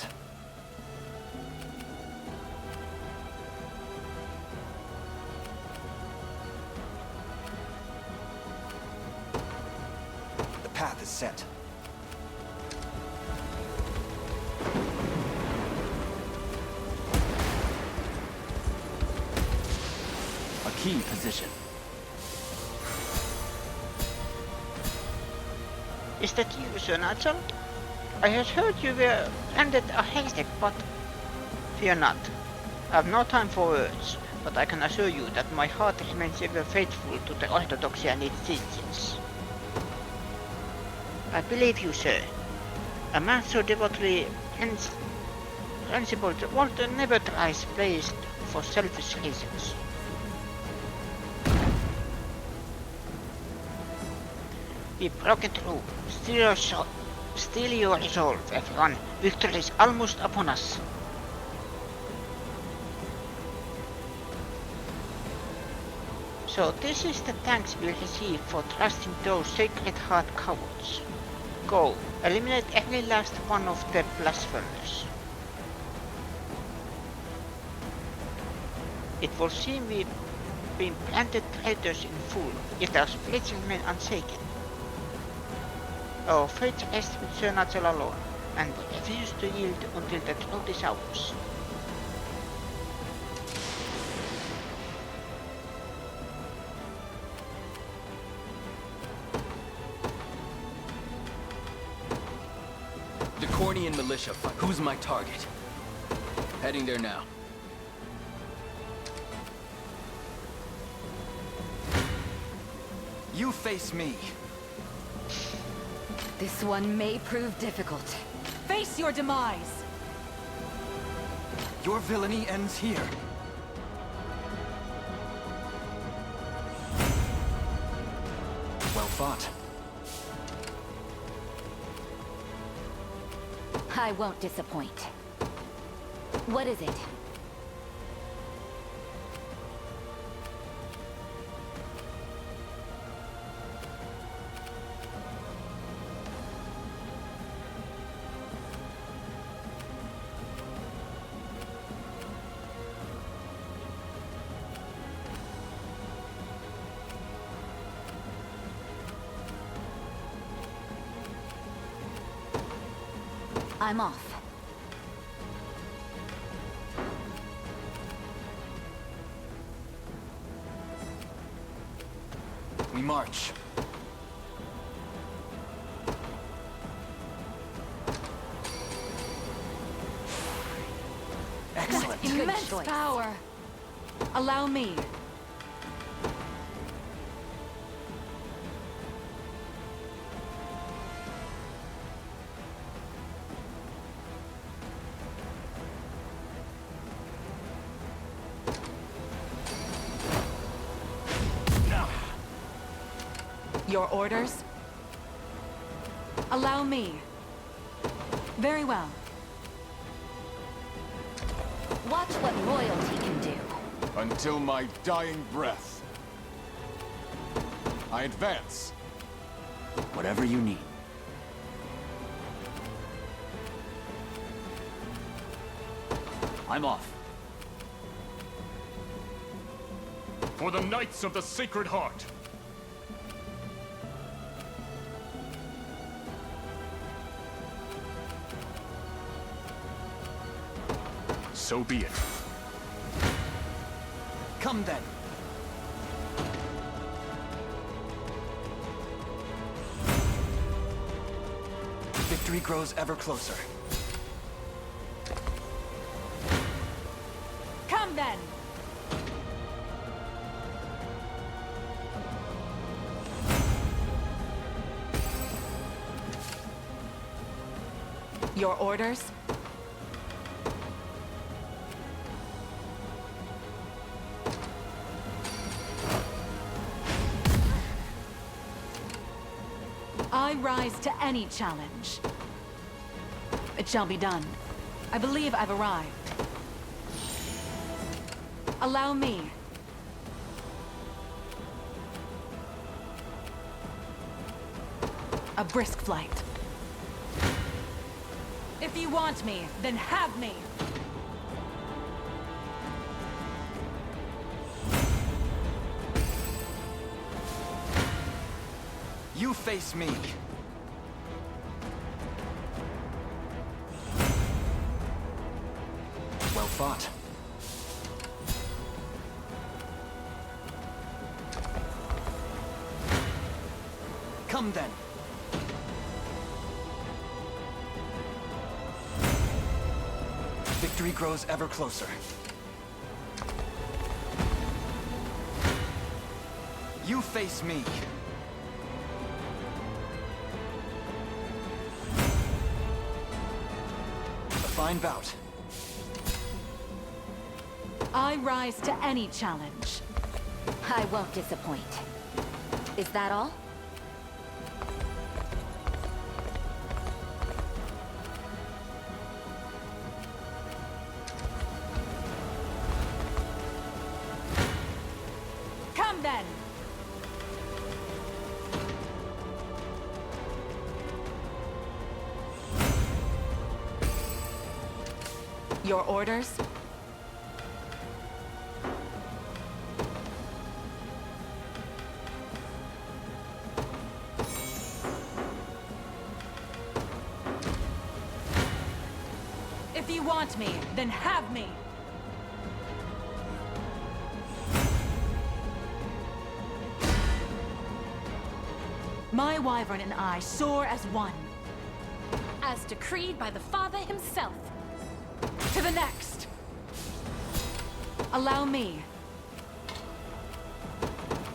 The path is set. A key position. Is that you, Sir Nigel? I had heard you were handed a haystack, but fear not. I have no time for words, but I can assure you that my heart remains ever faithful to the Orthodoxy and its teachings. I believe you, sir. A man so devotedly principled would never tries placed for selfish reasons. Be broken through. Still your resolve, everyone. Victory is almost upon us. So this is the thanks we receive for trusting those Sacred Heart cowards. Go, eliminate every last one of the blasphemers. It will seem we've been planted traitors in full, yet our spirits remain unshaken. Our fate rests with Sir Nigel alone, and we refuse to yield until the truth is ours. The Cornian militia. Who's my target? Heading there now. You face me. This one may prove difficult. Face your demise! Your villainy ends here. Well fought. I won't disappoint. What is it? I'm off. We march. Excellent. What immense power! Allow me. Your orders? Allow me. Very well. Watch what royalty can do. Until my dying breath. I advance. Whatever you need. I'm off. For the Knights of the Sacred Heart. So be it. Come then. Victory grows ever closer. Come then! Your orders? I rise to any challenge. It shall be done. I believe I've arrived. Allow me. A brisk flight. If you want me, then have me! You face me. Well fought. Come then. Victory grows ever closer. You face me. A fine bout. I rise to any challenge. I won't disappoint. Is that all? Come then! Your orders? If you want me, then have me! My wyvern and I soar as one. As decreed by the Father himself. To the next! Allow me.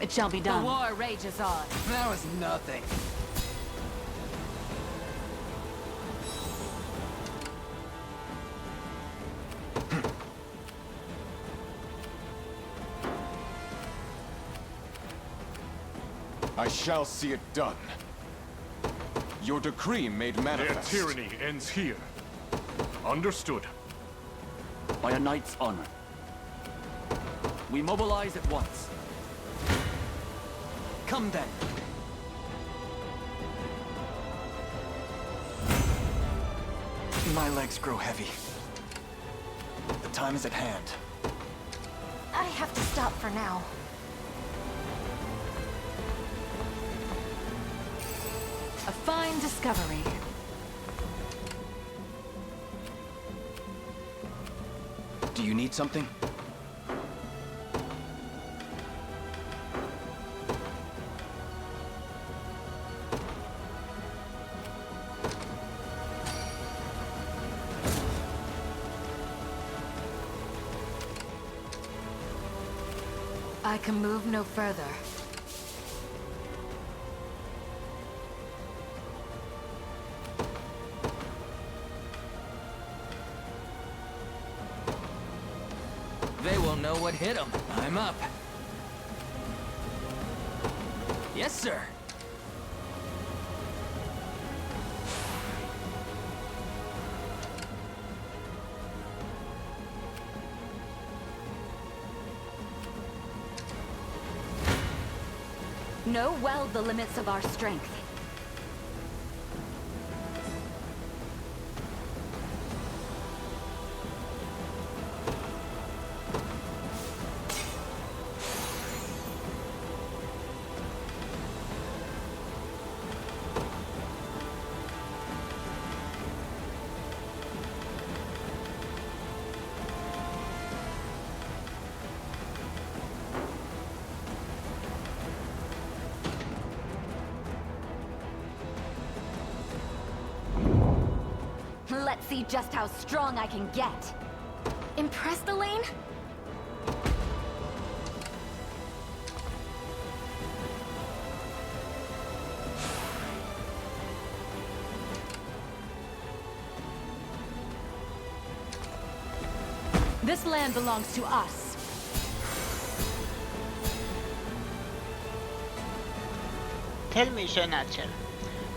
It shall be done. The war rages on. That was nothing. I shall see it done. Your decree made manifest. Their tyranny ends here. Understood. By a knight's honor. We mobilize at once. Come then. My legs grow heavy. The time is at hand. I have to stop for now. A fine discovery. Do you need something? I can move no further. They will know what hit them. I'm up. Yes, sir. Know well the limits of our strength. Let's see just how strong I can get. Impressed, Elaine? This land belongs to us. Tell me, Sir Nigel,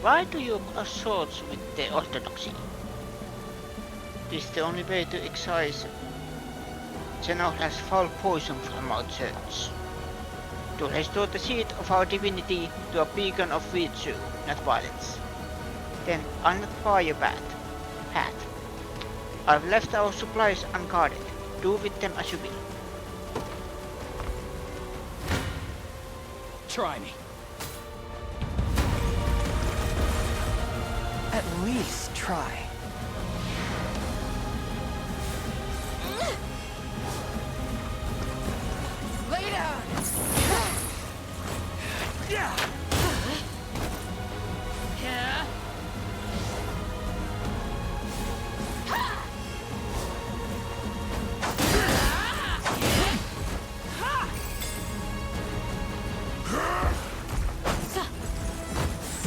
why do you cross swords with the Orthodoxy? This is the only way to excise Xenora's foul poison from our church. To restore the seat of our divinity to a beacon of virtue, not violence. Then I'll not bar your path. I've left our supplies unguarded. Do with them as you will. Try me. At least try. Lay down! Yeah!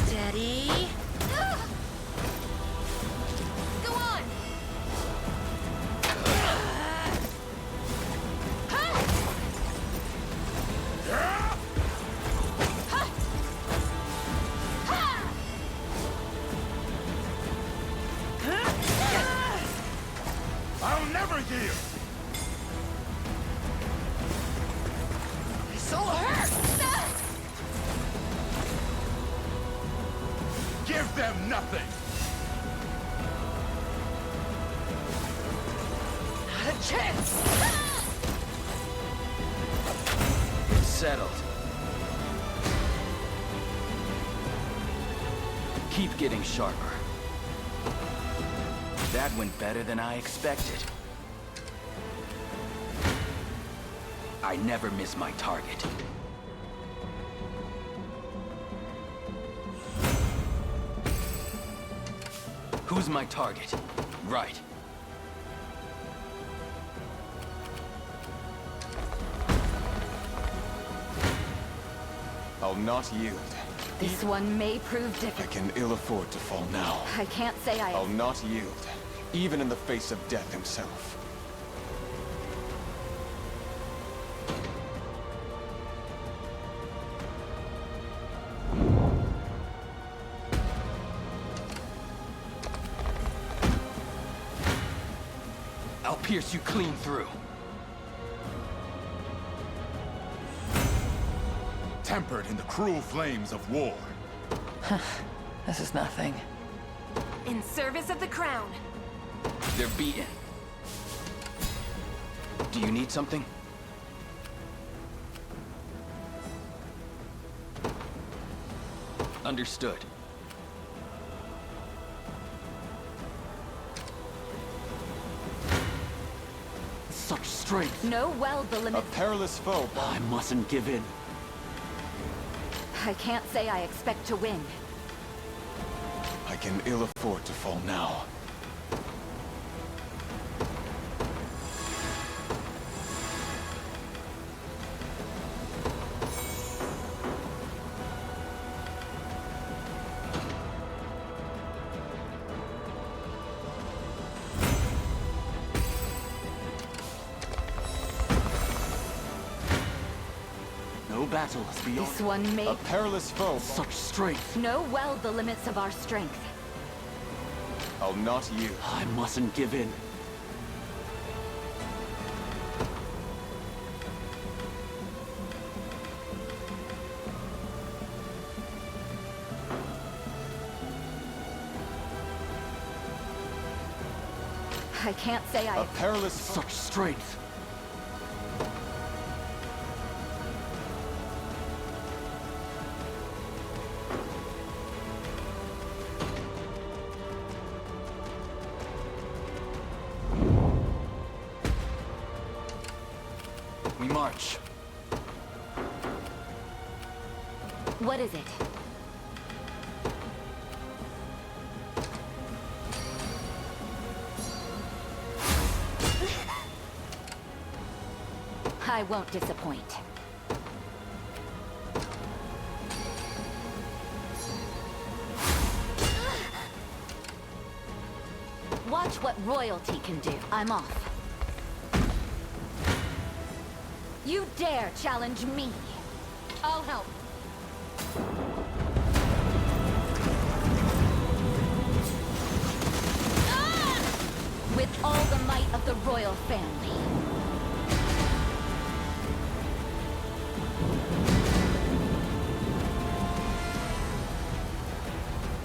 Steady. Go on! I'll never yield! This'll hurt! Give them nothing! Not a chance! Settled. Keep getting sharper. That went better than I expected. I never miss my target. Who's my target? Right. I'll not yield. This one may prove I difficult. can ill afford to fall now. I can't say I'll not yield, even in the face of death himself. I'll pierce you clean through. Tempered in the cruel flames of war. This is nothing. In service of the crown. They're beaten. Do you need something? Understood. Such strength. Know well the limit. A perilous foe. I mustn't give in. I can't say I expect to win. I can ill afford to fall now. No battle is beyond. This one may. A perilous foe. Such strength. Know well the limits of our strength. I'll not yield. I mustn't give in. I can't say A perilous Such strength. We march. What is it? I won't disappoint. Watch what royalty can do. I'm off. You dare challenge me? I'll help. With all the might of the royal family.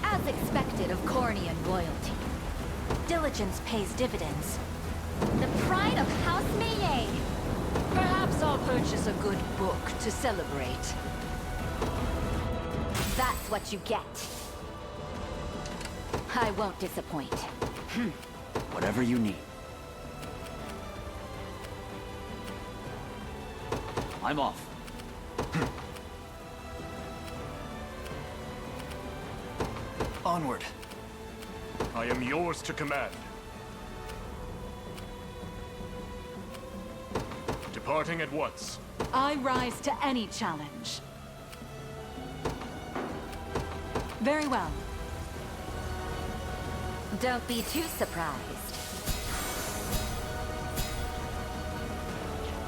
As expected of Cornian royalty, diligence pays dividends. The pride of House Meillet. Perhaps I'll purchase a good book to celebrate. That's what you get. I won't disappoint. Whatever you need. I'm off. Onward. I am yours to command. Departing at once. I rise to any challenge. Very well. Don't be too surprised.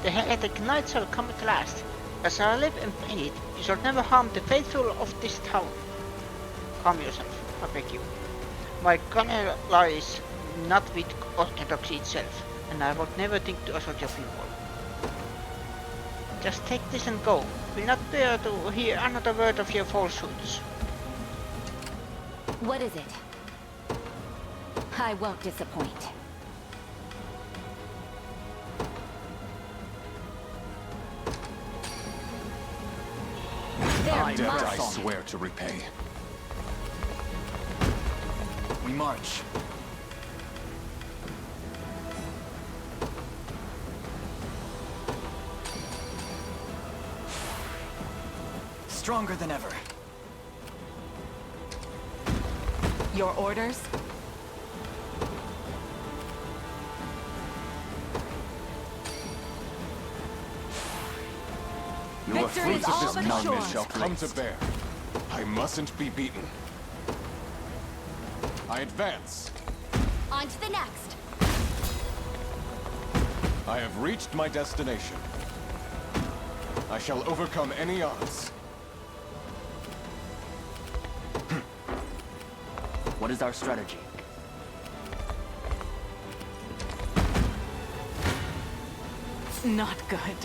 The heretic knight shall come at last. As I live and breathe, you shall never harm the faithful of this town. Calm yourself, I beg you. My quarrel lies not with Orthodoxy itself, and I would never think to assault your people. Just take this and go. Will not bear to hear another word of your falsehoods. What is it? I won't disappoint. Debt I swear to repay. We march. Stronger than ever. Your orders? Your Victory fruits is of all this but kindness assured. shall come to bear. I mustn't be beaten. I advance. On to the next. I have reached my destination. I shall overcome any odds. What is our strategy? Not good.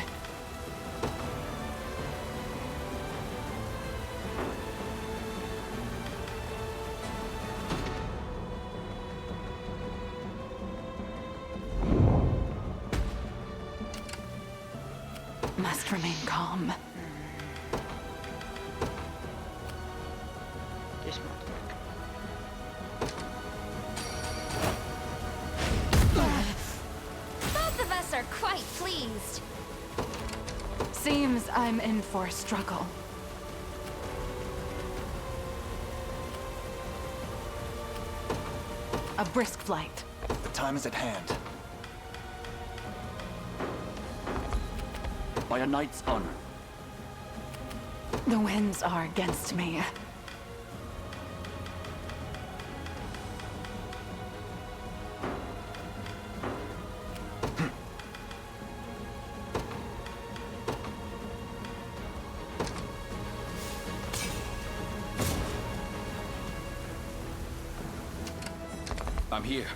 Must remain calm. This might work. Both of us are quite pleased. Seems I'm in for a struggle. A brisk flight. The time is at hand. By a knight's honor. The winds are against me. I'm here.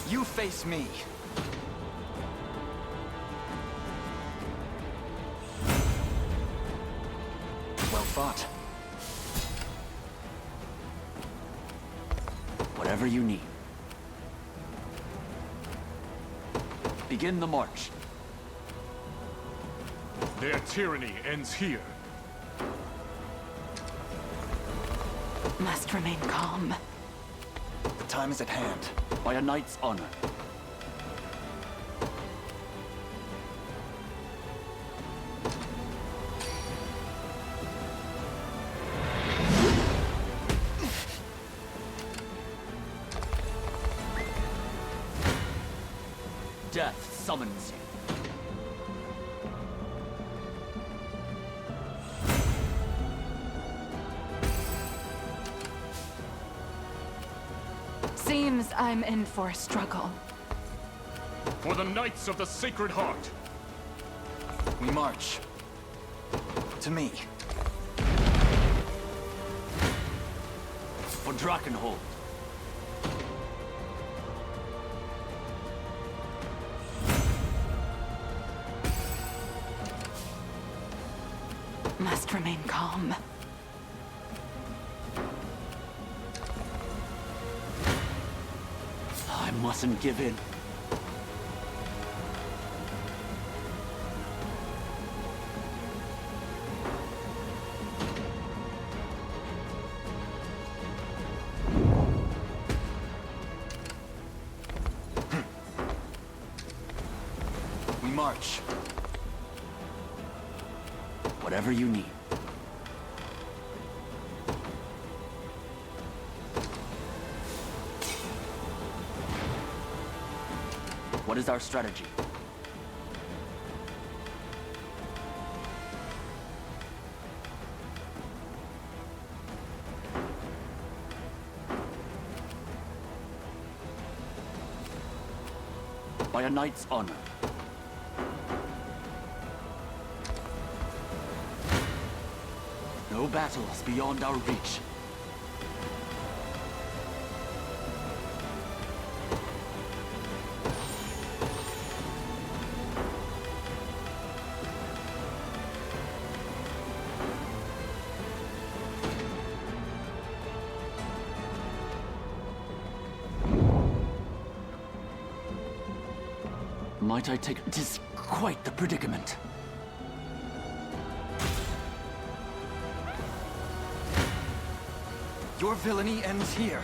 You face me. Well fought. Whatever you need. Begin the march. Their tyranny ends here. Must remain calm. The time is at hand. By a knight's honor. Death summons you. Seems I'm in for a struggle. For the Knights of the Sacred Heart. We march. To me. For Drakenhold. Must remain calm. I mustn't give in. We march. Whatever you need. What is our strategy? By a knight's honor. No battles beyond our reach. Might I take... It is quite the predicament. Your villainy ends here.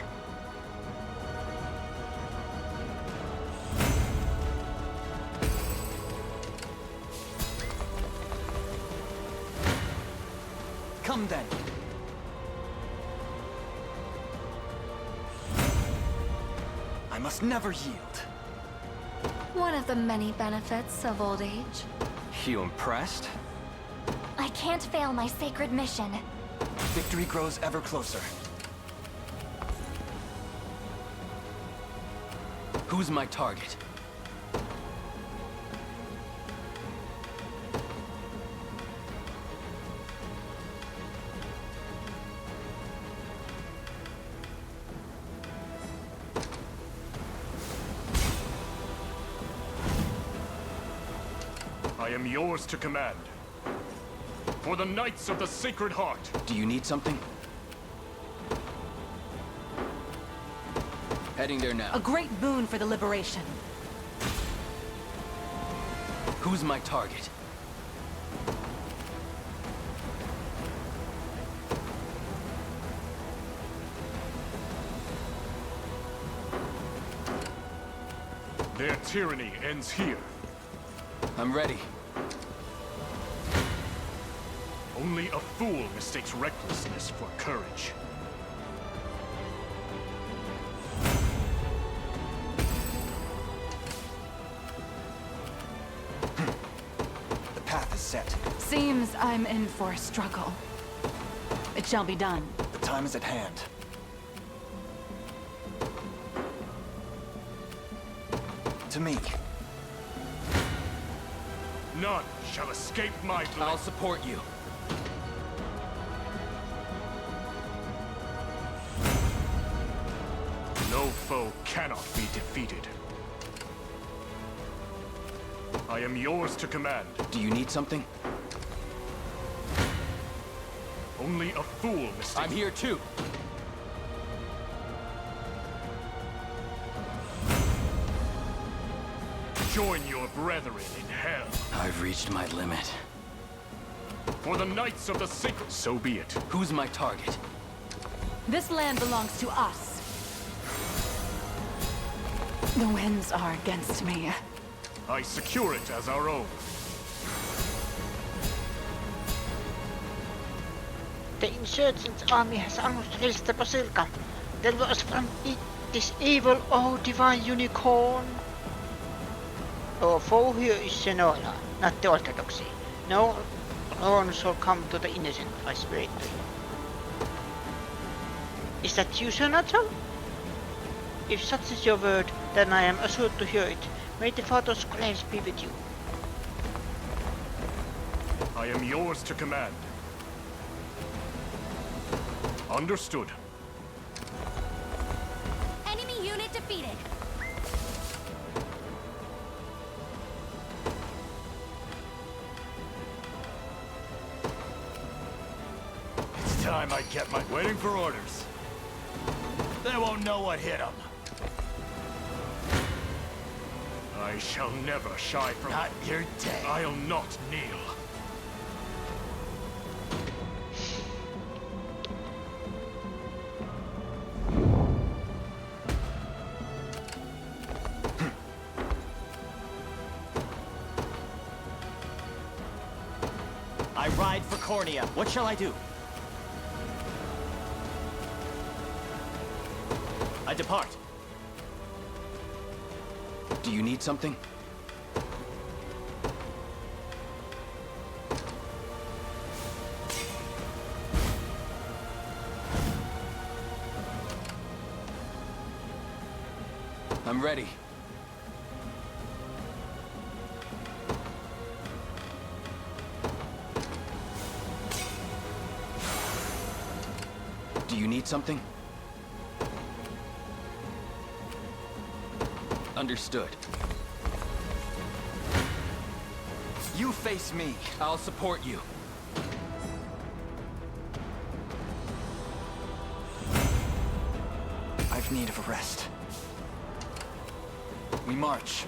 Come then. I must never yield. One of the many benefits of old age. You impressed? I can't fail my sacred mission. Victory grows ever closer. Who's my target? I am yours to command. For the Knights of the Sacred Heart. Do you need something? Heading there now. A great boon for the liberation. Who's my target? Their tyranny ends here. I'm ready. Only a fool mistakes recklessness for courage. The path is set. Seems I'm in for a struggle. It shall be done. The time is at hand. To me. None shall escape my blade. I'll support you. No foe cannot be defeated. I am yours to command. Do you need something? Only a fool mistakes. I'm here too. Join your brethren in hell. I've reached my limit. For the Knights of the Sacred... So be it. Who's my target? This land belongs to us. The winds are against me. I secure it as our own. The insurgent army has almost reached the basilica. Deliver us from this evil, oh divine unicorn. Our foe here is Senora, not the Orthodoxy. No wrong shall come to the innocent, I swear it to you. Is that you, Senator? If such is your word, then I am assured to hear it. May the Father's grace be with you. I am yours to command. Understood. Enemy unit defeated. It's time I get my... Waiting for orders. They won't know what hit them. I shall never shy from... Not your day. I'll not kneel. I ride for Cornea. What shall I do? I depart. Do you need something? I'm ready. Do you need something? Understood. You face me. I'll support you. I've need of a rest. We march.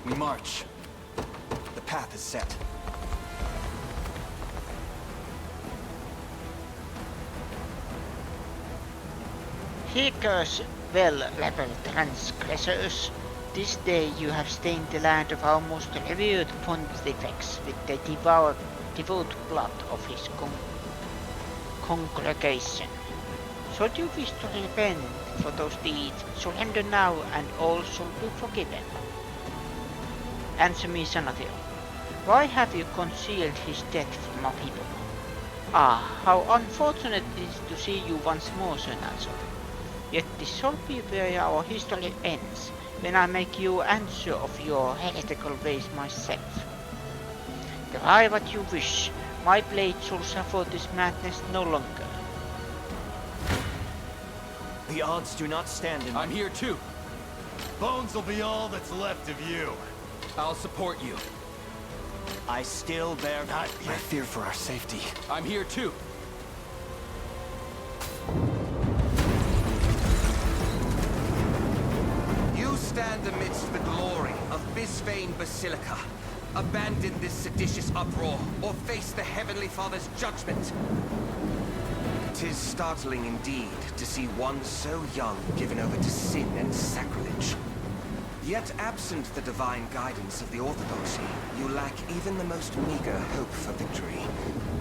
We march. The path is set. Seekers, well-leveled transgressors, this day you have stained the land of our most revered pontifex with the devout blood of his congregation. Should you wish to repent for those deeds, surrender now and all shall be forgiven. Answer me, Sanathil. Why have you concealed his death from our people? Ah, how unfortunate it is to see you once more, Sir Nigel. Yet this shall be where our history ends, when I make you answer of your heretical ways myself. Try what you wish, my blade shall suffer this madness no longer. The odds do not stand in... I'm here too. Bones will be all that's left of you. I'll support you. I still bear not... I fear for our safety. I'm here too. You stand amidst the glory of Bisphane Basilica. Abandon this seditious uproar, or face the Heavenly Father's judgment. 'Tis startling indeed to see one so young given over to sin and sacrilege. Yet absent the divine guidance of the Orthodoxy, you lack even the most meager hope for victory.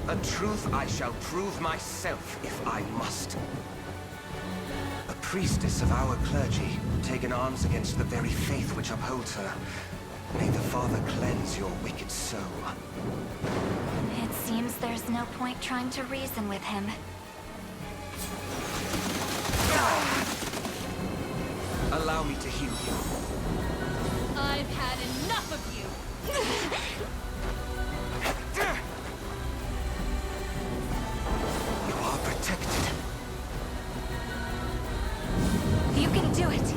A truth I shall prove myself if I must. A priestess of our clergy, taken arms against the very faith which upholds her. May the Father cleanse your wicked soul. It seems there's no point trying to reason with him. Allow me to heal you. I've had enough of you! You are protected. You can do it!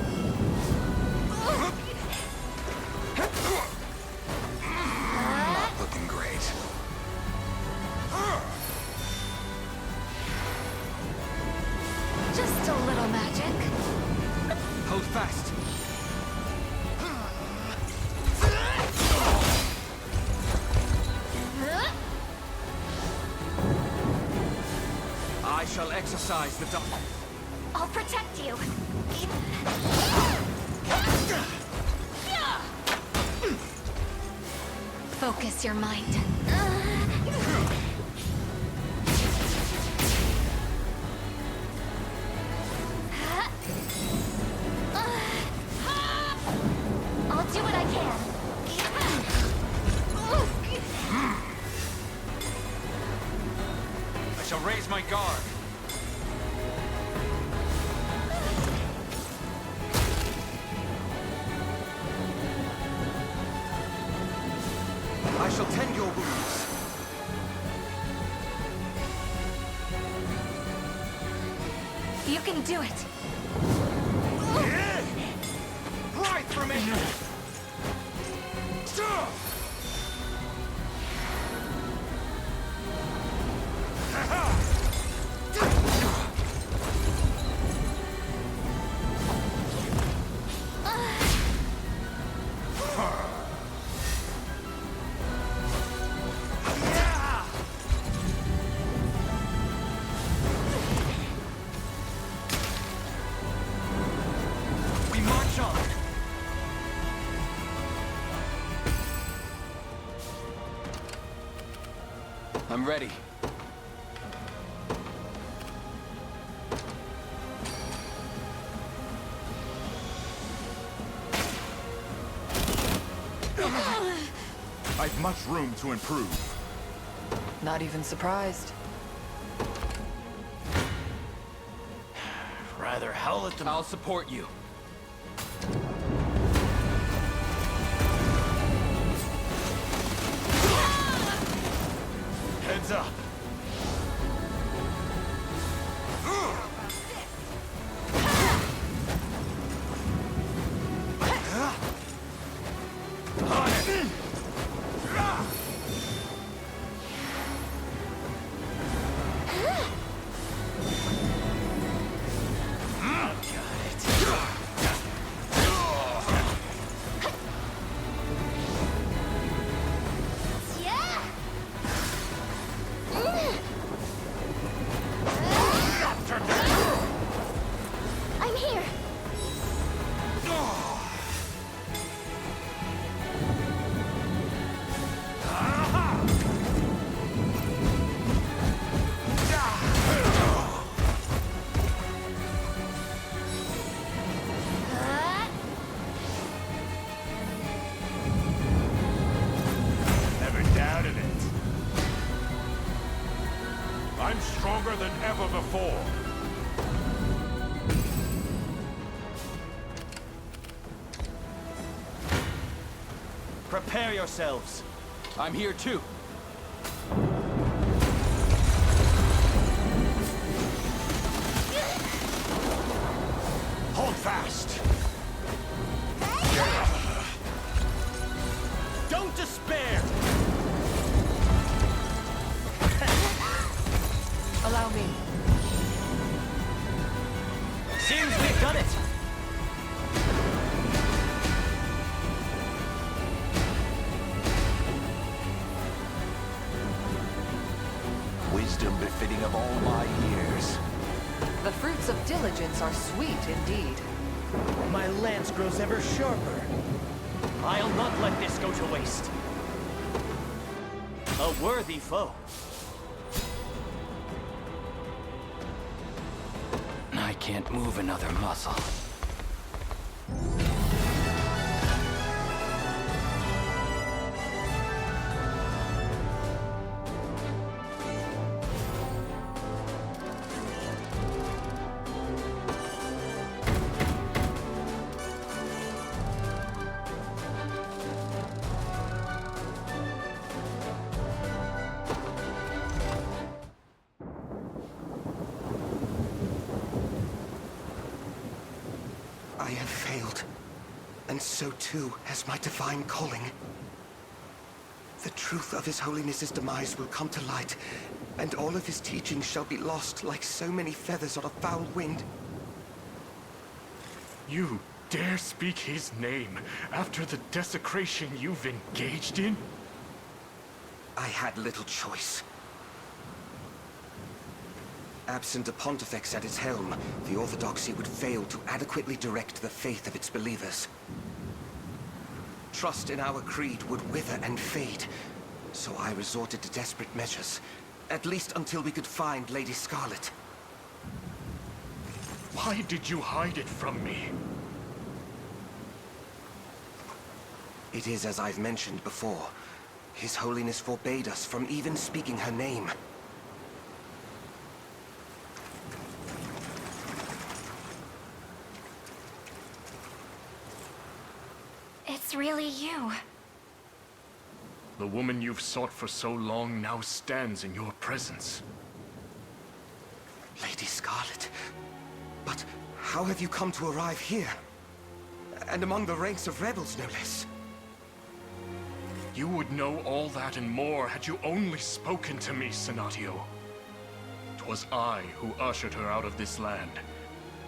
Not looking great. Just a little magic. Hold fast. I shall exercise the doctrine. I'll protect you. Focus your mind. I'll do what I can. shall raise my guard. I shall tend your wounds. You can do it. Right for me! We march on! I'm ready. I've much room to improve. Not even surprised. Rather howl at them. I'll support you. Heads up. I'm here. Never doubted it. I'm stronger than ever before. Prepare yourselves. I'm here too. Hold fast. Don't despair! Allow me. Seems we've done it! Wisdom befitting of all my years. The fruits of diligence are sweet indeed. My lance grows ever sharper. I'll not let this go to waste. A worthy foe. I can't move another muscle. I have failed, and so too has my divine calling. The truth of His Holiness's demise will come to light, and all of his teachings shall be lost like so many feathers on a foul wind. You dare speak his name after the desecration you've engaged in? I had little choice. Absent a pontifex at its helm, the Orthodoxy would fail to adequately direct the faith of its believers. Trust in our creed would wither and fade, so I resorted to desperate measures, at least until we could find Lady Scarlet. Why did you hide it from me? It is as I've mentioned before. His Holiness forbade us from even speaking her name. it's really you. The woman you've sought for so long now stands in your presence. Lady Scarlet. But how have you come to arrive here? And among the ranks of rebels, no less. You would know all that and more had you only spoken to me, Senatio. 'Twas I who ushered her out of this land,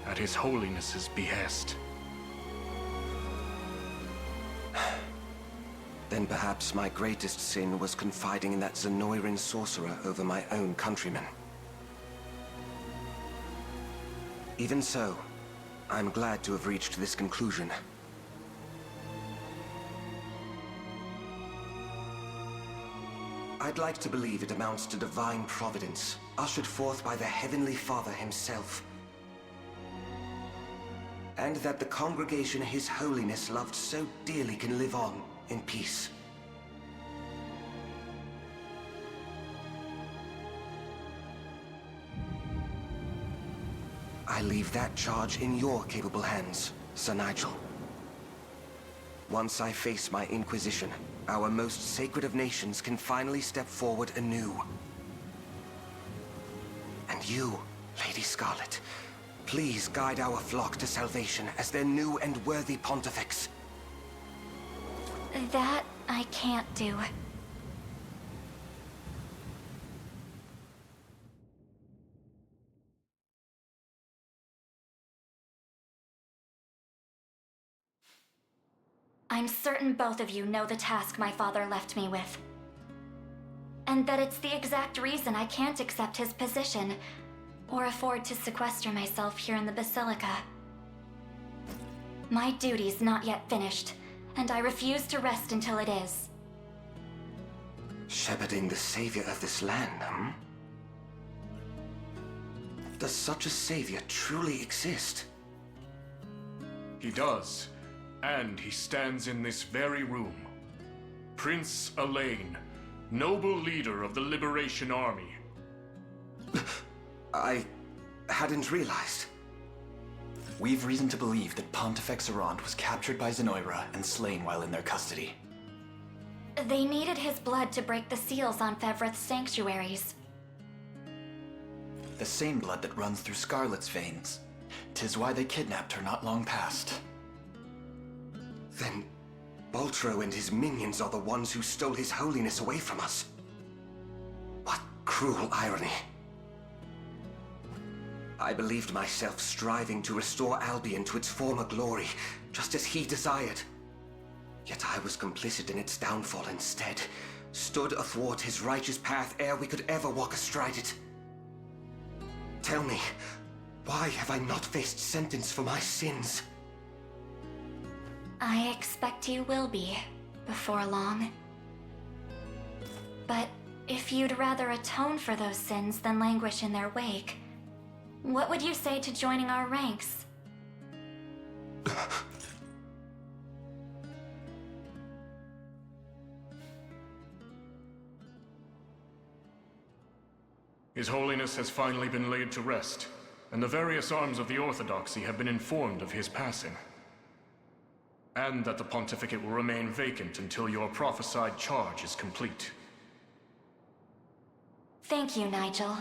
at His Holiness's behest. Then perhaps my greatest sin was confiding in that Zenoiran sorcerer over my own countrymen. Even so, I'm glad to have reached this conclusion. I'd like to believe it amounts to divine providence, ushered forth by the Heavenly Father himself. And that the congregation His Holiness loved so dearly can live on in peace. I leave that charge in your capable hands, Sir Nigel. Once I face my Inquisition, our most sacred of nations can finally step forward anew. And you, Lady Scarlet, please guide our flock to salvation as their new and worthy pontifex. That I can't do. I'm certain both of you know the task my father left me with. And that it's the exact reason I can't accept his position, or afford to sequester myself here in the Basilica. My duty's not yet finished, and I refuse to rest until it is. Shepherding the savior of this land, hmm? Does such a savior truly exist? He does. And he stands in this very room. Prince Elaine, noble leader of the Liberation Army. I hadn't realized. We've reason to believe that Pontifex Errant was captured by Zenoira and slain while in their custody. They needed his blood to break the seals on Fevreth's sanctuaries. The same blood that runs through Scarlet's veins. 'Tis why they kidnapped her not long past. Then Baltro and his minions are the ones who stole His Holiness away from us. What cruel irony. I believed myself striving to restore Albion to its former glory, just as he desired. Yet I was complicit in its downfall instead, stood athwart his righteous path ere we could ever walk astride it. Tell me, why have I not faced sentence for my sins? I expect you will be, before long. But if you'd rather atone for those sins than languish in their wake, what would you say to joining our ranks? His Holiness has finally been laid to rest, and the various arms of the Orthodoxy have been informed of his passing. And that the pontificate will remain vacant until your prophesied charge is complete. Thank you, Nigel.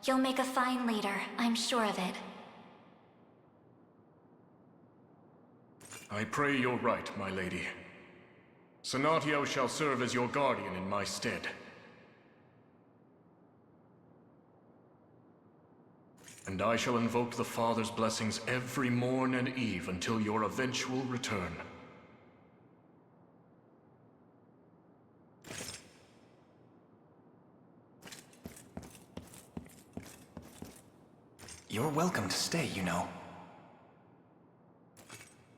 You'll make a fine leader, I'm sure of it. I pray you're right, my lady. Senatio shall serve as your guardian in my stead. And I shall invoke the Father's blessings every morn and eve until your eventual return. You're welcome to stay, you know.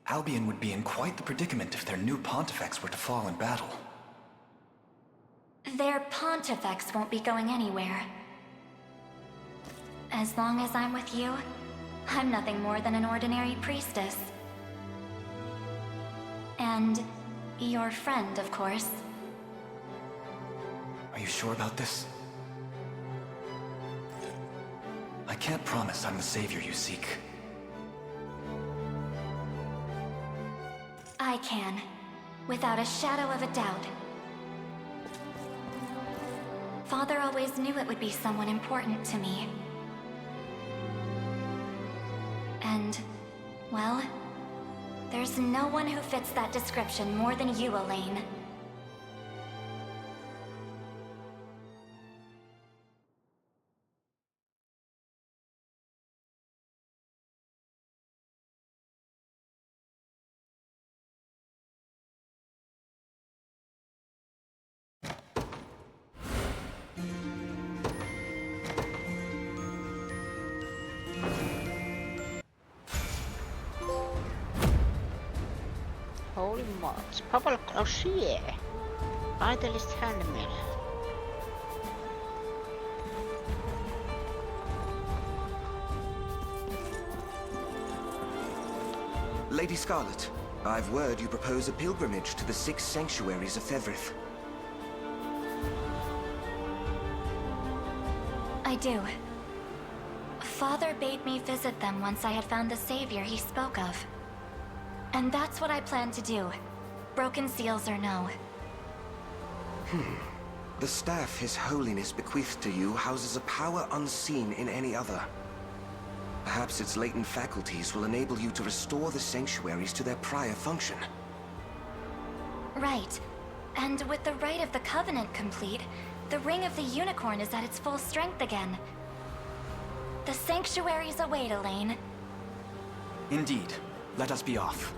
Albion would be in quite the predicament if their new pontifex were to fall in battle. Their pontifex won't be going anywhere. As long as I'm with you, I'm nothing more than an ordinary priestess. And your friend, of course. Are you sure about this? I can't promise I'm the savior you seek. I can. Without a shadow of a doubt. Father always knew it would be someone important to me. And, well, there's no one who fits that description more than you, Elaine. Holy mods. Purple crochet. Vitalist handmill. Lady Scarlet, I've word you propose a pilgrimage to the 6 sanctuaries of Fevrith. I do. Father bade me visit them once I had found the savior he spoke of. And that's what I plan to do, broken seals or no. The staff His Holiness bequeathed to you houses a power unseen in any other. Perhaps its latent faculties will enable you to restore the sanctuaries to their prior function. Right. And with the Rite of the Covenant complete, the Ring of the Unicorn is at its full strength again. The sanctuaries await, Elaine. Indeed. Let us be off.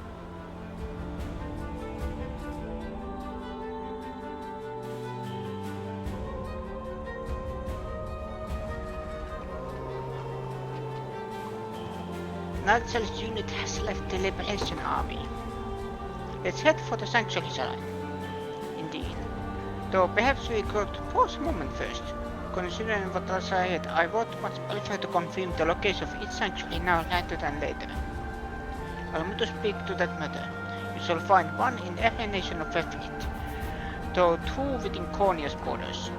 Nigel's unit has left the Liberation Army. Let's head for the Sanctuary Shrine. Indeed. Though perhaps we could pause a moment first. Considering what else I had, I would much prefer to confirm the location of each sanctuary now rather than later. Allow me to speak to that matter. You shall find one in every nation of Fevrith, though 2 within Cornia's borders.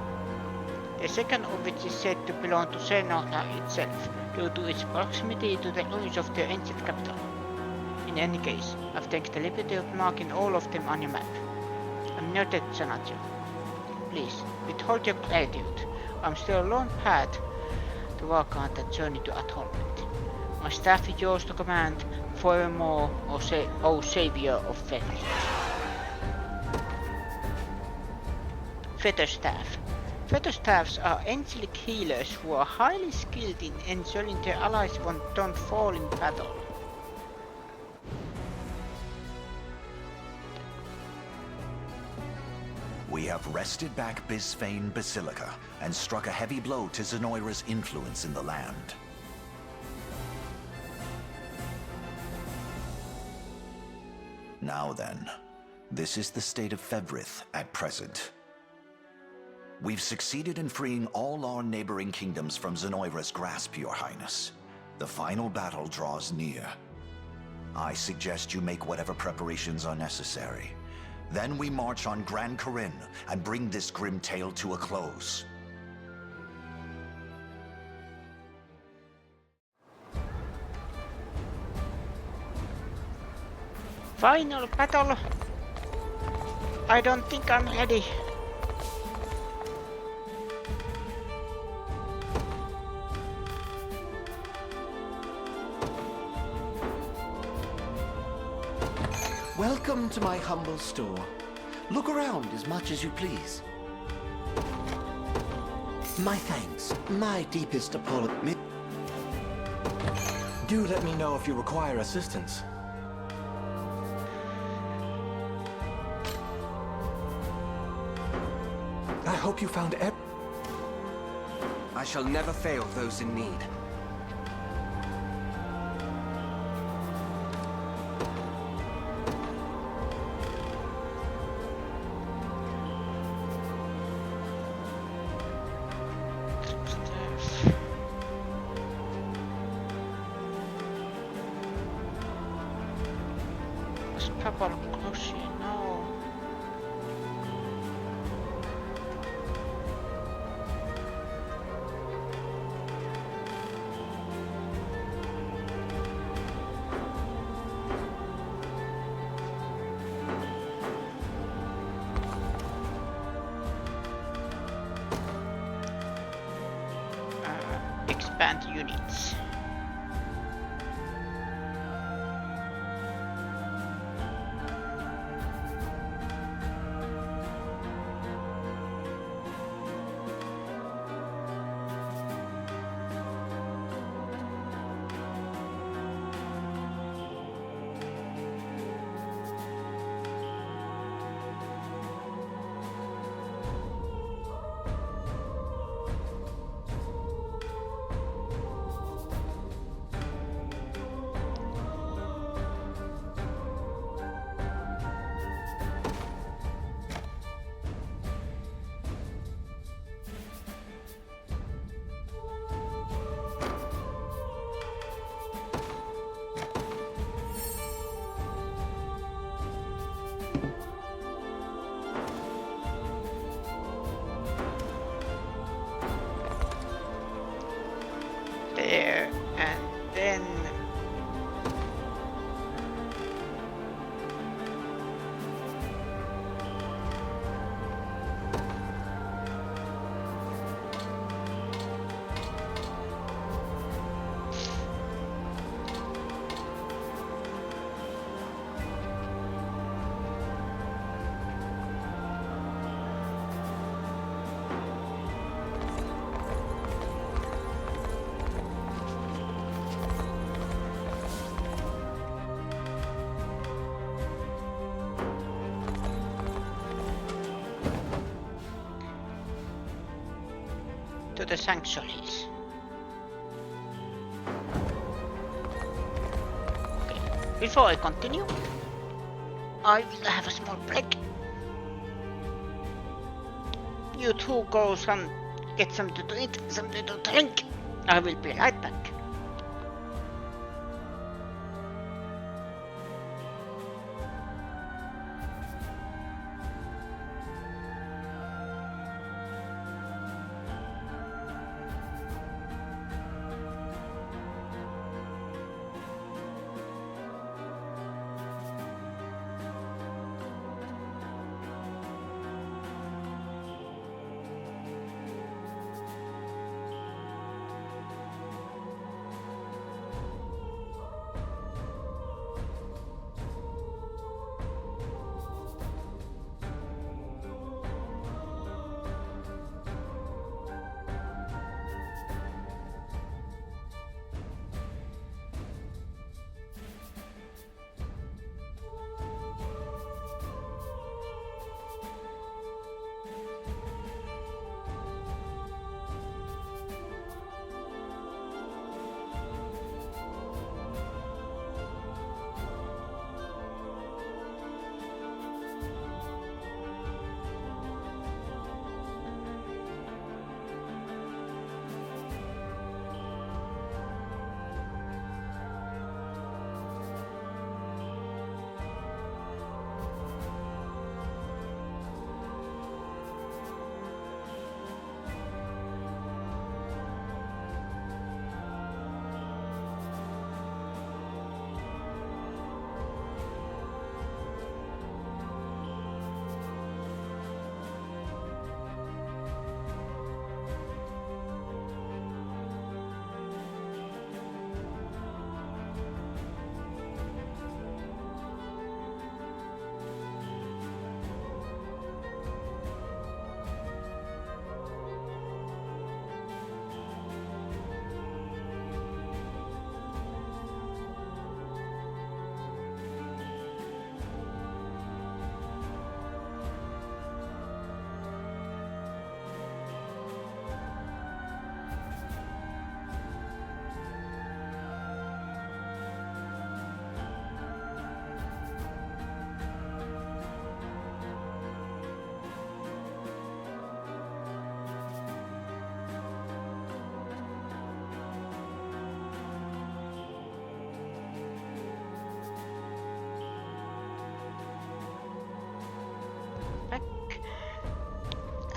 The second of which is said to belong to Senora itself, due to its proximity to the ruins of the ancient capital. In any case, I've taken the liberty of marking all of them on your map. I'm noted, Senator. Please, withhold your gratitude. I'm still a long path to walk on that journey to atonement. My staff is yours to command, forevermore, O Savior of Fevrith. Featherstaff. Featherstaffs are angelic healers who are highly skilled in ensuring their allies don't fall in battle. We have wrested back Bisphane Basilica and struck a heavy blow to Zenoira's influence in the land. Now then, this is the state of Fevrith at present. We've succeeded in freeing all our neighboring kingdoms from Zenoira's grasp, Your Highness. The final battle draws near. I suggest you make whatever preparations are necessary. Then we march on Gran Corinne and bring this grim tale to a close. Final battle? I don't think I'm ready. Welcome to my humble store. Look around as much as you please. My thanks. My deepest apology. Do let me know if you require assistance. I hope you found I shall never fail those in need. Purple crochet, no. expand units. There, and then to the sanctuaries. Okay. Before I continue, I will have a small break. You two go get something to eat, something to drink. I will be right back.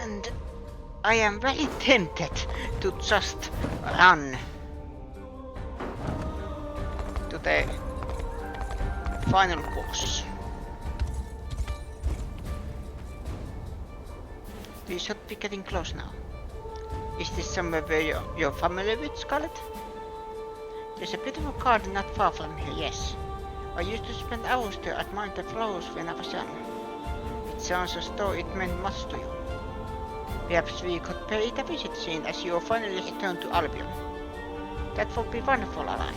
And I am very tempted to just run to the final boss. We should be getting close now. Is this somewhere where you're familiar with, Scarlet? There's a bit of a garden not far from here, yes. I used to spend hours there admiring the flowers when I was young. It sounds as though it meant much to you. Perhaps we could pay it a visit soon as you finally return to Albion. That would be wonderful, Alain.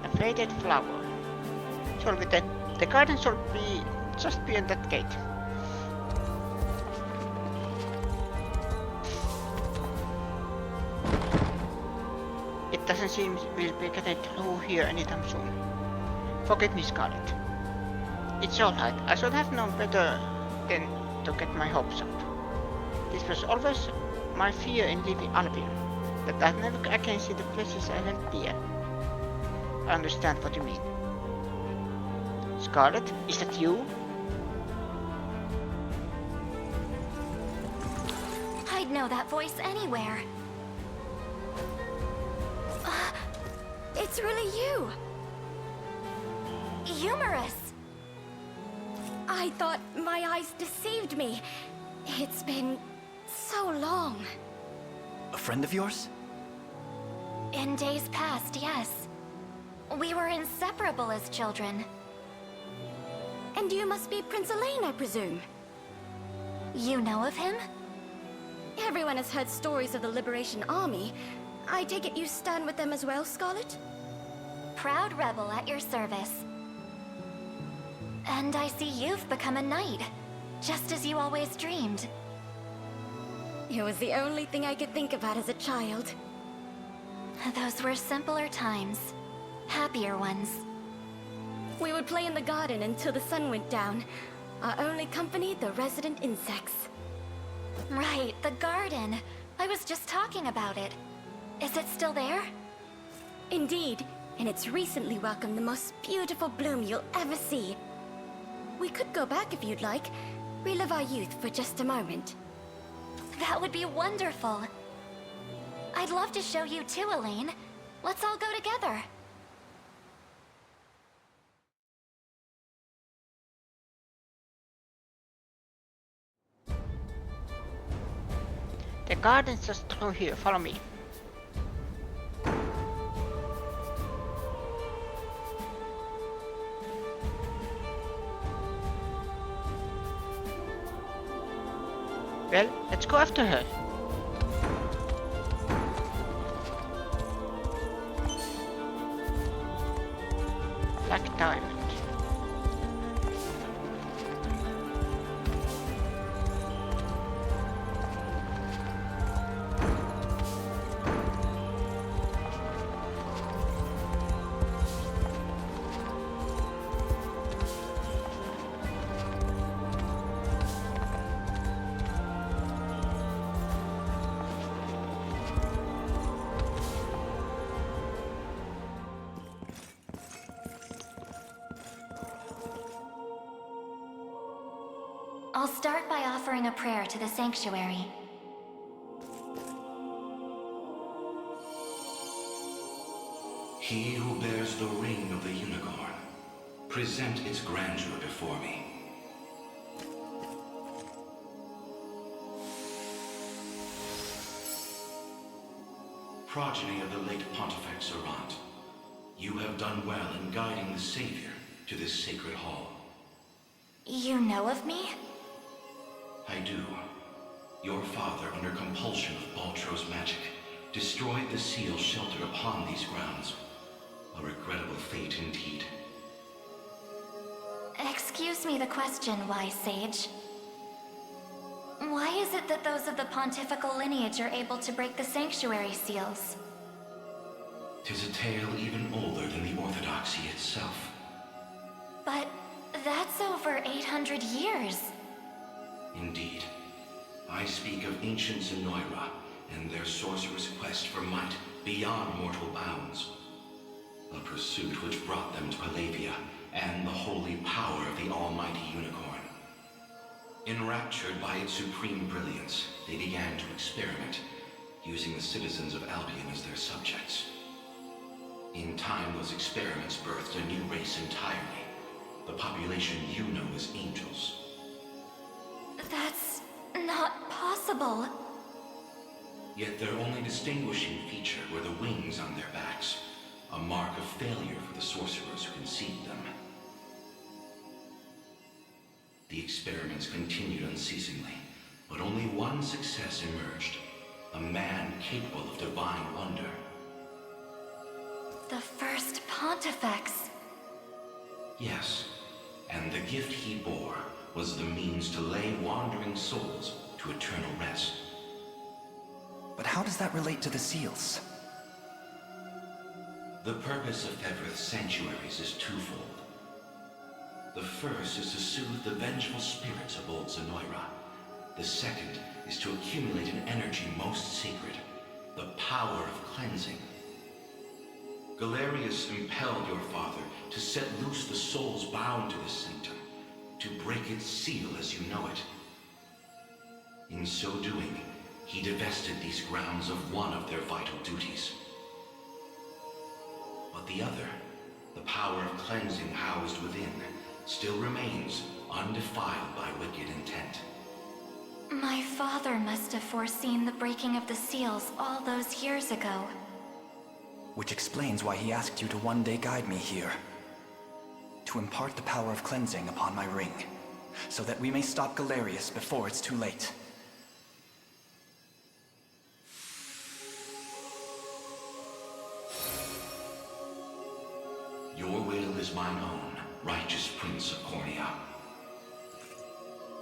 A faded flower. The garden should be just beyond that gate. It doesn't seem we'll be getting through here anytime soon. Forgive me, Scarlet. It's alright, I should have known better than to get my hopes up. This was always my fear in leaving Albion, that I never again see the places I held dear. I understand what you mean. Scarlet, is that you? I'd know that voice anywhere. It's really you! Humorous! I thought my eyes deceived me. It's been so long. A friend of yours? In days past, yes. We were inseparable as children. And you must be Prince Elaine, I presume? You know of him? Everyone has heard stories of the Liberation Army. I take it you stand with them as well, Scarlet? Proud rebel at your service. And I see you've become a knight, just as you always dreamed. It was the only thing I could think about as a child. Those were simpler times. Happier ones. We would play in the garden until the sun went down. Our only company, the resident insects. Right, the garden. I was just talking about it. Is it still there? Indeed, and it's recently welcomed the most beautiful bloom you'll ever see. We could go back if you'd like. Relive our youth for just a moment. That would be wonderful. I'd love to show you too, Elaine. Let's all go together. The garden's just through here, follow me. Well, let's go after her. Black diamond. I'll start by offering a prayer to the sanctuary. He who bears the ring of the unicorn, present its grandeur before me. Progeny of the late Pontifex Errant, you have done well in guiding the Savior to this sacred hall. You know of me? I do. Your father, under compulsion of Baltro's magic, destroyed the seal sheltered upon these grounds. A regrettable fate indeed. Excuse me the question, wise sage. Why is it that those of the pontifical lineage are able to break the sanctuary seals? 'Tis a tale even older than the Orthodoxy itself. But that's over 800 years. Indeed. I speak of ancient Zenoira and their sorcerer's quest for might beyond mortal bounds. A pursuit which brought them to Palavia and the holy power of the almighty unicorn. Enraptured by its supreme brilliance, they began to experiment, using the citizens of Albion as their subjects. In time, those experiments birthed a new race entirely. The population you know as angels. That's not possible. Yet their only distinguishing feature were the wings on their backs, a mark of failure for the sorcerers who conceived them. The experiments continued unceasingly, but only one success emerged. A man capable of divine wonder. The first Pontifex. Yes, and the gift he bore was the means to lay wandering souls to eternal rest. But how does that relate to the seals? The purpose of Fevryth's sanctuaries is twofold. The first is to soothe the vengeful spirits of old Zenoira. The second is to accumulate an energy most sacred, the power of cleansing. Galerius impelled your father to set loose the souls bound to this center, to break its seal as you know it. In so doing, he divested these grounds of one of their vital duties. But the other, the power of cleansing housed within, still remains undefiled by wicked intent. My father must have foreseen the breaking of the seals all those years ago. Which explains why he asked you to one day guide me here. To impart the power of cleansing upon my ring, so that we may stop Galerius before it's too late. Your will is mine own, righteous Prince of Cornea.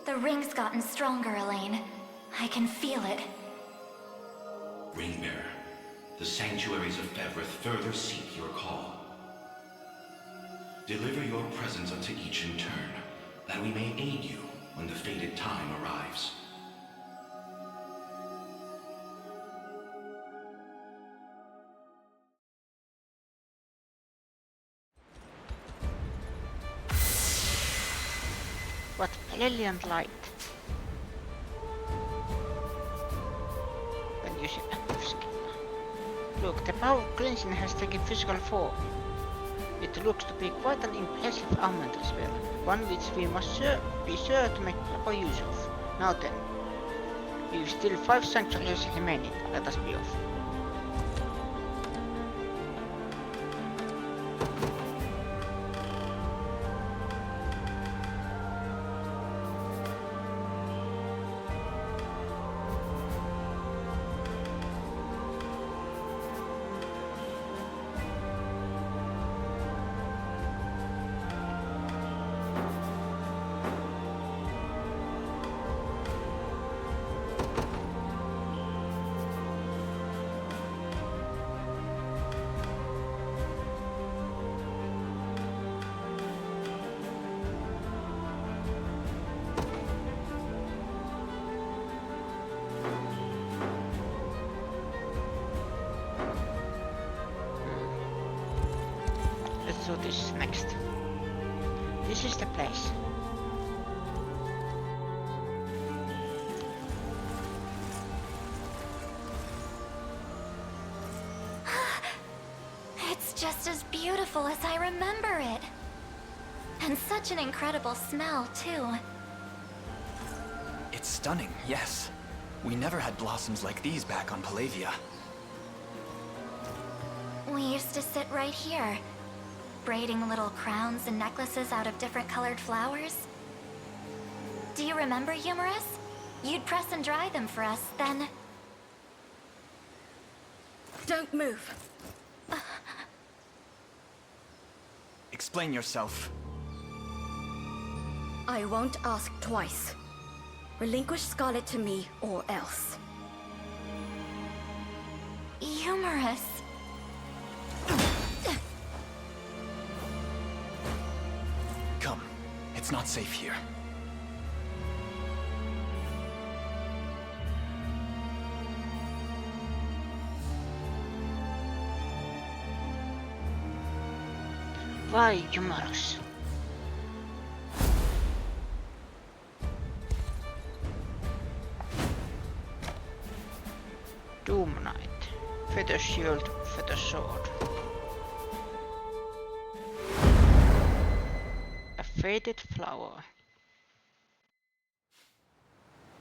The ring's gotten stronger, Elaine. I can feel it. Ringbearer, the sanctuaries of Fevryth further seek your call. Deliver your presence unto each in turn, that we may aid you when the fated time arrives. What brilliant light! When using active skill. Look, the power of cleansing has taken physical form. It looks to be quite an impressive armament as well, one which we must be sure to make proper use of. Now then, we've still 5 sanctuaries remaining, let us be off. Let's do this next. This is the place. It's just as beautiful as I remember it. And such an incredible smell, too. It's stunning, yes. We never had blossoms like these back on Palavia. We used to sit right here, braiding little crowns and necklaces out of different colored flowers. Do you remember, Humorous? You'd press and dry them for us, then... Don't move. Explain yourself. I won't ask twice. Relinquish Scarlet to me, or else. Humorous. Come. It's not safe here. Why humorous? Doom Knight. Feather shield, feather sword. A faded flower.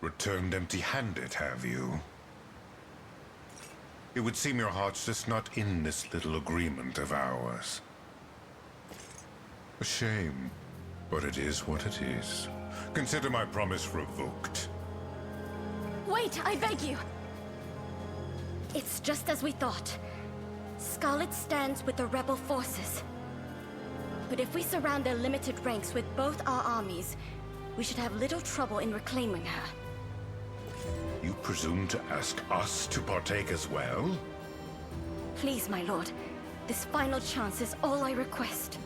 Returned empty-handed, have you? It would seem your heart's just not in this little agreement of ours. A shame, but it is what it is. Consider my promise revoked. Wait, I beg you! It's just as we thought. Scarlet stands with the rebel forces. But if we surround their limited ranks with both our armies, we should have little trouble in reclaiming her. You presume to ask us to partake as well? Please, my lord. This final chance is all I request.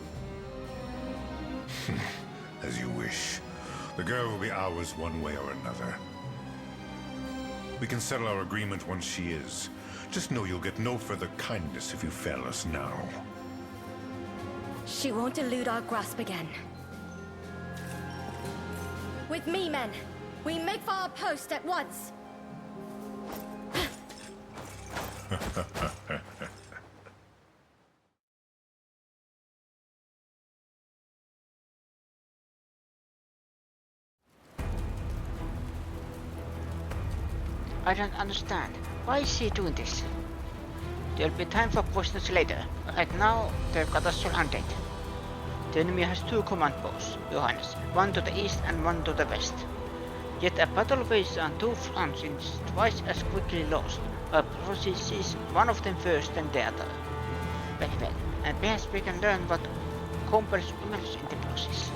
As you wish. The girl will be ours one way or another. We can settle our agreement once she is. Just know you'll get no further kindness if you fail us now. She won't elude our grasp again. With me, men! We make for our post at once! I don't understand. Why is she doing this? There'll be time for questions later. Right now, they've got us surrounded. The enemy has two command posts, Johannes, one to the east and one to the west. Yet a battle waged on two fronts is twice as quickly lost, but processes one of them first than the other. Very well, and perhaps we can learn what compels humans in the process.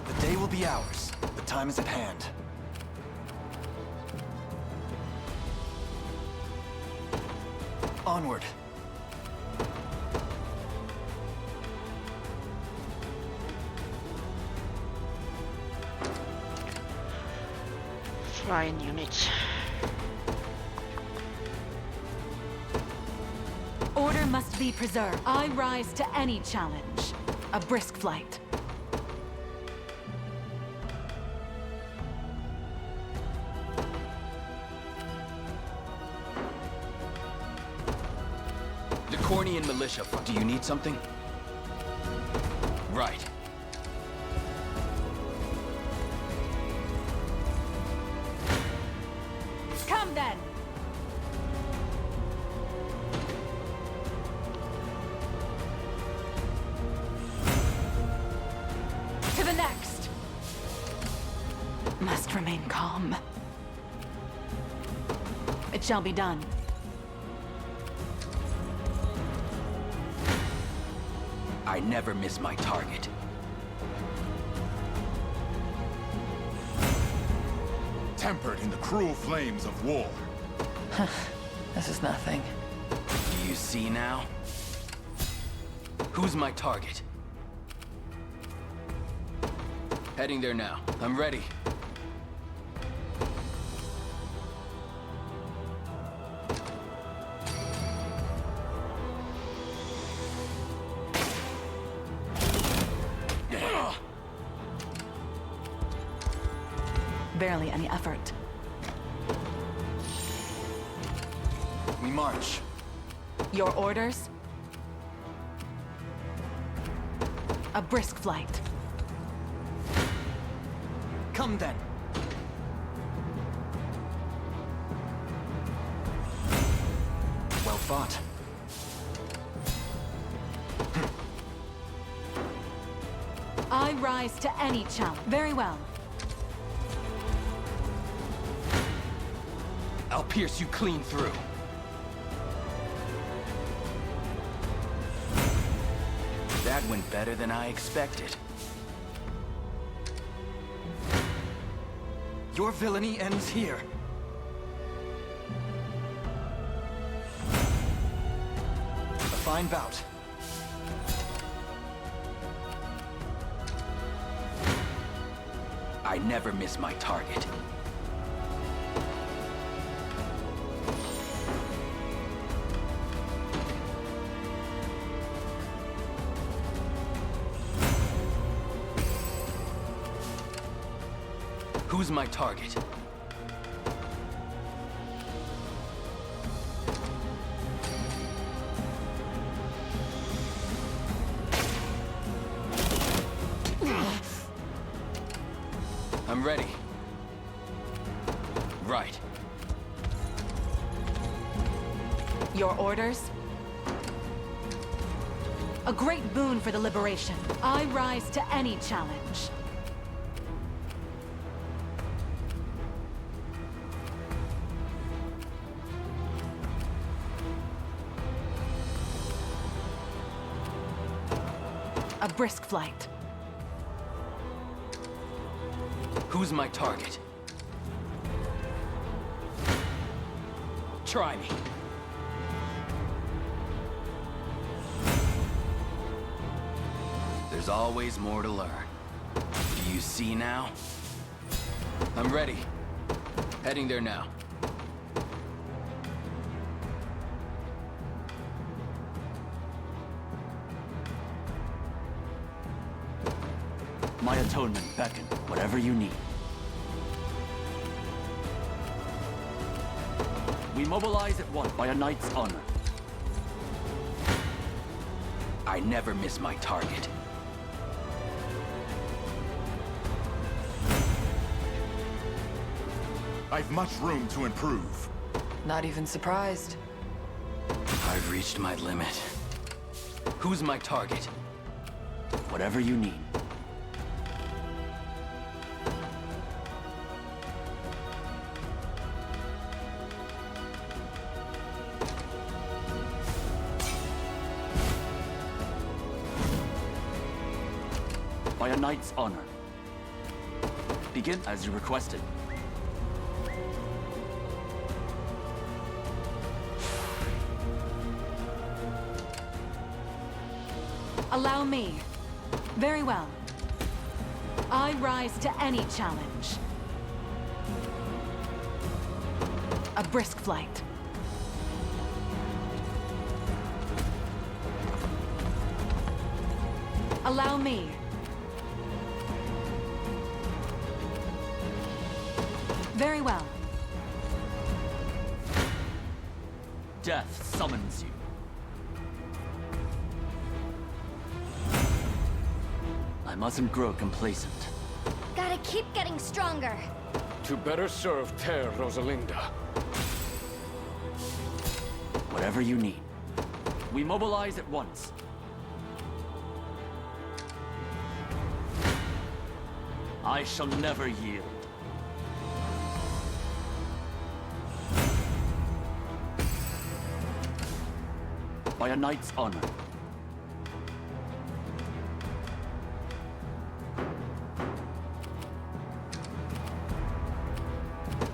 The day will be ours. The time is at hand. Onward. Flying units. Order must be preserved. I rise to any challenge. A brisk flight. Cornian militia. Do you need something? Right. Come then! To the next! Must remain calm. It shall be done. I never miss my target. Tempered in the cruel flames of war. This is nothing. Do you see now? Who's my target? Heading there now. I'm ready. Barely any effort. We march. Your orders? A brisk flight. Come then. Well fought. I rise to any challenge. Very well. I'll pierce you clean through. That went better than I expected. Your villainy ends here. A fine bout. I never miss my target. Who's my target? ready. Right. Your orders? A great boon for the liberation. I rise to any challenge. A brisk flight. Who's my target? Try me. There's always more to learn. Do you see now? I'm ready. Heading there now. My atonement beckon, whatever you need. We mobilize at once by a knight's honor. I never miss my target. I've much room to improve. Not even surprised. I've reached my limit. Who's my target? Whatever you need. By a knight's honor. Begin as you requested. Allow me. Very well. I rise to any challenge. A brisk flight. Allow me. Very well. Death summons you. I mustn't grow complacent. Gotta keep getting stronger. To better serve Ter Rosalinda. Whatever you need. We mobilize at once. I shall never yield. By a knight's honor.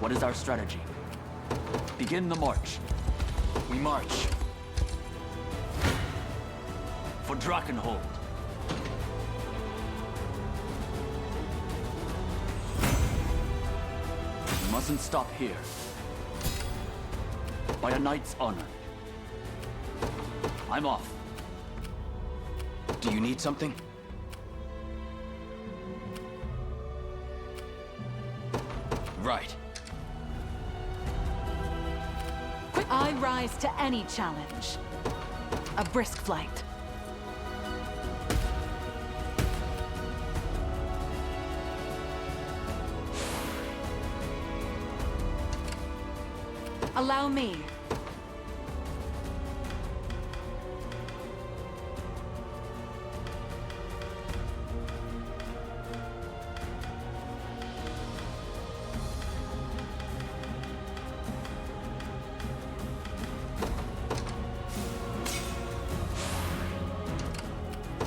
What is our strategy? Begin the march. We march. For Drakenhold. We mustn't stop here. By a knight's honor. I'm off. Do you need something? Right. I rise to any challenge. A brisk flight. Allow me.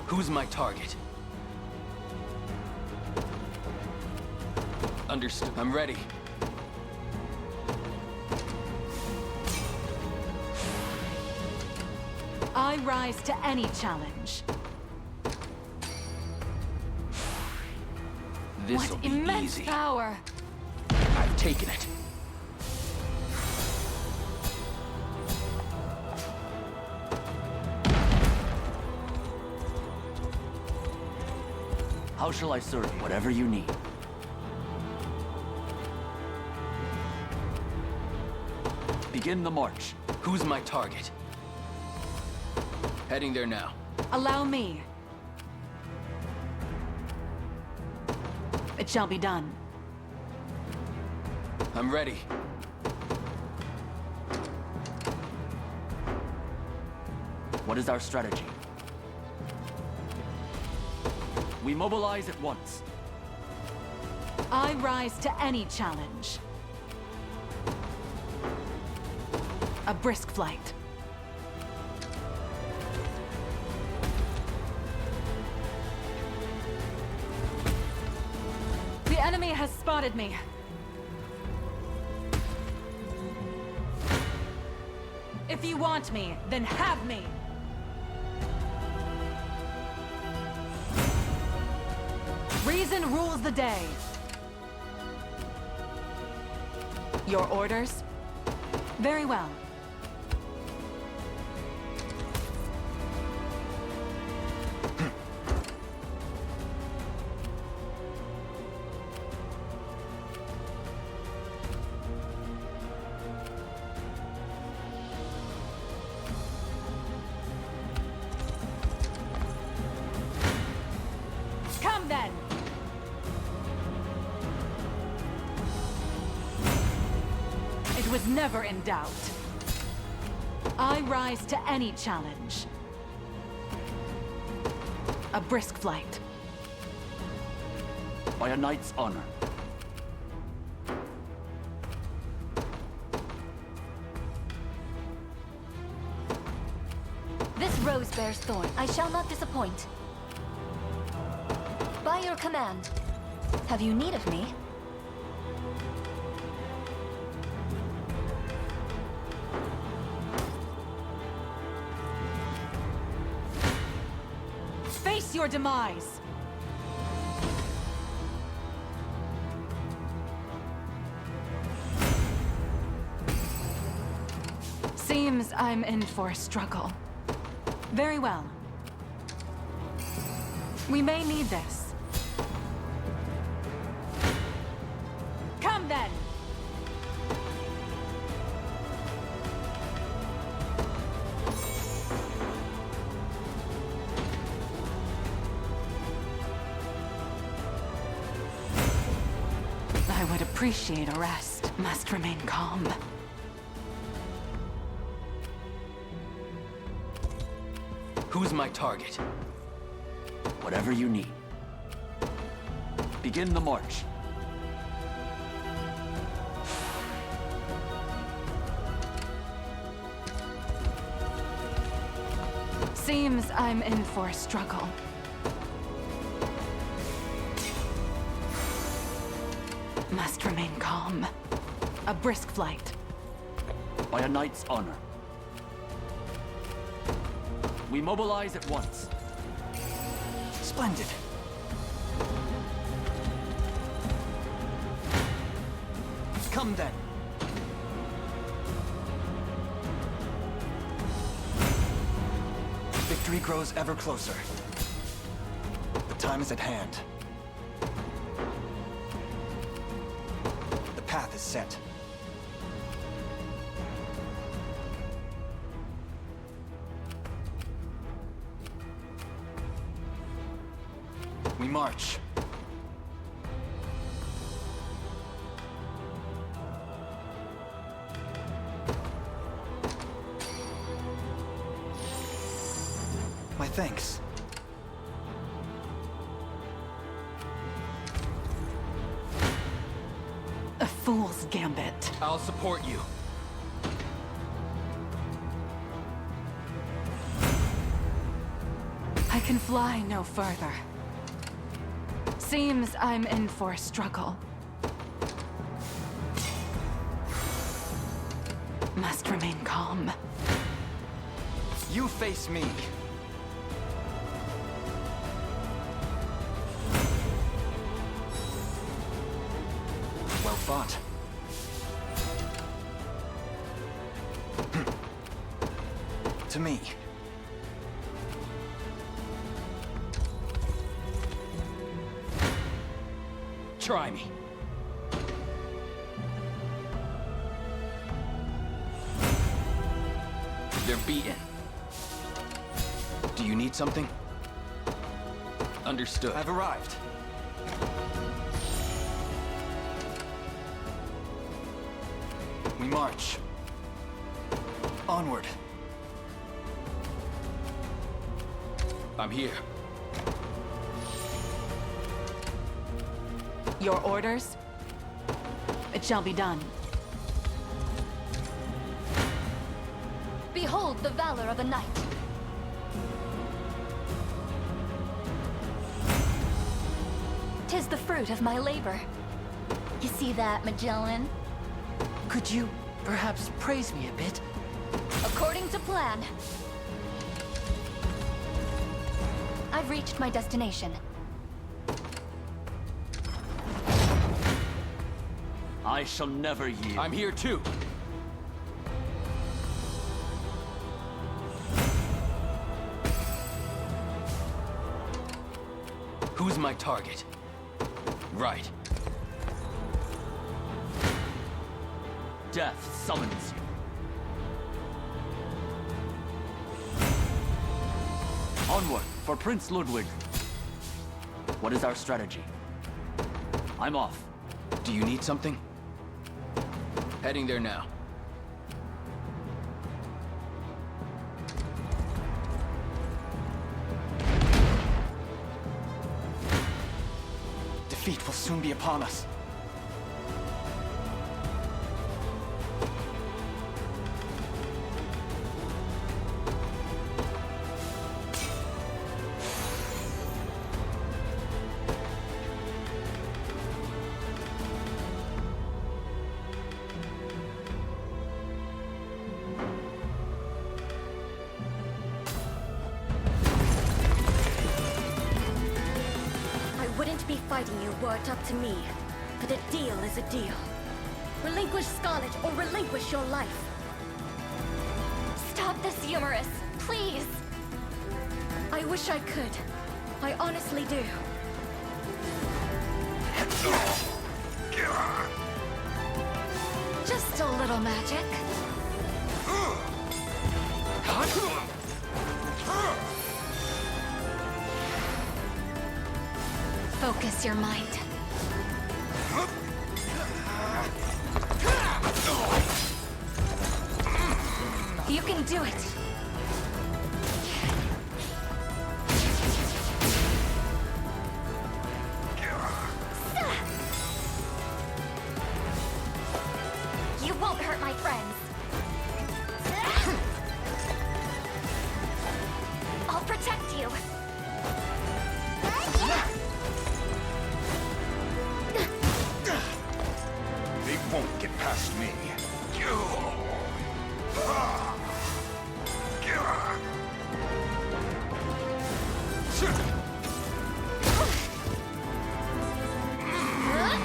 Who's my target? Understood. I'm ready. I rise to any challenge. This'll What be immense easy. power! I've taken it. How shall I serve you? Whatever you need. Begin the march. Who's my target? Heading there now. Allow me. It shall be done. I'm ready. What is our strategy? We mobilize at once. I rise to any challenge. A brisk flight. The enemy has spotted me. If you want me, then have me! Reason rules the day. Your orders? Very well. Come then! It was never in doubt. I rise to any challenge. A brisk flight. By a knight's honor. This rose bears thorn. I shall not disappoint. By your command. Have you need of me? Face your demise! Seems I'm in for a struggle. Very well. We may need this. Come then! I would appreciate a rest. Must remain calm. Who's my target? Whatever you need. Begin the march. Seems I'm in for a struggle. Must remain calm. A brisk flight. By a knight's honor. We mobilize at once. Splendid. Come then. Victory grows ever closer. The time is at hand. The path is set. We march. My thanks. A fool's gambit. I'll support you. I can fly no further. Seems I'm in for a struggle. Must remain calm. You face me. Well fought. To me. Try me. They're beaten. Do you need something? Understood. I've arrived. We march. Onward. I'm here. Your orders? It shall be done. Behold the valor of a knight. Tis the fruit of my labor. You see that, Magellan? Could you perhaps praise me a bit? According to plan. I've reached my destination. I shall never yield. I'm here too. Who's my target? Right. Death summons you. Onward for Prince Ludwig. What is our strategy? I'm off. Do you need something? Heading there now. Defeat will soon be upon us. Be fighting you were it up to me. But a deal is a deal. Relinquish Scarlet or relinquish your life. Stop this, humorous, please. I wish I could. I honestly do. Just a little magic. Focus your mind. You can do it. You won't hurt my friends. I'll protect you. They won't get past me.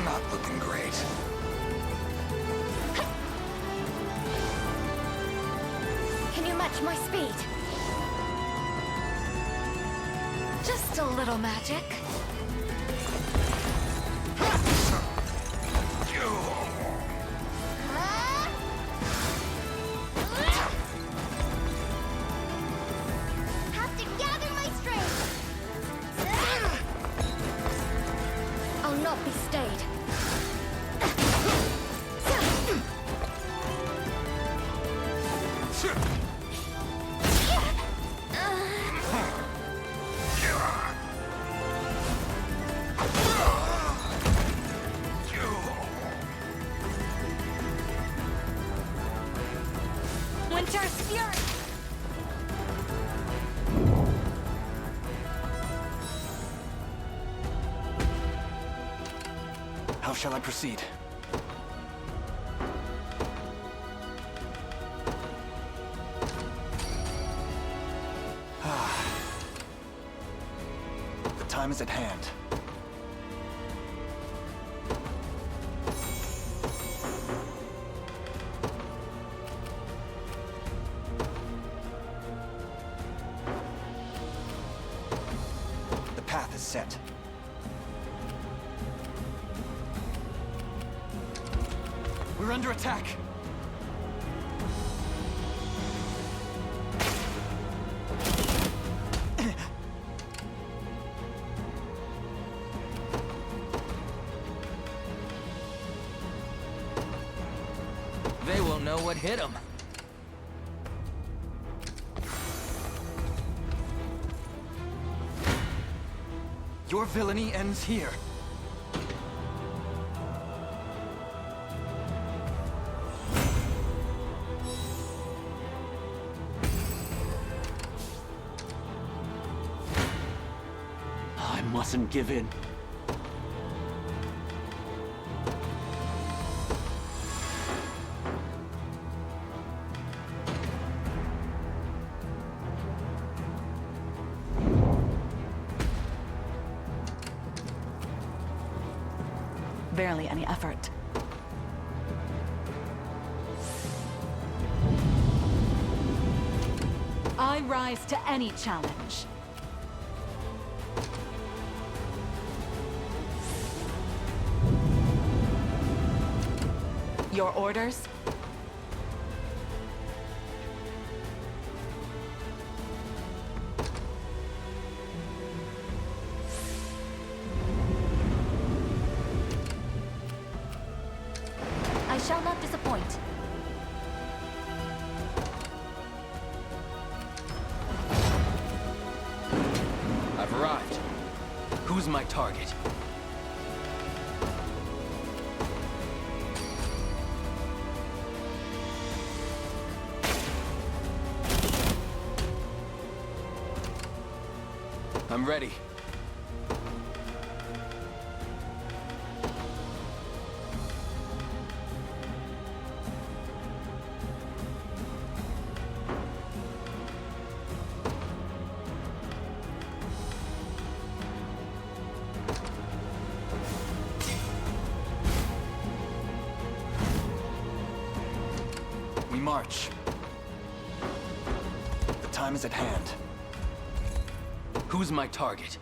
Not looking great. Can you match my speed? Just a little magic. Have to gather my strength. I'll not be stayed. Winter's Fury! How shall I proceed? The time is at hand. The path is set. We're under attack! They will what hit him. Your villainy ends here. I mustn't give in. Barely any effort. I rise to any challenge. Your orders? I shall not disappoint. I've arrived. Who's my target? I'm ready. We march. The time is at hand. Who's my target?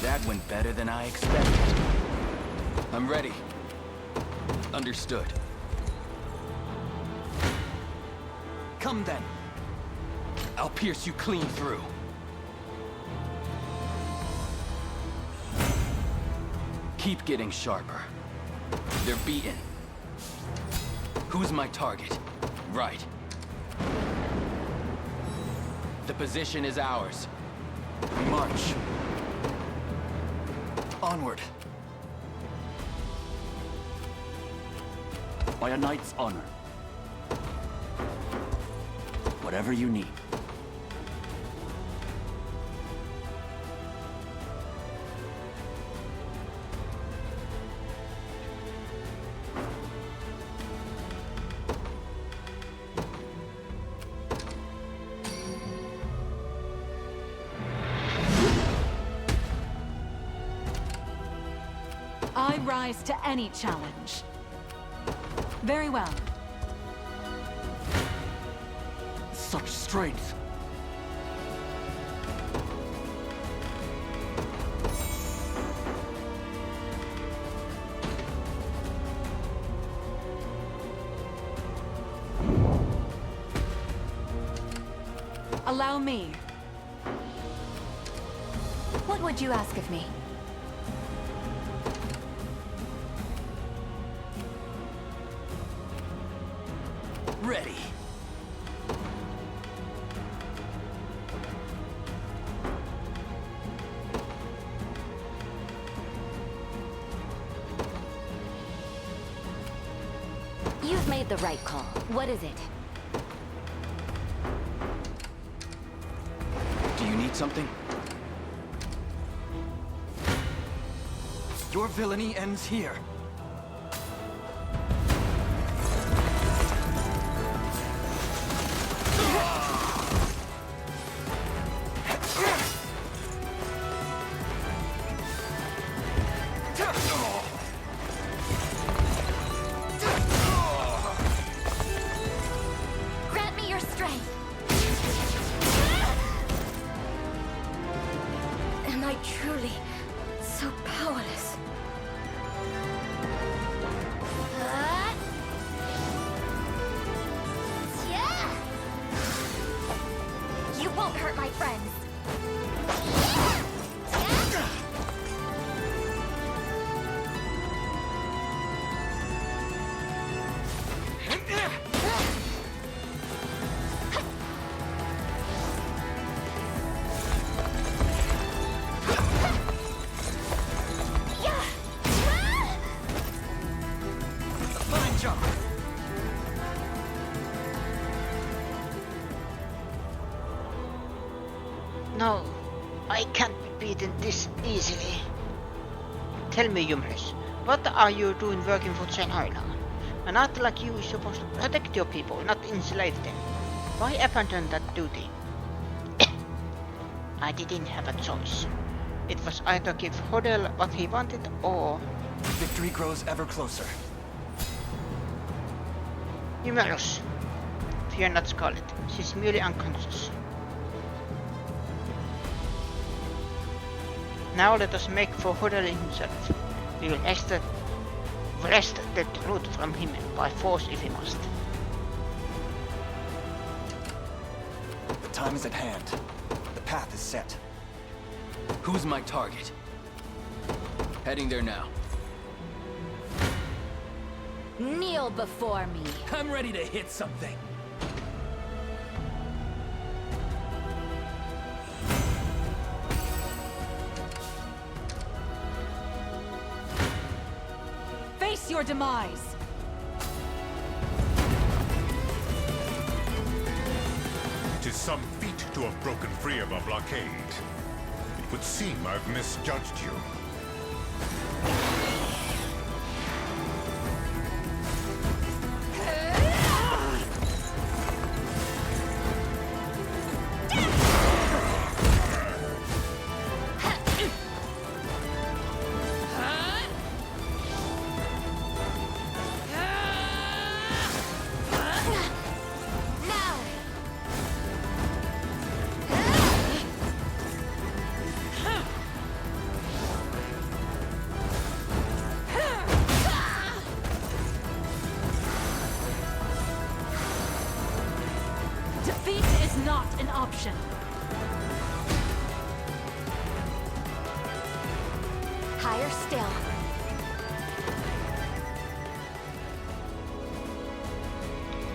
That went better than I expected. I'm ready. Understood. Come then. I'll pierce you clean through. Keep getting sharper. They're beaten. Who's my target? Right. The position is ours. We march. Onward. By a knight's honor. Whatever you need. I rise to any challenge. Very well. Such strength. Allow me. What would you ask of me? Ready. You've made the right call. What is it? Do you need something? Your villainy ends here. Grant me your strength. Am I truly so powerless? You won't hurt easily. Tell me, Humorous, what are you doing working for China? A knight like you is supposed to protect your people, not enslave them. Why abandon that duty? I didn't have a choice. It was either give Hodel what he wanted or... Victory grows ever closer. Humorous. Fear not Scarlet. She's merely unconscious. Now let us make for Hodel himself. We will wrest the truth from him by force if we must. The time is at hand. The path is set. Who's my target? Heading there now. Kneel before me. I'm ready to hit something. Face your demise. Tis some feat to have broken free of a blockade. It would seem I've misjudged you. Defeat is not an option. Higher still.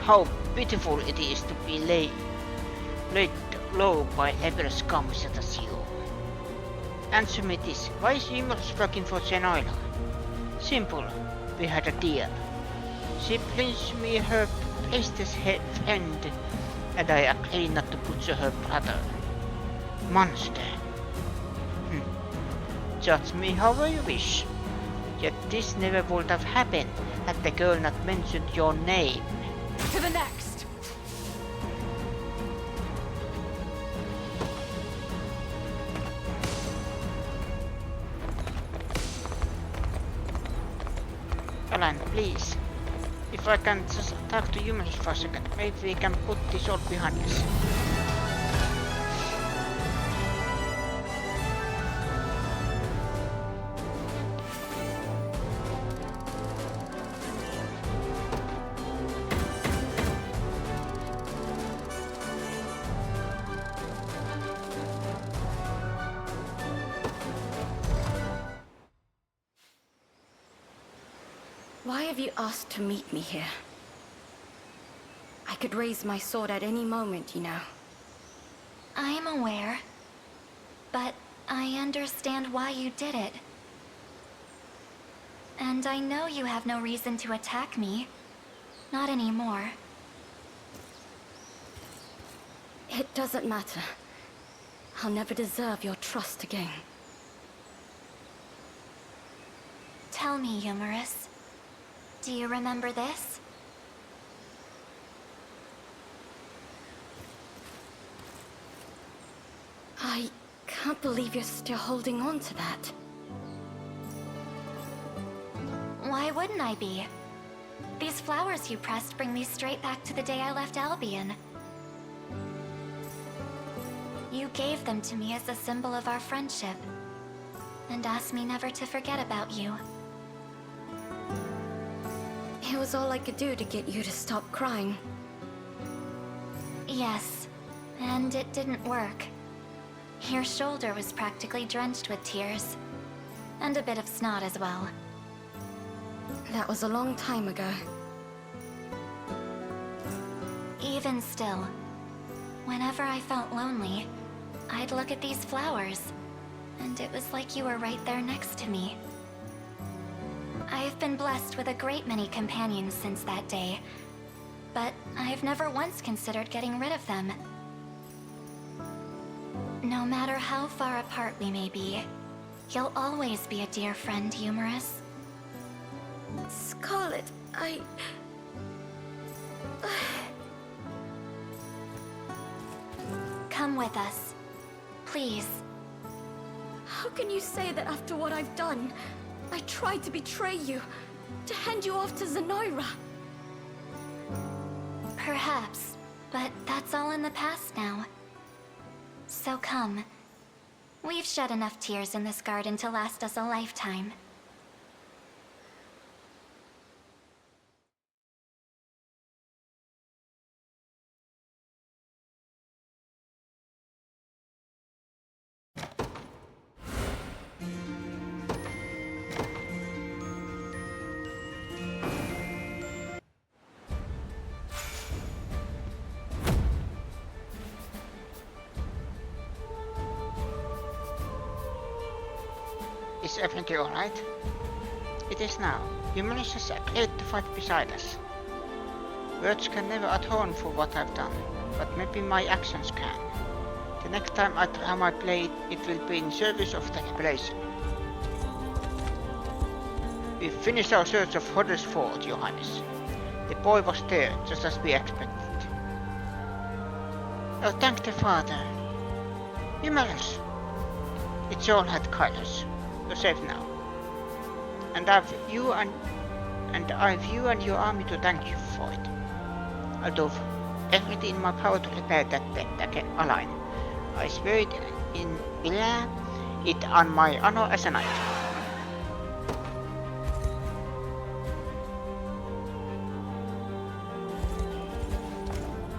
How pitiful it is to be laid low by ever scum such as you. Answer me this, why is Humorous working for Zenoila? Simple, we had a deal. She brings me her priestess friend, and I agree not to butcher her brother. Monster. Judge me however you wish. Yet this never would have happened had the girl not mentioned your name. To the next. Alan, please. If I can just talk to Humorous for a second, maybe we can put this all behind us. Why have you asked to meet me here? I could raise my sword at any moment, you know. I'm aware. But I understand why you did it. And I know you have no reason to attack me. Not anymore. It doesn't matter. I'll never deserve your trust again. Tell me, Humorous. Do you remember this? I can't believe you're still holding on to that. Why wouldn't I be? These flowers you pressed bring me straight back to the day I left Albion. You gave them to me as a symbol of our friendship, and asked me never to forget about you. It was all I could do to get you to stop crying. Yes, and it didn't work. Your shoulder was practically drenched with tears, and a bit of snot as well. That was a long time ago. Even still, whenever I felt lonely, I'd look at these flowers, and it was like you were right there next to me. I've been blessed with a great many companions since that day, but I've never once considered getting rid of them. No matter how far apart we may be, You'll always be a dear friend, Humorous. Scarlet, Come with us. Please. How can you say that after what I've done? I tried to betray you, to hand you off to Zenoira. Perhaps, but that's all in the past now. So come. We've shed enough tears in this garden to last us a lifetime. Is everything alright? It is now. Humorous has agreed to fight beside us. Words can never atone for what I've done, but maybe my actions can. The next time I try my blade, it will be in service of the revelation. We've finished our search of Hodder's fort, Your Highness. The boy was there, just as we expected. Oh, thank the Father. Humorous. It's all had colors. You're safe now. And I've you and your army to thank you for it. I'll do everything in my power to repair that again align. I swear it on my honor as a knight.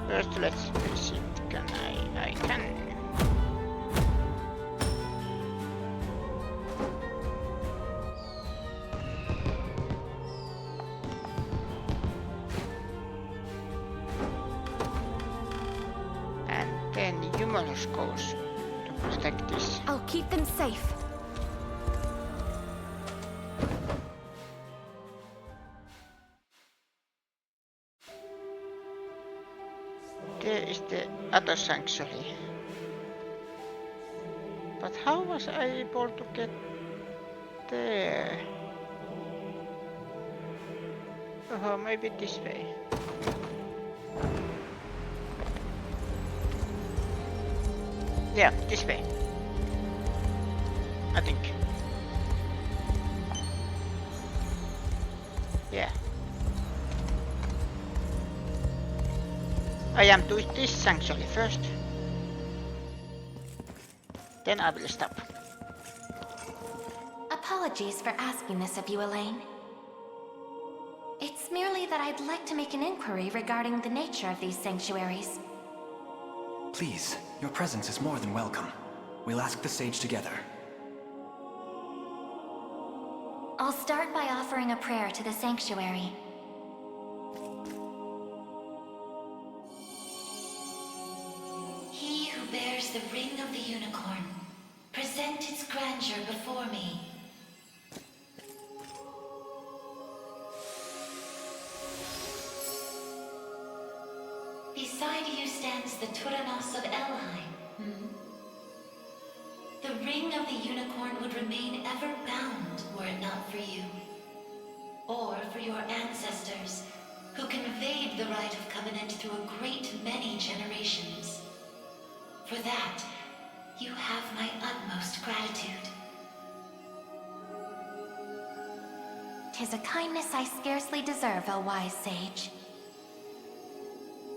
First, let's see. I can. Humorous goes to protect this. I'll keep them safe. There is the other sanctuary. But how was I able to get there? Oh, maybe this way. Yeah, this way. I think. Yeah. I am to this sanctuary first. Then I will stop. Apologies for asking this of you, Elaine. It's merely that I'd like to make an inquiry regarding the nature of these sanctuaries. Please, your presence is more than welcome. We'll ask the sage together. I'll start by offering a prayer to the sanctuary. He who bears the ring of the unicorn, present its grandeur before me. Beside you stands the Turanos of Elheim. The ring of the unicorn would remain ever bound were it not for you. Or for your ancestors, who conveyed the rite of covenant through a great many generations. For that, you have my utmost gratitude. 'Tis a kindness I scarcely deserve, O wise sage.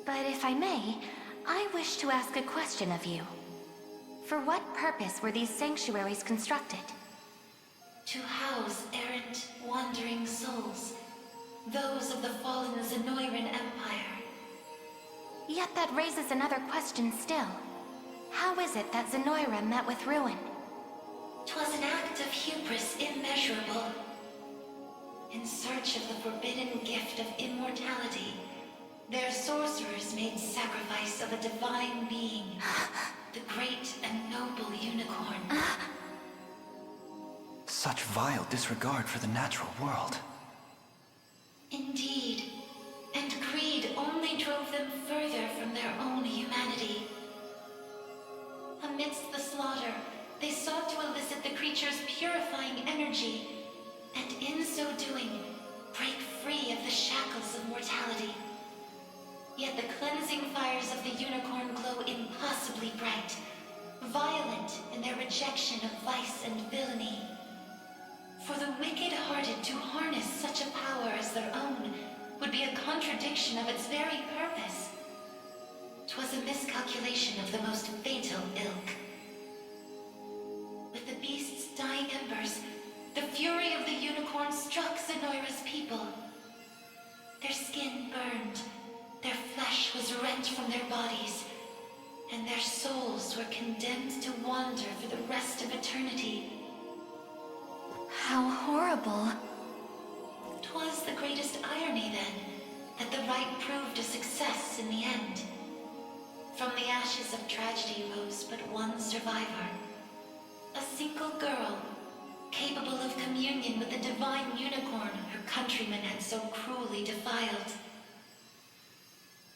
But if I may, I wish to ask a question of you. For what purpose were these sanctuaries constructed? To house errant, wandering souls, those of the fallen Zenoiran Empire. Yet that raises another question still. How is it that Zenoira met with ruin? 'Twas an act of hubris immeasurable. In search of the forbidden gift of immortality, their sorcerers made sacrifice of a divine being, the great and noble unicorn. Such vile disregard for the natural world. Indeed. And greed only drove them further from their own humanity. Amidst the slaughter, they sought to elicit the creature's purifying energy, and in so doing, break free of the shackles of mortality. Yet the cleansing fires of the unicorn glow impossibly bright, violent in their rejection of vice and villainy. For the wicked-hearted to harness such a power as their own would be a contradiction of its very purpose. 'Twas a miscalculation of the most fatal ilk. With the beast's dying embers, the fury of the unicorn struck Zenoira's people. Their skin burned, their flesh was rent from their bodies, and their souls were condemned to wander for the rest of eternity. How horrible. 'Twas the greatest irony, then, that the right proved a success in the end. From the ashes of tragedy rose but one survivor. A single girl, capable of communion with the divine unicorn her countrymen had so cruelly defiled.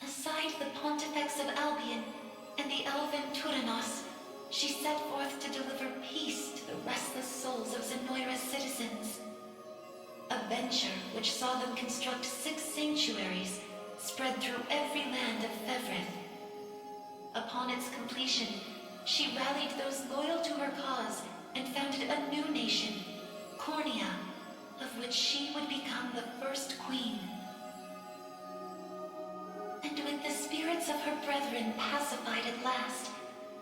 Aside the Pontifex of Albion and the elven Turanos, she set forth to deliver peace to the restless souls of Zenoira's citizens. A venture which saw them construct 6 sanctuaries spread through every land of Fevrith. Upon its completion, she rallied those loyal to her cause and founded a new nation, Cornea, of which she would become the first queen. And with the spirits of her brethren pacified at last,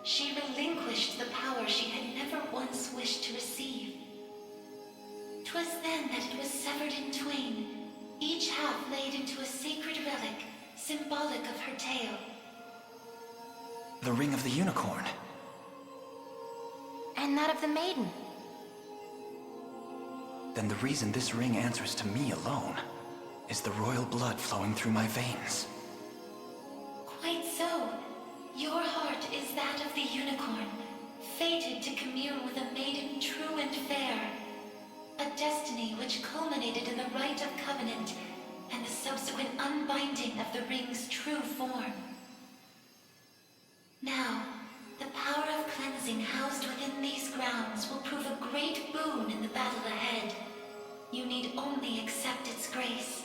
she relinquished the power she had never once wished to receive. 'Twas then that it was severed in twain, each half laid into a sacred relic, symbolic of her tale. The ring of the unicorn. And that of the maiden. Then the reason this ring answers to me alone is the royal blood flowing through my veins. Quite so. Your heart is that of the unicorn, fated to commune with a maiden true and fair. A destiny which culminated in the rite of covenant and the subsequent unbinding of the ring's true form. Now, the power of cleansing housed within these grounds will prove a great boon in the battle ahead. You need only accept its grace.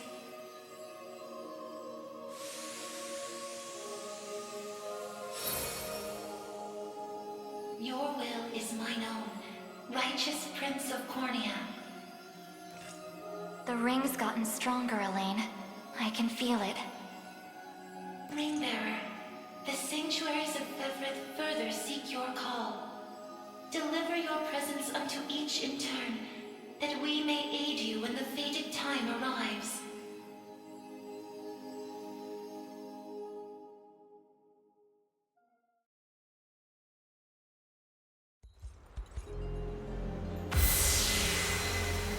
Your will is mine own, righteous Prince of Cornea. The ring's gotten stronger, Elaine. I can feel it. Ringbearer, the sanctuaries of Fevrith further seek your call. Deliver your presence unto each in turn, that we may aid you when the fated time arrives.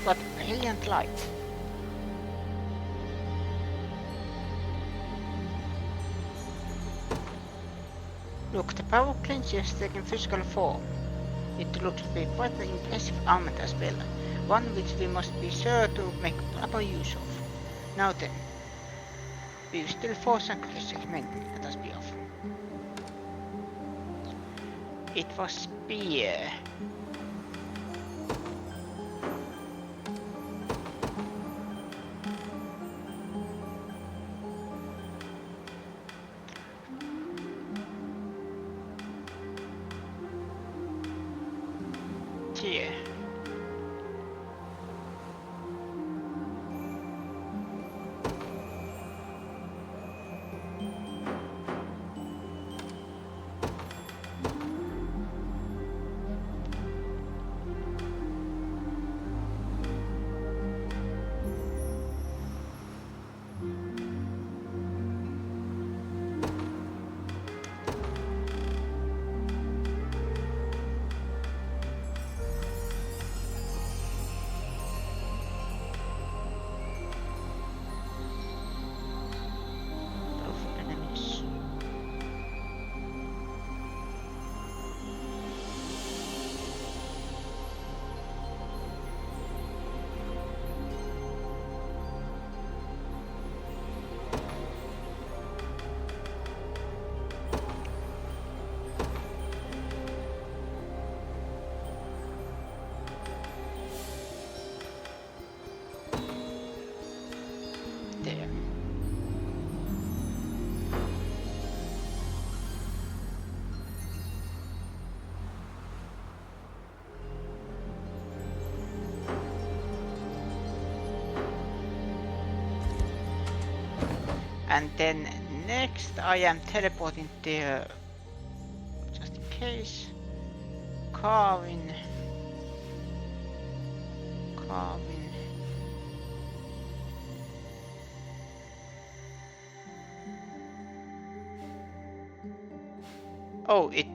What brilliant light! Look, the power cleanse has taken physical form. It looks to be quite an impressive armament as well, one which we must be sure to make proper use of. Now then, we've still 4 sacrificial men, let us be off. It was spear. Here. And then next I am teleporting there, just in case. Carving. Oh, it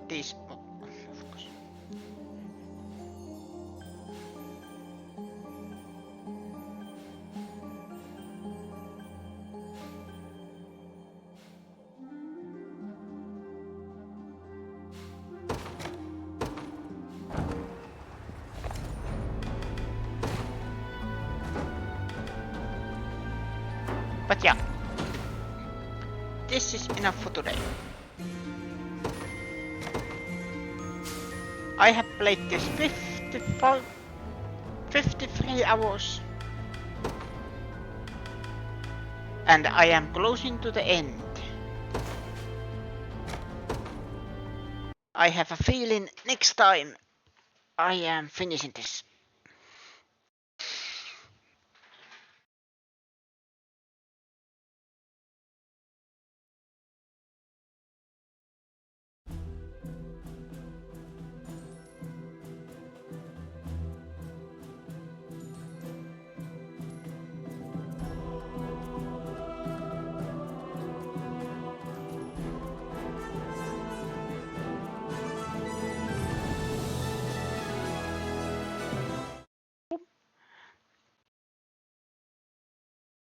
this. Of course. But yeah, this is enough for today. I have played this 53 hours. And I am closing to the end. I have a feeling next time I am finishing this.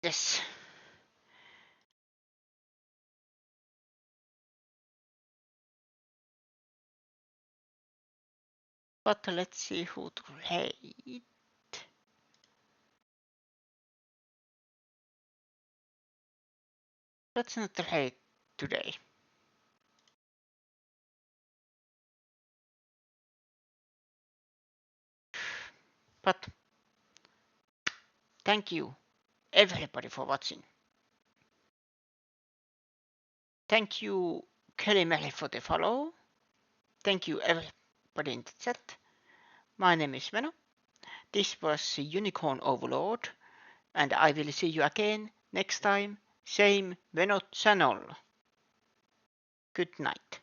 Yes. But let's see who to raid. Let's not raid today. But thank you everybody for watching. Thank you Kelly Melly for the follow. Thank you everybody in the chat. My name is Veno. This was Unicorn Overlord, and I will see you again next time. Same Veno channel. Good night.